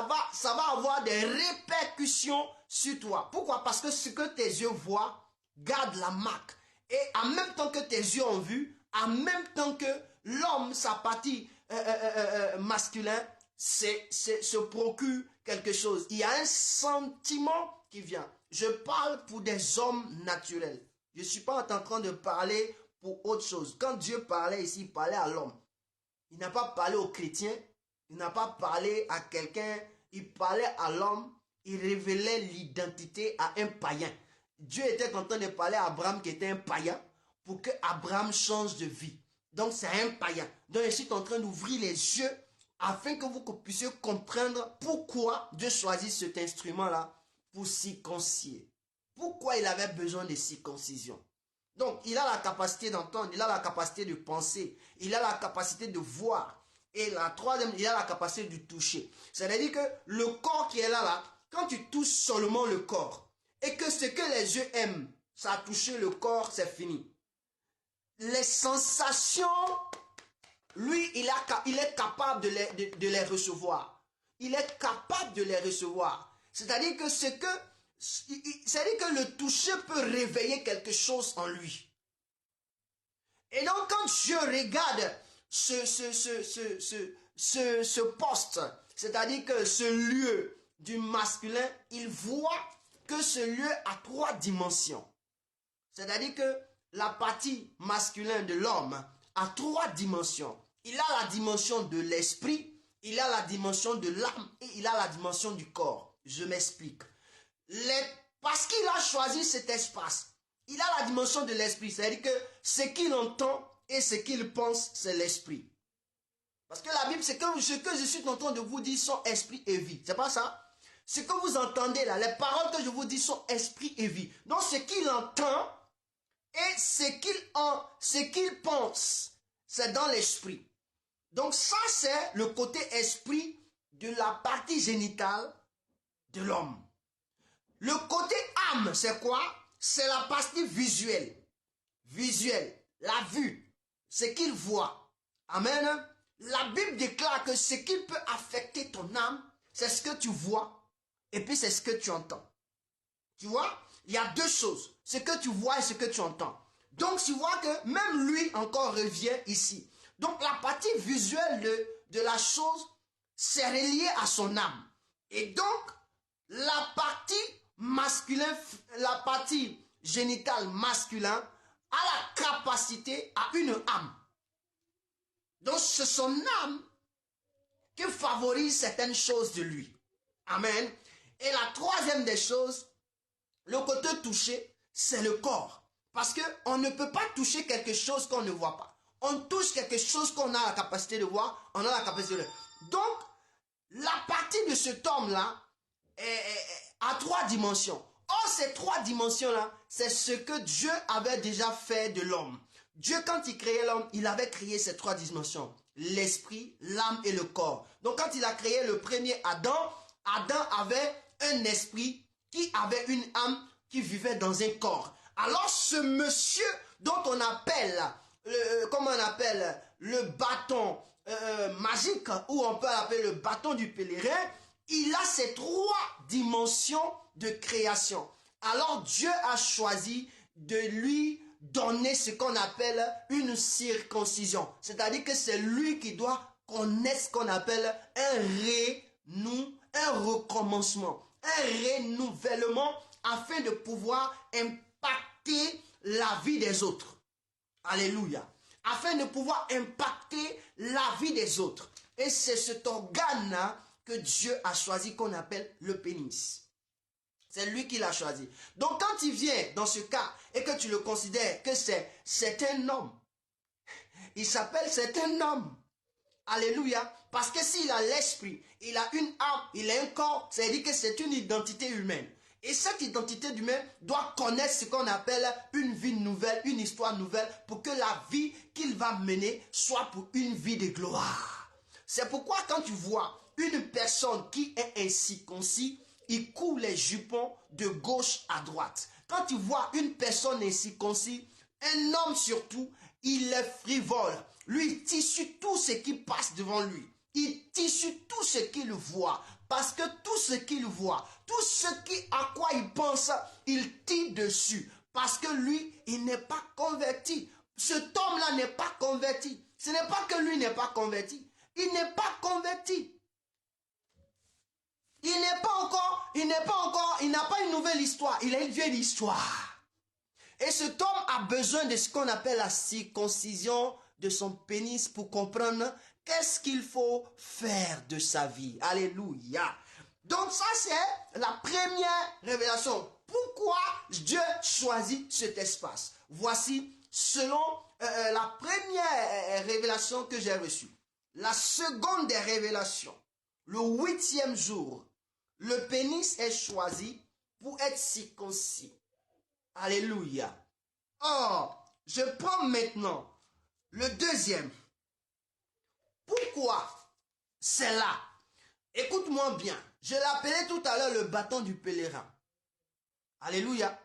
va avoir des répercussions sur toi. Pourquoi? Parce que ce que tes yeux voient garde la marque. Et en même temps que tes yeux ont vu, en même temps que l'homme, sa partie masculin, se procure quelque chose. Il y a un sentiment qui vient. Je parle pour des hommes naturels. Je ne suis pas en train de parler pour autre chose. Quand Dieu parlait ici, il parlait à l'homme. Il n'a pas parlé aux chrétiens. Il n'a pas parlé à quelqu'un. Il parlait à l'homme. Il révélait l'identité à un païen. Dieu était content de parler à Abraham qui était un païen pour que Abraham change de vie. Donc c'est un païen. Donc je suis en train d'ouvrir les yeux afin que vous puissiez comprendre pourquoi Dieu choisit cet instrument-là pour circoncire. Pourquoi il avait besoin de circoncision. Donc il a la capacité d'entendre, il a la capacité de penser, il a la capacité de voir. Et la troisième, il a la capacité de toucher. C'est-à-dire que le corps qui est là, quand tu touches seulement le corps, et que ce que les yeux aiment, ça a touché le corps, c'est fini. Les sensations, lui, il est capable de les recevoir. Il est capable de les recevoir. C'est-à-dire que le toucher peut réveiller quelque chose en lui. Et donc, quand Dieu regarde ce poste, c'est-à-dire que ce lieu du masculin, il voit que ce lieu a 3 dimensions. C'est-à-dire que la partie masculine de l'homme a 3 dimensions. Il a la dimension de l'esprit, il a la dimension de l'âme et il a la dimension du corps. Je m'explique. Parce qu'il a choisi cet espace, il a la dimension de l'esprit. C'est-à-dire que ce qu'il entend et ce qu'il pense, c'est l'esprit. Parce que la Bible, c'est que ce que je suis en train de vous dire sont esprit et vie. C'est pas ça? Ce que vous entendez là, les paroles que je vous dis sont esprit et vie. Donc ce qu'il entend, Et ce qu'il pense, c'est dans l'esprit. Donc ça, c'est le côté esprit de la partie génitale de l'homme. Le côté âme, c'est quoi? C'est la partie visuelle. Visuelle, la vue, ce qu'il voit. Amen. La Bible déclare que ce qui peut affecter ton âme, c'est ce que tu vois et puis c'est ce que tu entends. Tu vois? Il y a deux choses, ce que tu vois et ce que tu entends. Donc tu vois que même lui encore revient ici. Donc la partie visuelle de la chose, c'est relié à son âme. Et donc, la partie masculine, la partie génitale masculin a la capacité à une âme. Donc c'est son âme qui favorise certaines choses de lui. Amen. Et la troisième des choses, le côté touché, c'est le corps. Parce qu'on ne peut pas toucher quelque chose qu'on ne voit pas. On touche quelque chose qu'on a la capacité de voir, on a la capacité de... Donc, la partie de cet homme-là a trois dimensions. Or, ces trois dimensions-là, c'est ce que Dieu avait déjà fait de l'homme. Dieu, quand il créait l'homme, il avait créé ces trois dimensions. L'esprit, l'âme et le corps. Donc, quand il a créé le premier Adam, Adam avait un esprit qui avait une âme qui vivait dans un corps. Alors, ce monsieur dont on appelle, comment on appelle, le bâton magique, ou on peut l'appeler le bâton du pèlerin, il a ces trois dimensions de création. Alors Dieu a choisi de lui donner ce qu'on appelle une circoncision. C'est-à-dire que c'est lui qui doit connaître ce qu'on appelle un recommencement, un renouvellement afin de pouvoir impacter la vie des autres. Alléluia. Afin de pouvoir impacter la vie des autres. Et c'est cet organe-là que Dieu a choisi qu'on appelle le pénis. C'est lui qui l'a choisi. Donc quand il vient dans ce cas et que tu le considères que c'est un homme, il s'appelle c'est un homme. Alléluia. Parce que s'il a l'esprit, il a une âme, il a un corps, ça veut dire que c'est une identité humaine. Et cette identité humaine doit connaître ce qu'on appelle une vie nouvelle, une histoire nouvelle, pour que la vie qu'il va mener soit pour une vie de gloire. C'est pourquoi quand tu vois une personne qui est incirconcis, il court les jupons de gauche à droite. Quand tu vois une personne incirconcis, un homme surtout, il est frivole. Lui, il tisse tout ce qui passe devant lui. Il tisse tout ce qu'il voit. Parce que tout ce qu'il voit, tout ce à quoi il pense, il tire dessus. Parce que lui, il n'est pas converti. Cet homme-là n'est pas converti. Ce n'est pas que lui n'est pas converti. Il n'est pas converti. Il n'a pas une nouvelle histoire. Il a une vieille histoire. Et cet homme a besoin de ce qu'on appelle la circoncision de son pénis pour comprendre qu'est-ce qu'il faut faire de sa vie. Alléluia. Donc ça, c'est la première révélation. Pourquoi Dieu choisit cet espace? Voici, selon la première révélation que j'ai reçue. La seconde des révélations, le 8e jour, le pénis est choisi pour être circoncis. Alléluia. Or, je prends maintenant le deuxième. Pourquoi c'est là? Écoute-moi bien. Je l'appelais tout à l'heure le bâton du pèlerin. Alléluia.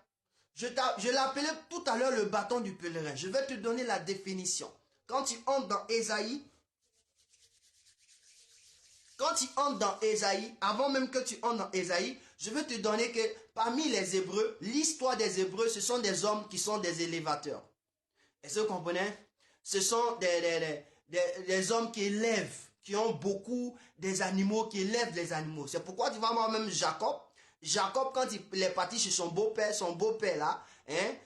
Je l'appelais tout à l'heure le bâton du pèlerin. Je vais te donner la définition. Quand tu entres dans Ésaïe, avant même que tu entres dans Ésaïe, je veux te donner que parmi les Hébreux, l'histoire des Hébreux, ce sont des hommes qui sont des élévateurs. Est-ce que vous comprenez? Ce sont des hommes qui élèvent, qui ont beaucoup des animaux, qui élèvent les animaux. C'est pourquoi tu vas voir même Jacob. Jacob, quand il est parti chez son beau-père là,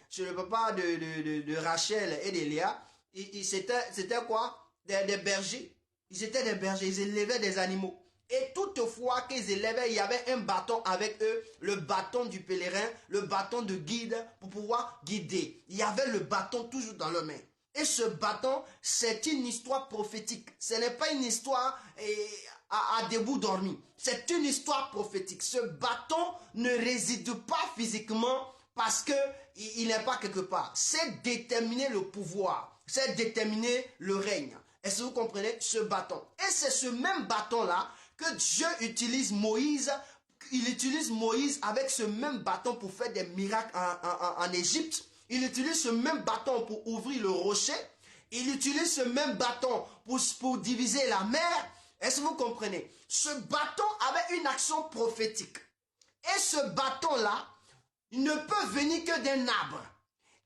chez le papa de Rachel et d'Eléa, c'était quoi? Des bergers. Ils étaient des bergers, ils élevaient des animaux. Et toutefois qu'ils élevaient, il y avait un bâton avec eux, le bâton du pèlerin, le bâton de guide pour pouvoir guider. Il y avait le bâton toujours dans leurs mains. Et ce bâton, c'est une histoire prophétique. Ce n'est pas une histoire à debout dormi. C'est une histoire prophétique. Ce bâton ne réside pas physiquement parce qu'il n'est pas quelque part. C'est déterminer le pouvoir. C'est déterminer le règne. Est-ce que vous comprenez? Ce bâton. Et c'est ce même bâton-là que Dieu utilise Moïse. Il utilise Moïse avec ce même bâton pour faire des miracles en Égypte. Il utilise ce même bâton pour ouvrir le rocher. Il utilise ce même bâton pour diviser la mer. Est-ce que vous comprenez? Ce bâton avait une action prophétique. Et ce bâton-là, il ne peut venir que d'un arbre.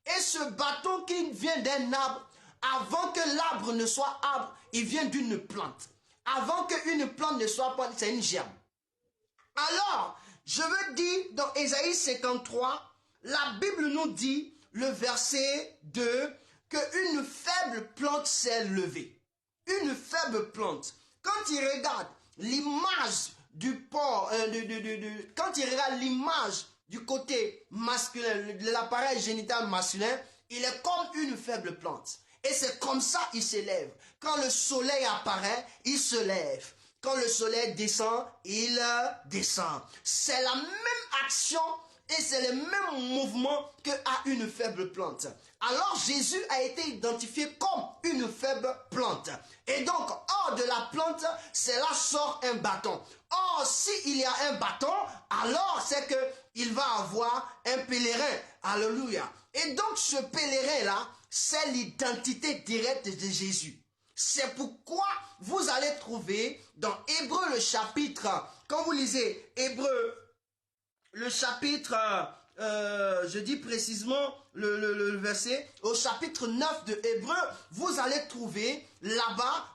Et ce bâton qui vient d'un arbre, avant que l'arbre ne soit arbre, il vient d'une plante. Avant qu'une plante ne soit plante, c'est une germe. Alors, je veux dire, dans Ésaïe 53, la Bible nous dit, le verset 2, qu'une faible plante s'est levée. Une faible plante. Quand il regarde l'image du porc, quand il regarde l'image du côté masculin, de l'appareil génital masculin, il est comme une faible plante. Et c'est comme ça qu'il s'élève. Quand le soleil apparaît, il se lève. Quand le soleil descend, il descend. C'est la même action et c'est le même mouvement que a une faible plante. Alors Jésus a été identifié comme une faible plante. Et donc, hors de la plante, c'est là sort un bâton. Or, s'il y a un bâton, alors c'est qu'il va avoir un pèlerin. Alléluia. Et donc, ce pèlerin-là, c'est l'identité directe de Jésus. C'est pourquoi vous allez trouver dans Hébreu le chapitre, quand vous lisez Hébreu le chapitre, je dis précisément le verset, au chapitre 9 de Hébreu, vous allez trouver là-bas,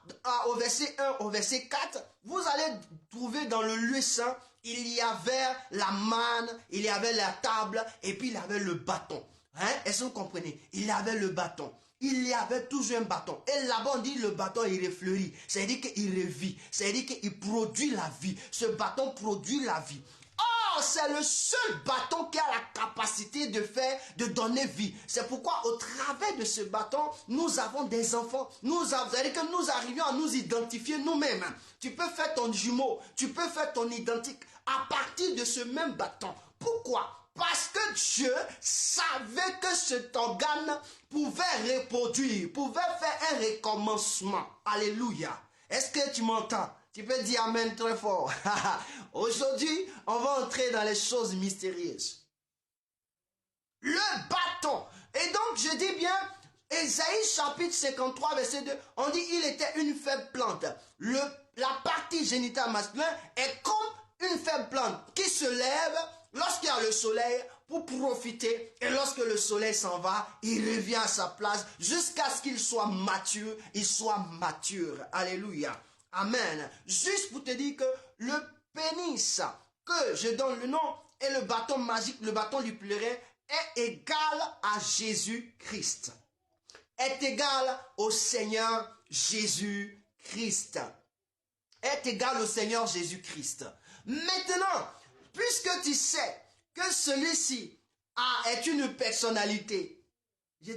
au verset 1, au verset 4, vous allez trouver dans le lieu saint, il y avait la manne, il y avait la table, et puis il y avait le bâton. Hein? Est-ce que vous comprenez? Il y avait le bâton. Il y avait toujours un bâton. Et là-bas, on dit le bâton, il refleurit. C'est-à-dire qu'il revit. C'est-à-dire qu'il produit la vie. Ce bâton produit la vie. Or, c'est le seul bâton qui a la capacité de donner vie. C'est pourquoi, au travers de ce bâton, nous avons des enfants. C'est-à-dire que nous arrivions à nous identifier nous-mêmes. Tu peux faire ton jumeau. Tu peux faire ton identique à partir de ce même bâton. Pourquoi? Parce que Dieu savait que cet organe pouvait reproduire, pouvait faire un recommencement. Alléluia. Est-ce que tu m'entends? Tu peux dire amen très fort. Aujourd'hui, on va entrer dans les choses mystérieuses. Le bâton. Et donc, je dis bien, Ésaïe chapitre 53, verset 2, on dit il était une faible plante. La partie génitale masculine est comme une faible plante qui se lève lorsqu'il y a le soleil pour profiter. Et lorsque le soleil s'en va, il revient à sa place jusqu'à ce qu'il soit mature. Il soit mature. Alléluia. Amen. Juste pour te dire que le pénis que je donne le nom et le bâton magique, le bâton du pèlerin est égal à Jésus-Christ. Est égal au Seigneur Jésus-Christ. Est égal au Seigneur Jésus-Christ. Maintenant, puisque tu sais que celui-ci est une personnalité, je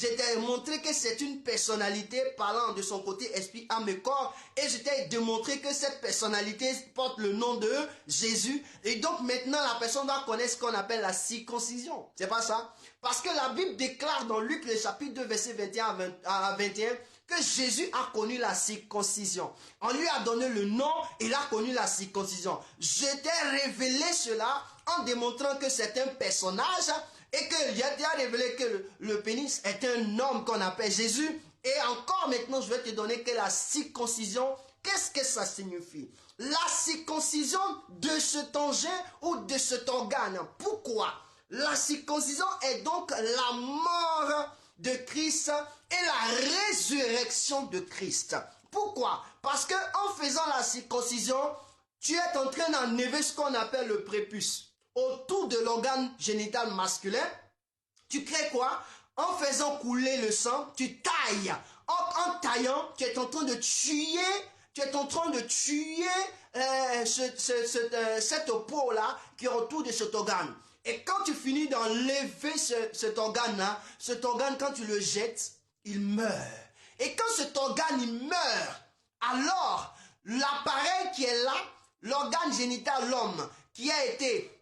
t'ai montré que c'est une personnalité parlant de son côté esprit, âme et corps, et je t'ai démontré que cette personnalité porte le nom de Jésus. Et donc maintenant la personne doit connaître ce qu'on appelle la circoncision. C'est pas ça? Parce que la Bible déclare dans Luc le chapitre 2 verset 21 à 21 que Jésus a connu la circoncision. On lui a donné le nom, il a connu la circoncision. Je t'ai révélé cela en démontrant que c'est un personnage et que j'ai révélé que le pénis est un homme qu'on appelle Jésus. Et encore maintenant, je vais te donner que la circoncision, qu'est-ce que ça signifie? La circoncision de cet engin ou de cet organe. Pourquoi? La circoncision est donc la mort de Christ et la résurrection de Christ. Pourquoi? Parce que en faisant la circoncision, tu es en train d'enlever ce qu'on appelle le prépuce. Autour de l'organe génital masculin, tu crées quoi? En faisant couler le sang, tu tailles. En taillant, tu es en train de tuer, cette peau-là qui est autour de cet organe. Et quand tu finis d'enlever cet organe-là, quand tu le jettes, il meurt. Et quand cet organe, il meurt, alors l'appareil qui est là, l'organe génital, l'homme, qui a été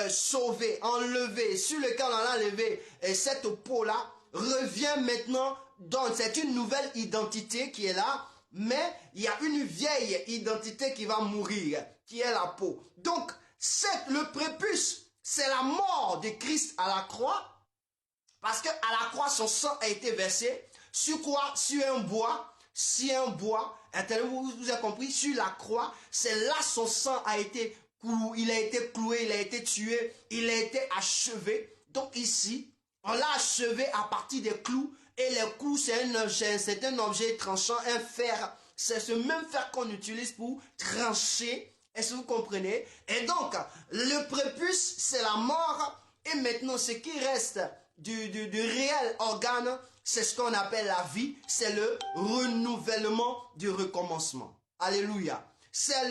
sauvé, enlevé, sur lequel on a levé cette peau-là, revient maintenant. Donc c'est une nouvelle identité qui est là, mais il y a une vieille identité qui va mourir, qui est la peau. Donc le prépuce, c'est la mort de Christ à la croix, parce qu'à la croix, son sang a été versé. Sur quoi? Sur un bois. Sur un bois. Vous avez compris? Sur la croix. C'est là son sang a été cloué. Il a été cloué, il a été tué, il a été achevé. Donc ici, on l'a achevé à partir des clous. Et les clous, c'est un objet tranchant, un fer. C'est ce même fer qu'on utilise pour trancher. Est-ce que vous comprenez? Et donc, le prépuce, c'est la mort. Et maintenant, ce qui reste du réel organe, c'est ce qu'on appelle la vie, c'est le renouvellement du recommencement. Alléluia. C'est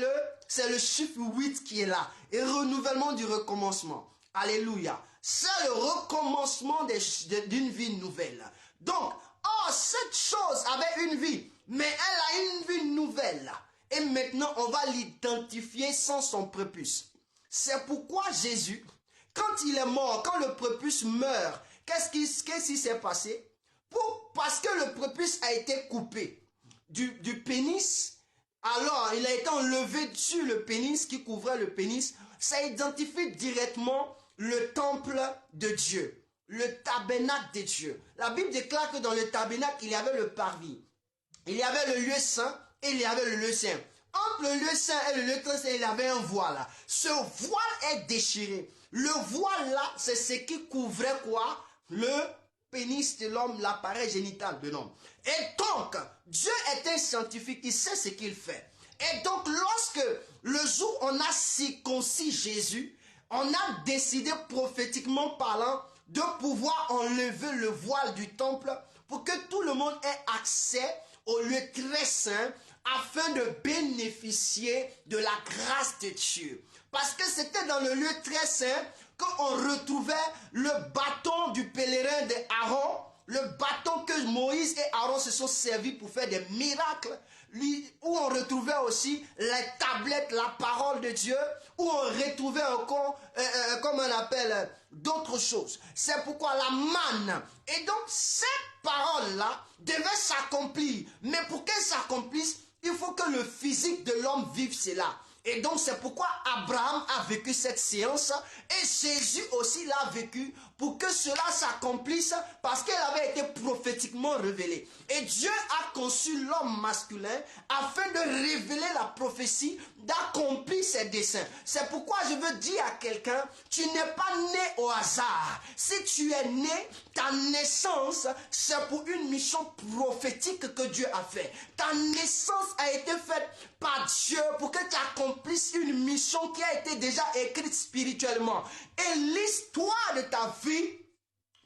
le chiffre 8 qui est là. Et renouvellement du recommencement. Alléluia. C'est le recommencement d'une vie nouvelle. Donc, cette chose avait une vie, mais elle a une vie nouvelle. Et maintenant, on va l'identifier sans son prépuce. C'est pourquoi Jésus, quand il est mort, quand le prépuce meurt, qu'est-ce qui s'est passé? Parce que le prépuce a été coupé du pénis, alors il a été enlevé sur le pénis qui couvrait le pénis. Ça identifie directement le temple de Dieu, le tabernacle de Dieu. La Bible déclare que dans le tabernacle, il y avait le parvis. Il y avait le lieu saint et il y avait le lieu saint. Entre le lieu saint et le lieu très saint, il y avait un voile. Ce voile est déchiré. Le voile là, c'est ce qui couvrait quoi? Le pénis de l'homme, l'appareil génital de l'homme. Et donc, Dieu est un scientifique, il sait ce qu'il fait. Et donc, lorsque le jour où on a circoncis Jésus, on a décidé prophétiquement parlant de pouvoir enlever le voile du temple pour que tout le monde ait accès au lieu très saint afin de bénéficier de la grâce de Dieu. Parce que c'était dans le lieu très saint qu'on retrouvait le bâton du pèlerin d'Aaron, le bâton que Moïse et Aaron se sont servis pour faire des miracles, où on retrouvait aussi les tablettes, la parole de Dieu, où on retrouvait encore, comme on appelle, d'autres choses. C'est pourquoi la manne. Et donc, cette parole-là devait s'accomplir. Mais pour qu'elle s'accomplisse, il faut que le physique de l'homme vive cela. Et donc, c'est pourquoi Abraham a vécu cette séance et Jésus aussi l'a vécu pour que cela s'accomplisse parce qu'elle avait été prophétiquement révélée. Et Dieu a conçu l'homme masculin afin de révéler la prophétie, d'accomplir ses desseins. C'est pourquoi je veux dire à quelqu'un, tu n'es pas né au hasard. Si tu es né, ta naissance, c'est pour une mission prophétique que Dieu a fait. Ta naissance a été faite par Dieu pour que tu accomplisses une mission qui a été déjà écrite spirituellement. Et l'histoire de ta vie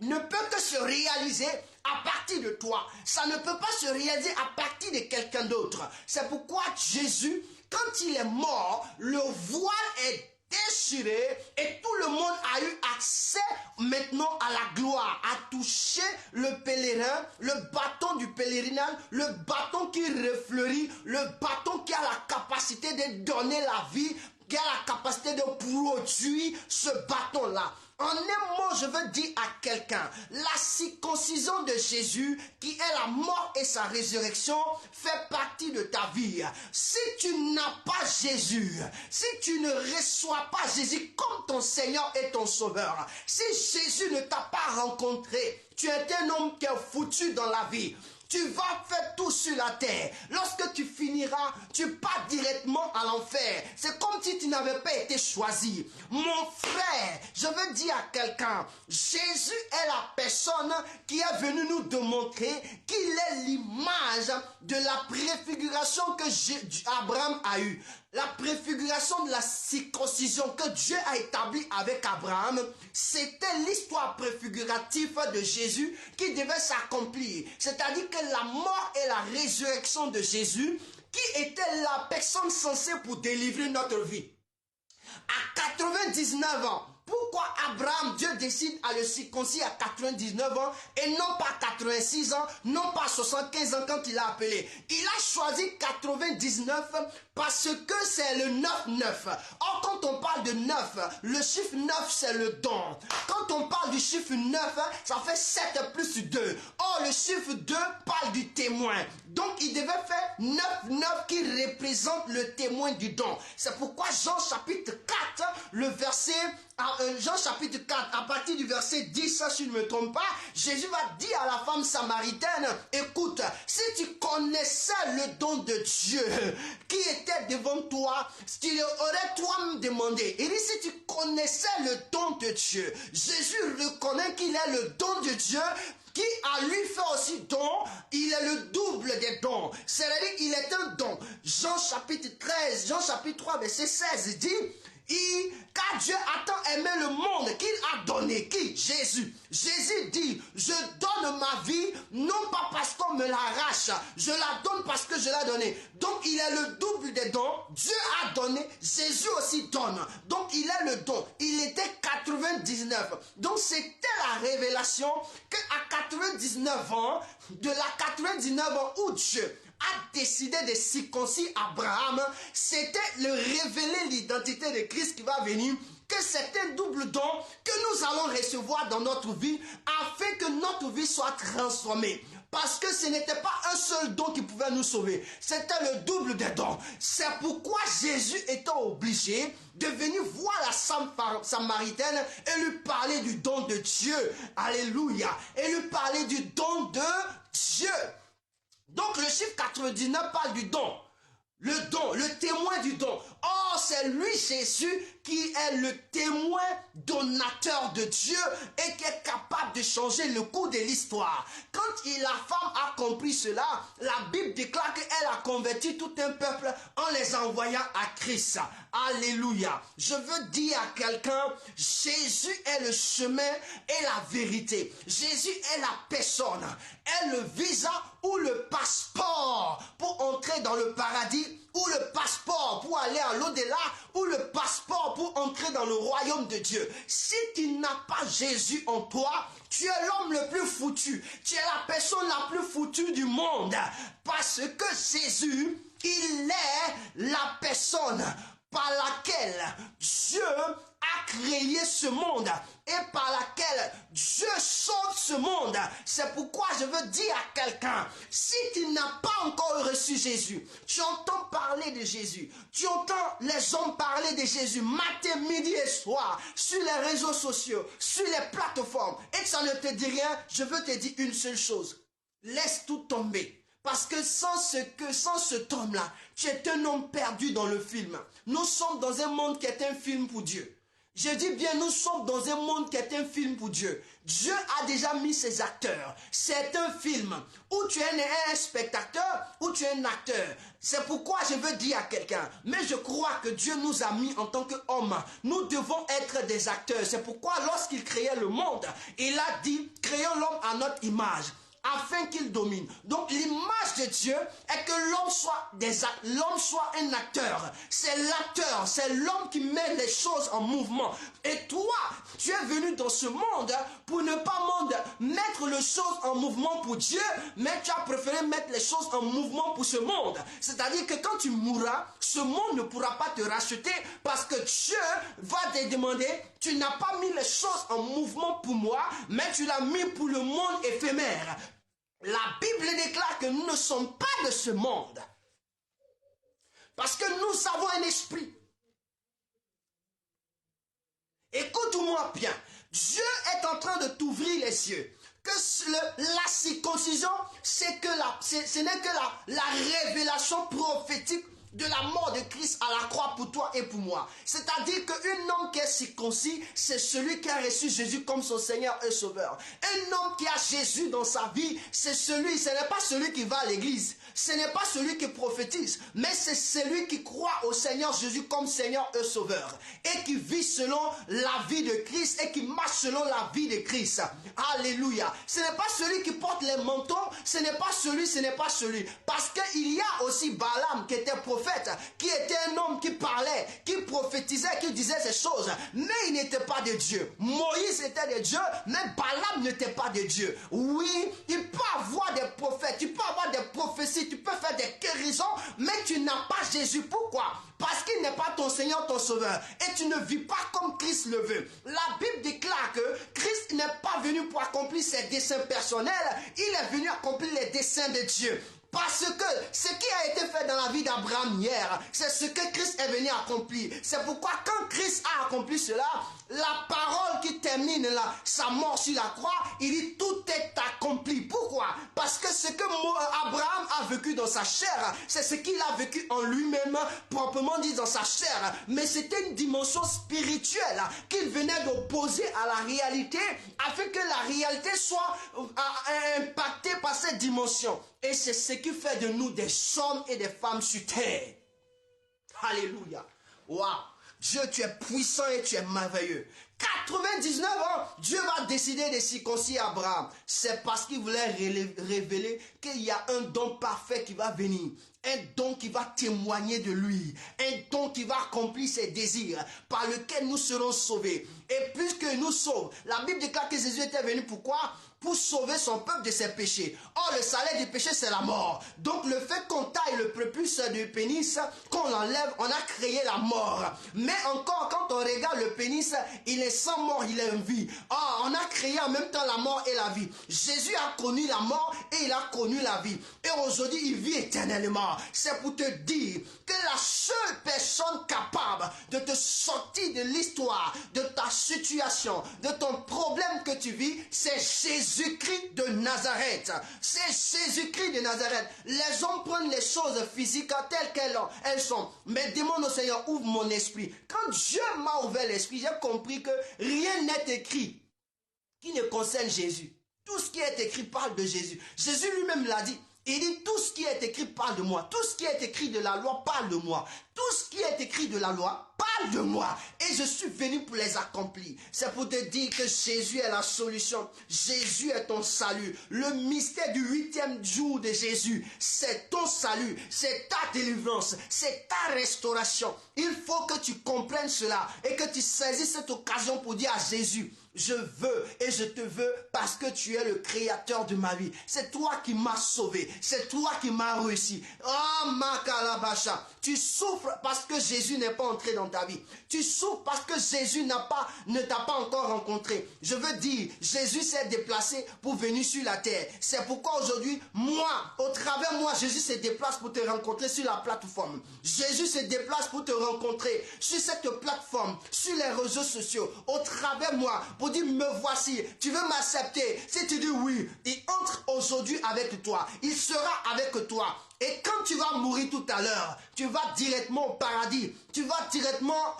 ne peut que se réaliser à partir de toi. Ça ne peut pas se réaliser à partir de quelqu'un d'autre. C'est pourquoi Jésus, quand il est mort, le voile est déchiré et tout le monde a eu accès maintenant à la gloire, à toucher le pèlerin, le bâton du pèlerinage, le bâton qui refleurit, le bâton qui a la capacité de donner la vie, qui a la capacité de produire ce bâton-là. En un mot, je veux dire à quelqu'un, la circoncision de Jésus, qui est la mort et sa résurrection, fait partie de ta vie. Si tu n'as pas Jésus, si tu ne reçois pas Jésus comme ton Seigneur et ton Sauveur, si Jésus ne t'a pas rencontré, tu es un homme qui est foutu dans la vie. Tu vas faire tout sur la terre. Lorsque tu finiras, tu pars directement à l'enfer. C'est comme si tu n'avais pas été choisi. Mon frère, je veux dire à quelqu'un, Jésus est la personne qui est venue nous démontrer qu'il est l'image de la préfiguration que Abraham a eue. La préfiguration de la circoncision que Dieu a établie avec Abraham, c'était l'histoire préfigurative de Jésus qui devait s'accomplir. C'est-à-dire que la mort et la résurrection de Jésus, qui était la personne censée pour délivrer notre vie. À 99 ans, pour pourquoi Abraham, Dieu décide à le circoncire à 99 ans et non pas 86 ans, non pas 75 ans quand il a appelé. Il a choisi 99 parce que c'est le 9-9. Or, quand on parle de 9, le chiffre 9, c'est le don. Quand on parle du chiffre 9, ça fait 7 plus 2. Or, le chiffre 2 parle du témoin. Donc, il devait faire 9-9 qui représente le témoin du don. C'est pourquoi Jean chapitre 4, le verset... Jean chapitre 4, à partir du verset 10, si je ne me trompe pas, Jésus va dire à la femme samaritaine, écoute, si tu connaissais le don de Dieu qui était devant toi, tu aurais toi-même demandé. Il dit, si tu connaissais le don de Dieu, Jésus reconnaît qu'il est le don de Dieu, qui a lui fait aussi don, il est le double des dons. C'est-à-dire, il est un don. Jean chapitre 13, Jean chapitre 3, verset 16 dit, car Dieu a tant aimé le monde qu'il a donné. Qui? Jésus. Jésus dit, je donne ma vie, non pas parce qu'on me l'arrache, je la donne parce que je l'ai donnée. Donc il est le double des dons. Dieu a donné, Jésus aussi donne. Donc il est le don. Il était 99. Donc c'était la révélation qu'à 99 ans, de la 99 ans où Dieu a décidé de circoncire Abraham, c'était le révéler l'identité de Christ qui va venir, que c'est un double don que nous allons recevoir dans notre vie afin que notre vie soit transformée. Parce que ce n'était pas un seul don qui pouvait nous sauver, c'était le double des dons. C'est pourquoi Jésus était obligé de venir voir la Samaritaine et lui parler du don de Dieu. Alléluia. Et lui parler du don de Dieu. Donc le chiffre 99 parle du don. Le don, le témoin du don. Or, c'est lui, Jésus, qui est le témoin donateur de Dieu et qui est capable de changer le cours de l'histoire. Quand la femme a compris cela, la Bible déclare qu'elle a converti tout un peuple en les envoyant à Christ. Alléluia. Je veux dire à quelqu'un, Jésus est le chemin et la vérité. Jésus est la personne, est le visa ou le passeport pour entrer dans le paradis, ou le passeport pour aller à l'au-delà, ou le passeport pour entrer dans le royaume de Dieu. Si tu n'as pas Jésus en toi, tu es l'homme le plus foutu. Tu es la personne la plus foutue du monde. Parce que Jésus, il est la personne par laquelle Dieu a créé ce monde et par laquelle Dieu sauve ce monde. C'est pourquoi je veux dire à quelqu'un, si tu n'as pas encore reçu Jésus, tu entends parler de Jésus, tu entends les hommes parler de Jésus matin, midi et soir, sur les réseaux sociaux, sur les plateformes, et que ça ne te dit rien, je veux te dire une seule chose, laisse tout tomber. Parce que sans cet homme-là, tu es un homme perdu dans le film. Nous sommes dans un monde qui est un film pour Dieu. Je dis bien, nous sommes dans un monde qui est un film pour Dieu. Dieu a déjà mis ses acteurs. C'est un film où tu es un spectateur, où tu es un acteur. C'est pourquoi je veux dire à quelqu'un, mais je crois que Dieu nous a mis en tant qu'hommes. Nous devons être des acteurs. C'est pourquoi lorsqu'il créait le monde, il a dit, créons l'homme à notre image, afin qu'il domine. Donc l'image de Dieu est que l'homme soit un acteur. C'est l'acteur, c'est l'homme qui met les choses en mouvement. Et toi, tu es venu dans ce monde pour ne pas mettre les choses en mouvement pour Dieu, mais tu as préféré mettre les choses en mouvement pour ce monde. C'est-à-dire que quand tu mourras, ce monde ne pourra pas te racheter parce que Dieu va te demander, tu n'as pas mis les choses en mouvement pour moi, mais tu l'as mis pour le monde éphémère. La Bible déclare que nous ne sommes pas de ce monde. Parce que nous avons un esprit. Écoute-moi bien. Dieu est en train de t'ouvrir les yeux. Que la circoncision, ce n'est que la révélation prophétique de la mort de Christ à la croix pour toi et pour moi. C'est-à-dire qu'un homme qui est circoncis, c'est celui qui a reçu Jésus comme son Seigneur et Sauveur. Un homme qui a Jésus dans sa vie, ce n'est pas celui qui va à l'église, ce n'est pas celui qui prophétise, mais c'est celui qui croit au Seigneur Jésus comme Seigneur et Sauveur et qui vit selon la vie de Christ et qui marche selon la vie de Christ. Alléluia. Ce n'est pas celui qui porte les manteaux, ce n'est pas celui. Parce qu'il y a aussi aussi Balaam qui était prophète, qui était un homme qui parlait, qui prophétisait, qui disait ces choses, mais il n'était pas de Dieu. Moïse était de Dieu, mais Balaam n'était pas de Dieu. Oui, il peut avoir des prophètes, tu peux avoir des prophéties, tu peux faire des guérisons, mais tu n'as pas Jésus. Pourquoi? Parce qu'il n'est pas ton Seigneur, ton Sauveur. Et tu ne vis pas comme Christ le veut. La Bible déclare que Christ n'est pas venu pour accomplir ses desseins personnels, il est venu accomplir les desseins de Dieu. Parce que ce qui a été fait dans la vie d'Abraham hier, c'est ce que Christ est venu accomplir. C'est pourquoi quand Christ a accompli cela, la parole qui termine là, sa mort sur la croix, il dit tout est accompli. Pourquoi? Parce que ce que Abraham a vécu dans sa chair, c'est ce qu'il a vécu en lui-même, proprement dit dans sa chair. Mais c'était une dimension spirituelle qu'il venait d'opposer à la réalité, afin que la réalité soit impactée par cette dimension. Et c'est ce qui fait de nous des hommes et des femmes sur terre. Alléluia. Waouh. Dieu, tu es puissant et tu es merveilleux. 99 ans, Dieu va décider de circoncire Abraham. C'est parce qu'il voulait révéler qu'il y a un don parfait qui va venir. Un don qui va témoigner de lui. Un don qui va accomplir ses désirs. Par lequel nous serons sauvés. Et puisque nous sauve, la Bible déclare que Jésus était venu pourquoi? Pour sauver son peuple de ses péchés. Or, le salaire du péché, c'est la mort. Donc, le fait qu'on taille le prépuce du pénis, qu'on l'enlève, on a créé la mort. Mais encore, quand on regarde le pénis, il est sans mort, il est en vie. Or, on a créé en même temps la mort et la vie. Jésus a connu la mort et il a connu la vie. Et aujourd'hui, il vit éternellement. C'est pour te dire que la seule personne capable de te sortir de l'histoire, de ta situation, de ton problème que tu vis, c'est Jésus-Christ de Nazareth. C'est Jésus-Christ de Nazareth. Les hommes prennent les choses physiques telles qu'elles sont. Mais demande au Seigneur, ouvre mon esprit. Quand Dieu m'a ouvert l'esprit, j'ai compris que rien n'est écrit qui ne concerne Jésus. Tout ce qui est écrit parle de Jésus. Jésus lui-même l'a dit. Il dit tout ce qui est écrit parle de moi. Tout ce qui est écrit de la loi parle de moi. Tout ce qui est écrit de la loi parle de moi. Et je suis venu pour les accomplir. C'est pour te dire que Jésus est la solution. Jésus est ton salut. Le mystère du 8e jour de Jésus, c'est ton salut. C'est ta délivrance. C'est ta restauration. Il faut que tu comprennes cela et que tu saisisses cette occasion pour dire à Jésus, je veux et je te veux parce que tu es le créateur de ma vie. C'est toi qui m'as sauvé. C'est toi qui m'as réussi. Oh, Makalabasha. Tu souffres parce que Jésus n'est pas entré dans ta vie. Tu souffres parce que Jésus ne t'a pas encore rencontré. Je veux dire, Jésus s'est déplacé pour venir sur la terre. C'est pourquoi aujourd'hui, au travers moi, Jésus se déplace pour te rencontrer sur la plateforme. Jésus se déplace pour te rencontrer sur cette plateforme, sur les réseaux sociaux, au travers moi, pour dire, me voici, tu veux m'accepter. Si tu dis oui, il entre aujourd'hui avec toi. Il sera avec toi. Et quand tu vas mourir tout à l'heure, tu vas directement au paradis. Tu vas directement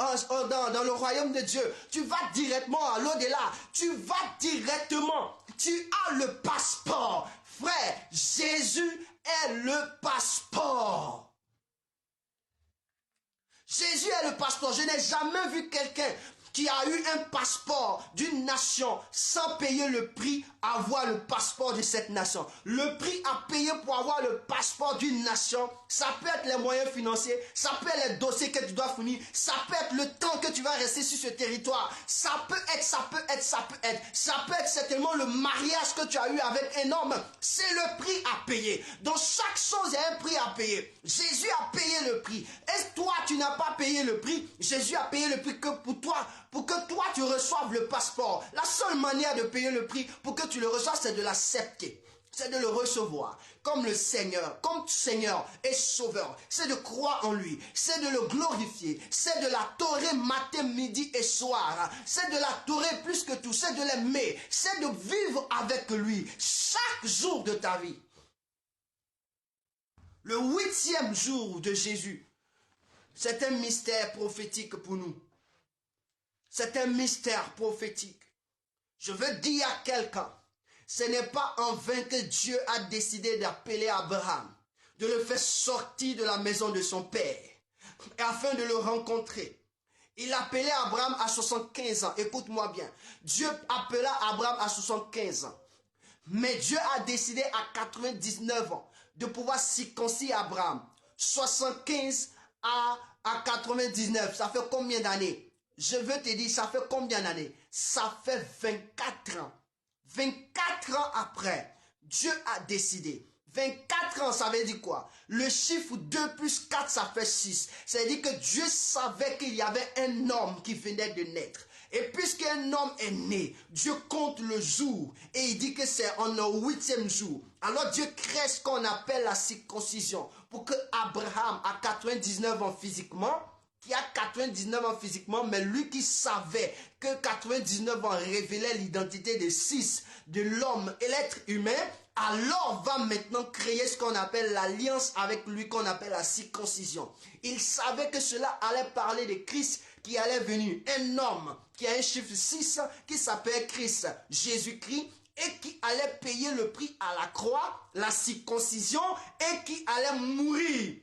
dans le royaume de Dieu. Tu vas directement à l'au-delà. Tu vas directement. Tu as le passeport. Frère, Jésus est le passeport. Jésus est le passeport. Je n'ai jamais vu quelqu'un qui a eu un passeport d'une nation sans payer le prix à avoir le passeport de cette nation. Le prix à payer pour avoir le passeport d'une nation, ça peut être les moyens financiers, ça peut être les dossiers que tu dois fournir, ça peut être le temps que tu vas rester sur ce territoire, ça peut être certainement le mariage que tu as eu avec un homme. C'est le prix à payer. Dans chaque chose, il y a un prix à payer. Jésus a payé le prix. Et toi, tu n'as pas payé le prix. Jésus a payé le prix que pour toi, pour que toi tu reçoives le passeport. La seule manière de payer le prix pour que tu le reçoives, c'est de l'accepter. C'est de le recevoir comme le Seigneur, comme Seigneur et Sauveur. C'est de croire en lui, c'est de le glorifier, c'est de l'adorer matin, midi et soir. C'est de l'adorer plus que tout, c'est de l'aimer, c'est de vivre avec lui chaque jour de ta vie. Le 8e jour de Jésus, c'est un mystère prophétique pour nous. C'est un mystère prophétique. Je veux dire à quelqu'un, ce n'est pas en vain que Dieu a décidé d'appeler Abraham, de le faire sortir de la maison de son père, afin de le rencontrer. Il appelait Abraham à 75 ans. Écoute-moi bien. Dieu appela Abraham à 75 ans. Mais Dieu a décidé à 99 ans de pouvoir circoncire Abraham. 75 à 99, ça fait combien d'années? Je veux te dire, ça fait combien d'années? Ça fait 24 ans. 24 ans après, Dieu a décidé. 24 ans, ça veut dire quoi? Le chiffre 2 plus 4, ça fait 6. C'est-à-dire que Dieu savait qu'il y avait un homme qui venait de naître. Et puisqu'un homme est né, Dieu compte le jour. Et il dit que c'est en le 8e jour. Alors Dieu crée ce qu'on appelle la circoncision. Pour que Abraham, à 99 ans physiquement, qui a 99 ans physiquement, mais lui qui savait que 99 ans révélait l'identité de 6 de l'homme et l'être humain, alors va maintenant créer ce qu'on appelle l'alliance avec lui, qu'on appelle la circoncision. Il savait que cela allait parler de Christ qui allait venir, un homme qui a un chiffre 6, qui s'appelle Christ, Jésus-Christ, et qui allait payer le prix à la croix, la circoncision, et qui allait mourir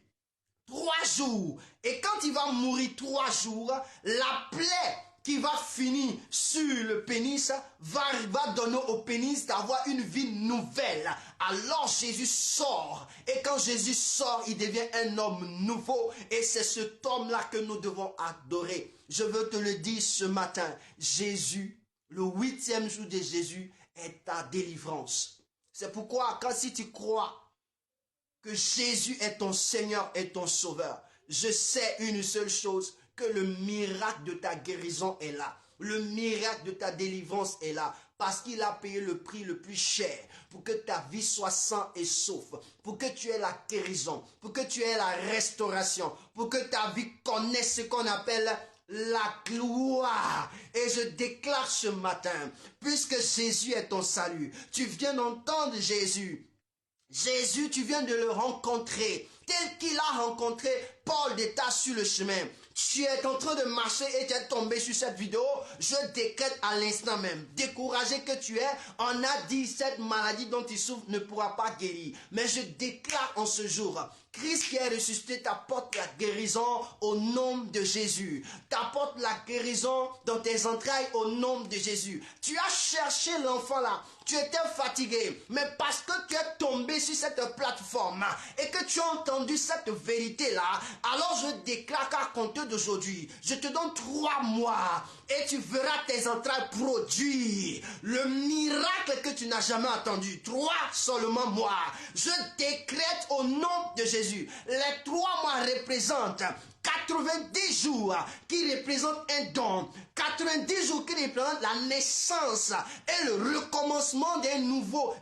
3 jours. Et quand il va mourir 3 jours, la plaie qui va finir sur le pénis va donner au pénis d'avoir une vie nouvelle. Alors Jésus sort. Et quand Jésus sort, il devient un homme nouveau. Et c'est cet homme-là que nous devons adorer. Je veux te le dire ce matin. Jésus, le 8e jour de Jésus, est ta délivrance. C'est pourquoi, si tu crois que Jésus est ton Seigneur et ton Sauveur, je sais une seule chose, que le miracle de ta guérison est là. Le miracle de ta délivrance est là. Parce qu'il a payé le prix le plus cher pour que ta vie soit saine et sauf. Pour que tu aies la guérison. Pour que tu aies la restauration. Pour que ta vie connaisse ce qu'on appelle la gloire. Et je déclare ce matin, puisque Jésus est ton salut, tu viens d'entendre Jésus. Jésus, tu viens de le rencontrer, tel qu'il a rencontré Paul de Tarse sur le chemin. Tu es en train de marcher et tu es tombé sur cette vidéo. Je décrète à l'instant même, découragé que tu es, on a dit cette maladie dont tu souffres ne pourra pas guérir. Mais je déclare en ce jour, Christ qui est ressuscité t'apporte la guérison au nom de Jésus. T'apporte la guérison dans tes entrailles au nom de Jésus. Tu as cherché l'enfant là. Tu étais fatigué. Mais parce que tu es tombé sur cette plateforme et que tu as entendu cette vérité là, alors je déclare qu'à compter d'aujourd'hui, je te donne 3 mois et tu verras tes entrailles produire le miracle que tu n'as jamais attendu. 3 seulement mois. Je décrète au nom de Jésus. Les 3 mois représentent 90 jours qui représentent un don. 90 jours qui représentent la naissance et le recommencement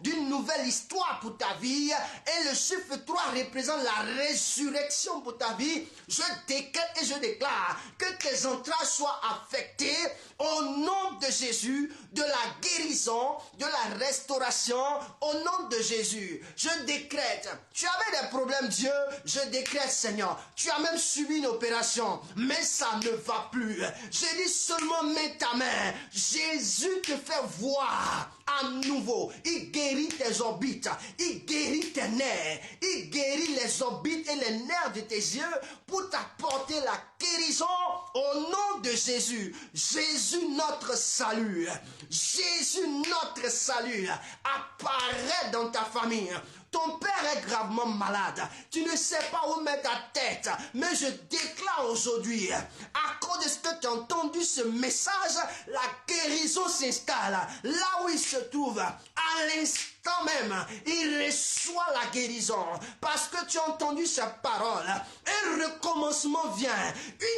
d'une nouvelle histoire pour ta vie. Et le chiffre 3 représente la résurrection pour ta vie. Je décrète et je déclare que tes entrailles soient affectées au nom de Jésus, de la guérison, de la restauration, au nom de Jésus. Je décrète, tu avais des problèmes, Dieu, je décrète, Seigneur, tu as même subi une opération, mais ça ne va plus. Je dis seulement, mets ta main, Jésus te fait voir à nouveau. Il guérit tes orbites, il guérit tes nerfs, il guérit les orbites et les nerfs de tes yeux pour t'apporter la guérison au nom de Jésus. Jésus notre salut, Jésus notre salut apparaît dans ta famille. Ton père est gravement malade. Tu ne sais pas où mettre ta tête. Mais je déclare aujourd'hui, à cause de ce que tu as entendu ce message, la guérison s'installe là où il se trouve. À l'instant même, il reçoit la guérison. Parce que tu as entendu sa parole. Un recommencement vient.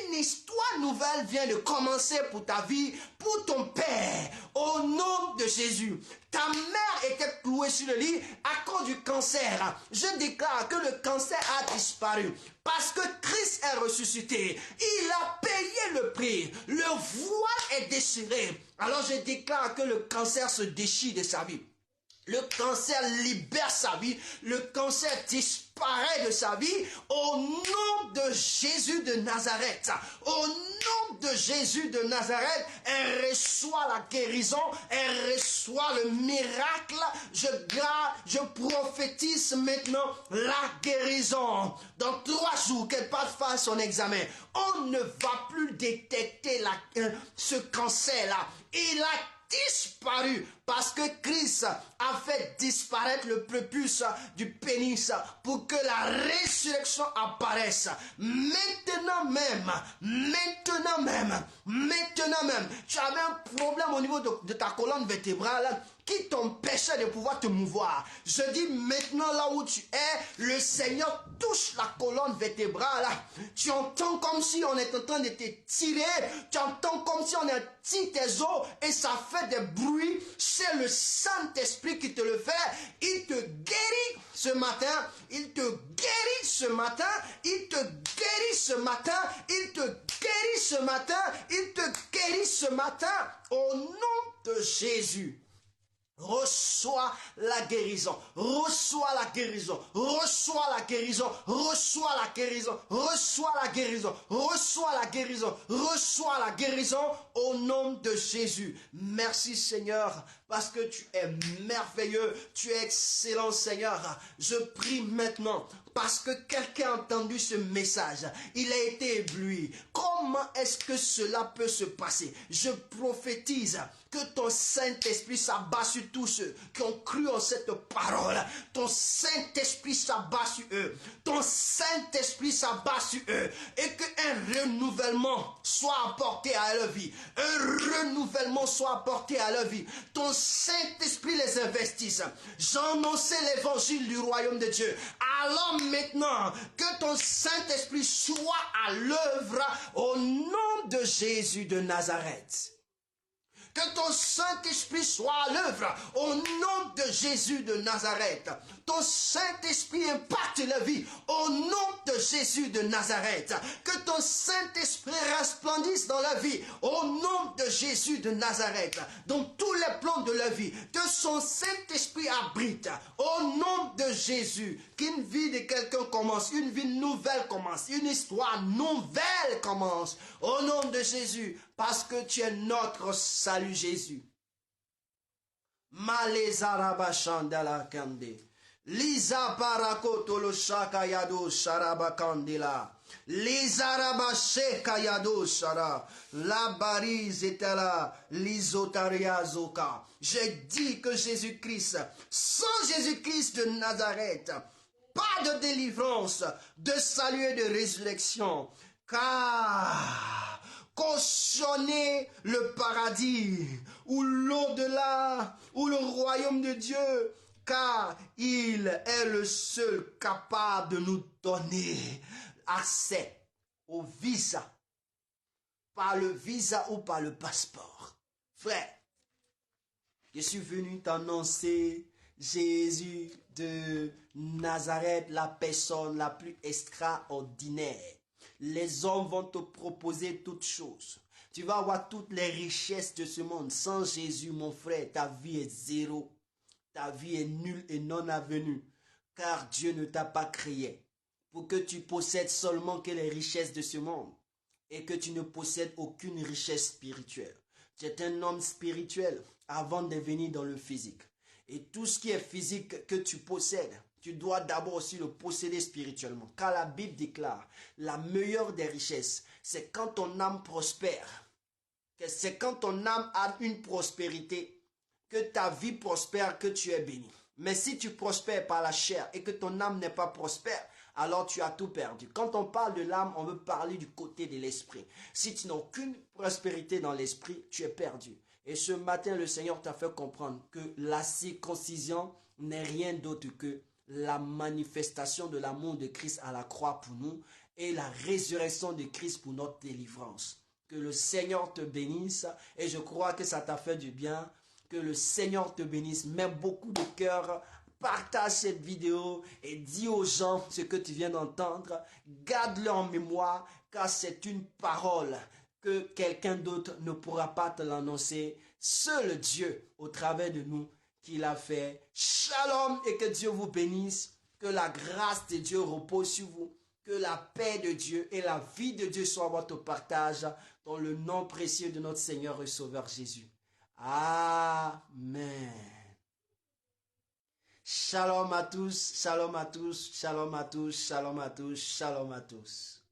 Une histoire nouvelle vient de commencer pour ta vie, pour ton père. Au nom de Jésus. Ta mère était clouée sur le lit à cause du cancer. Je déclare que le cancer a disparu. Parce que Christ est ressuscité. Il a payé le prix. Le voile est déchiré. Alors je déclare que le cancer se déchire de sa vie. Le cancer libère sa vie. Le cancer disparaît de sa vie au nom de Jésus de Nazareth. Au nom de Jésus de Nazareth, elle reçoit la guérison, elle reçoit le miracle. Je prophétise maintenant la guérison. Dans 3 jours qu'elle passe faire son examen, on ne va plus détecter ce cancer-là. Il a disparu parce que Christ a fait disparaître le prépuce du pénis pour que la résurrection apparaisse. Maintenant même, tu avais un problème au niveau de ta colonne vertébrale qui t'empêchait de pouvoir te mouvoir. Je dis maintenant là où tu es, le Seigneur touche la colonne vertébrale. Tu entends comme si on est en train de te tirer. Tu entends comme si on tire tes os et ça fait des bruits. C'est le Saint-Esprit qui te le fait. Il te guérit ce matin. Il te guérit ce matin. Il te guérit ce matin. Il te guérit ce matin. Il te guérit ce matin. Au nom de Jésus. Reçois la guérison, reçois la guérison, reçois la guérison, reçois la guérison, reçois la guérison, reçois la guérison, reçois la guérison au nom de Jésus. Merci Seigneur parce que tu es merveilleux, tu es excellent Seigneur. Je prie maintenant parce que quelqu'un a entendu ce message, il a été ébloui. Comment est-ce que cela peut se passer? Je prophétise que ton Saint-Esprit s'abat sur tous ceux qui ont cru en cette parole. Ton Saint-Esprit s'abat sur eux. Ton Saint-Esprit s'abat sur eux. Et qu'un renouvellement soit apporté à leur vie. Un renouvellement soit apporté à leur vie. Ton Saint-Esprit les investisse. J'annonçais l'évangile du royaume de Dieu. Alors maintenant, que ton Saint-Esprit soit à l'œuvre au nom de Jésus de Nazareth. Que ton Saint-Esprit soit à l'œuvre au nom de Jésus de Nazareth. Ton Saint-Esprit impacte la vie au nom de Jésus de Nazareth. Que ton Saint-Esprit resplendisse dans la vie au nom de Jésus de Nazareth. Dans tous les plans de la vie, que son Saint-Esprit abrite au nom de Jésus. Qu'une vie de quelqu'un commence, une vie nouvelle commence, une histoire nouvelle commence au nom de Jésus. Parce que tu es notre salut, Jésus. Malezarabashandala kande. Liza barakoto lo shakayado sharabakandela. Lizarabashe kayado shara. La barise etala. Lizotaria zoka. Je dis que Jésus-Christ, sans Jésus-Christ de Nazareth, pas de délivrance, de salut et de résurrection. Car cautionner le paradis ou l'au-delà ou le royaume de Dieu, car il est le seul capable de nous donner accès au visa, par le visa ou par le passeport. Frère, je suis venu t'annoncer Jésus de Nazareth, la personne la plus extraordinaire. Les hommes vont te proposer toutes choses. Tu vas avoir toutes les richesses de ce monde. Sans Jésus, mon frère, ta vie est zéro. Ta vie est nulle et non avenue. Car Dieu ne t'a pas créé pour que tu possèdes seulement que les richesses de ce monde et que tu ne possèdes aucune richesse spirituelle. Tu es un homme spirituel avant de venir dans le physique. Et tout ce qui est physique que tu possèdes, tu dois d'abord aussi le posséder spirituellement. Car la Bible déclare, la meilleure des richesses, c'est quand ton âme prospère. C'est quand ton âme a une prospérité, que ta vie prospère, que tu es béni. Mais si tu prospères par la chair et que ton âme n'est pas prospère, alors tu as tout perdu. Quand on parle de l'âme, on veut parler du côté de l'esprit. Si tu n'as aucune prospérité dans l'esprit, tu es perdu. Et ce matin, le Seigneur t'a fait comprendre que la circoncision n'est rien d'autre que la manifestation de l'amour de Christ à la croix pour nous et la résurrection de Christ pour notre délivrance. Que le Seigneur te bénisse et je crois que ça t'a fait du bien. Que le Seigneur te bénisse. Mets beaucoup de cœur. Partage cette vidéo et dis aux gens ce que tu viens d'entendre. Garde-le en mémoire car c'est une parole que quelqu'un d'autre ne pourra pas te l'annoncer. Seul Dieu au travers de nous qui l'a fait. Shalom et que Dieu vous bénisse. Que la grâce de Dieu repose sur vous. Que la paix de Dieu et la vie de Dieu soient votre partage dans le nom précieux de notre Seigneur et Sauveur Jésus. Amen. Shalom à tous, shalom à tous, shalom à tous, shalom à tous, shalom à tous.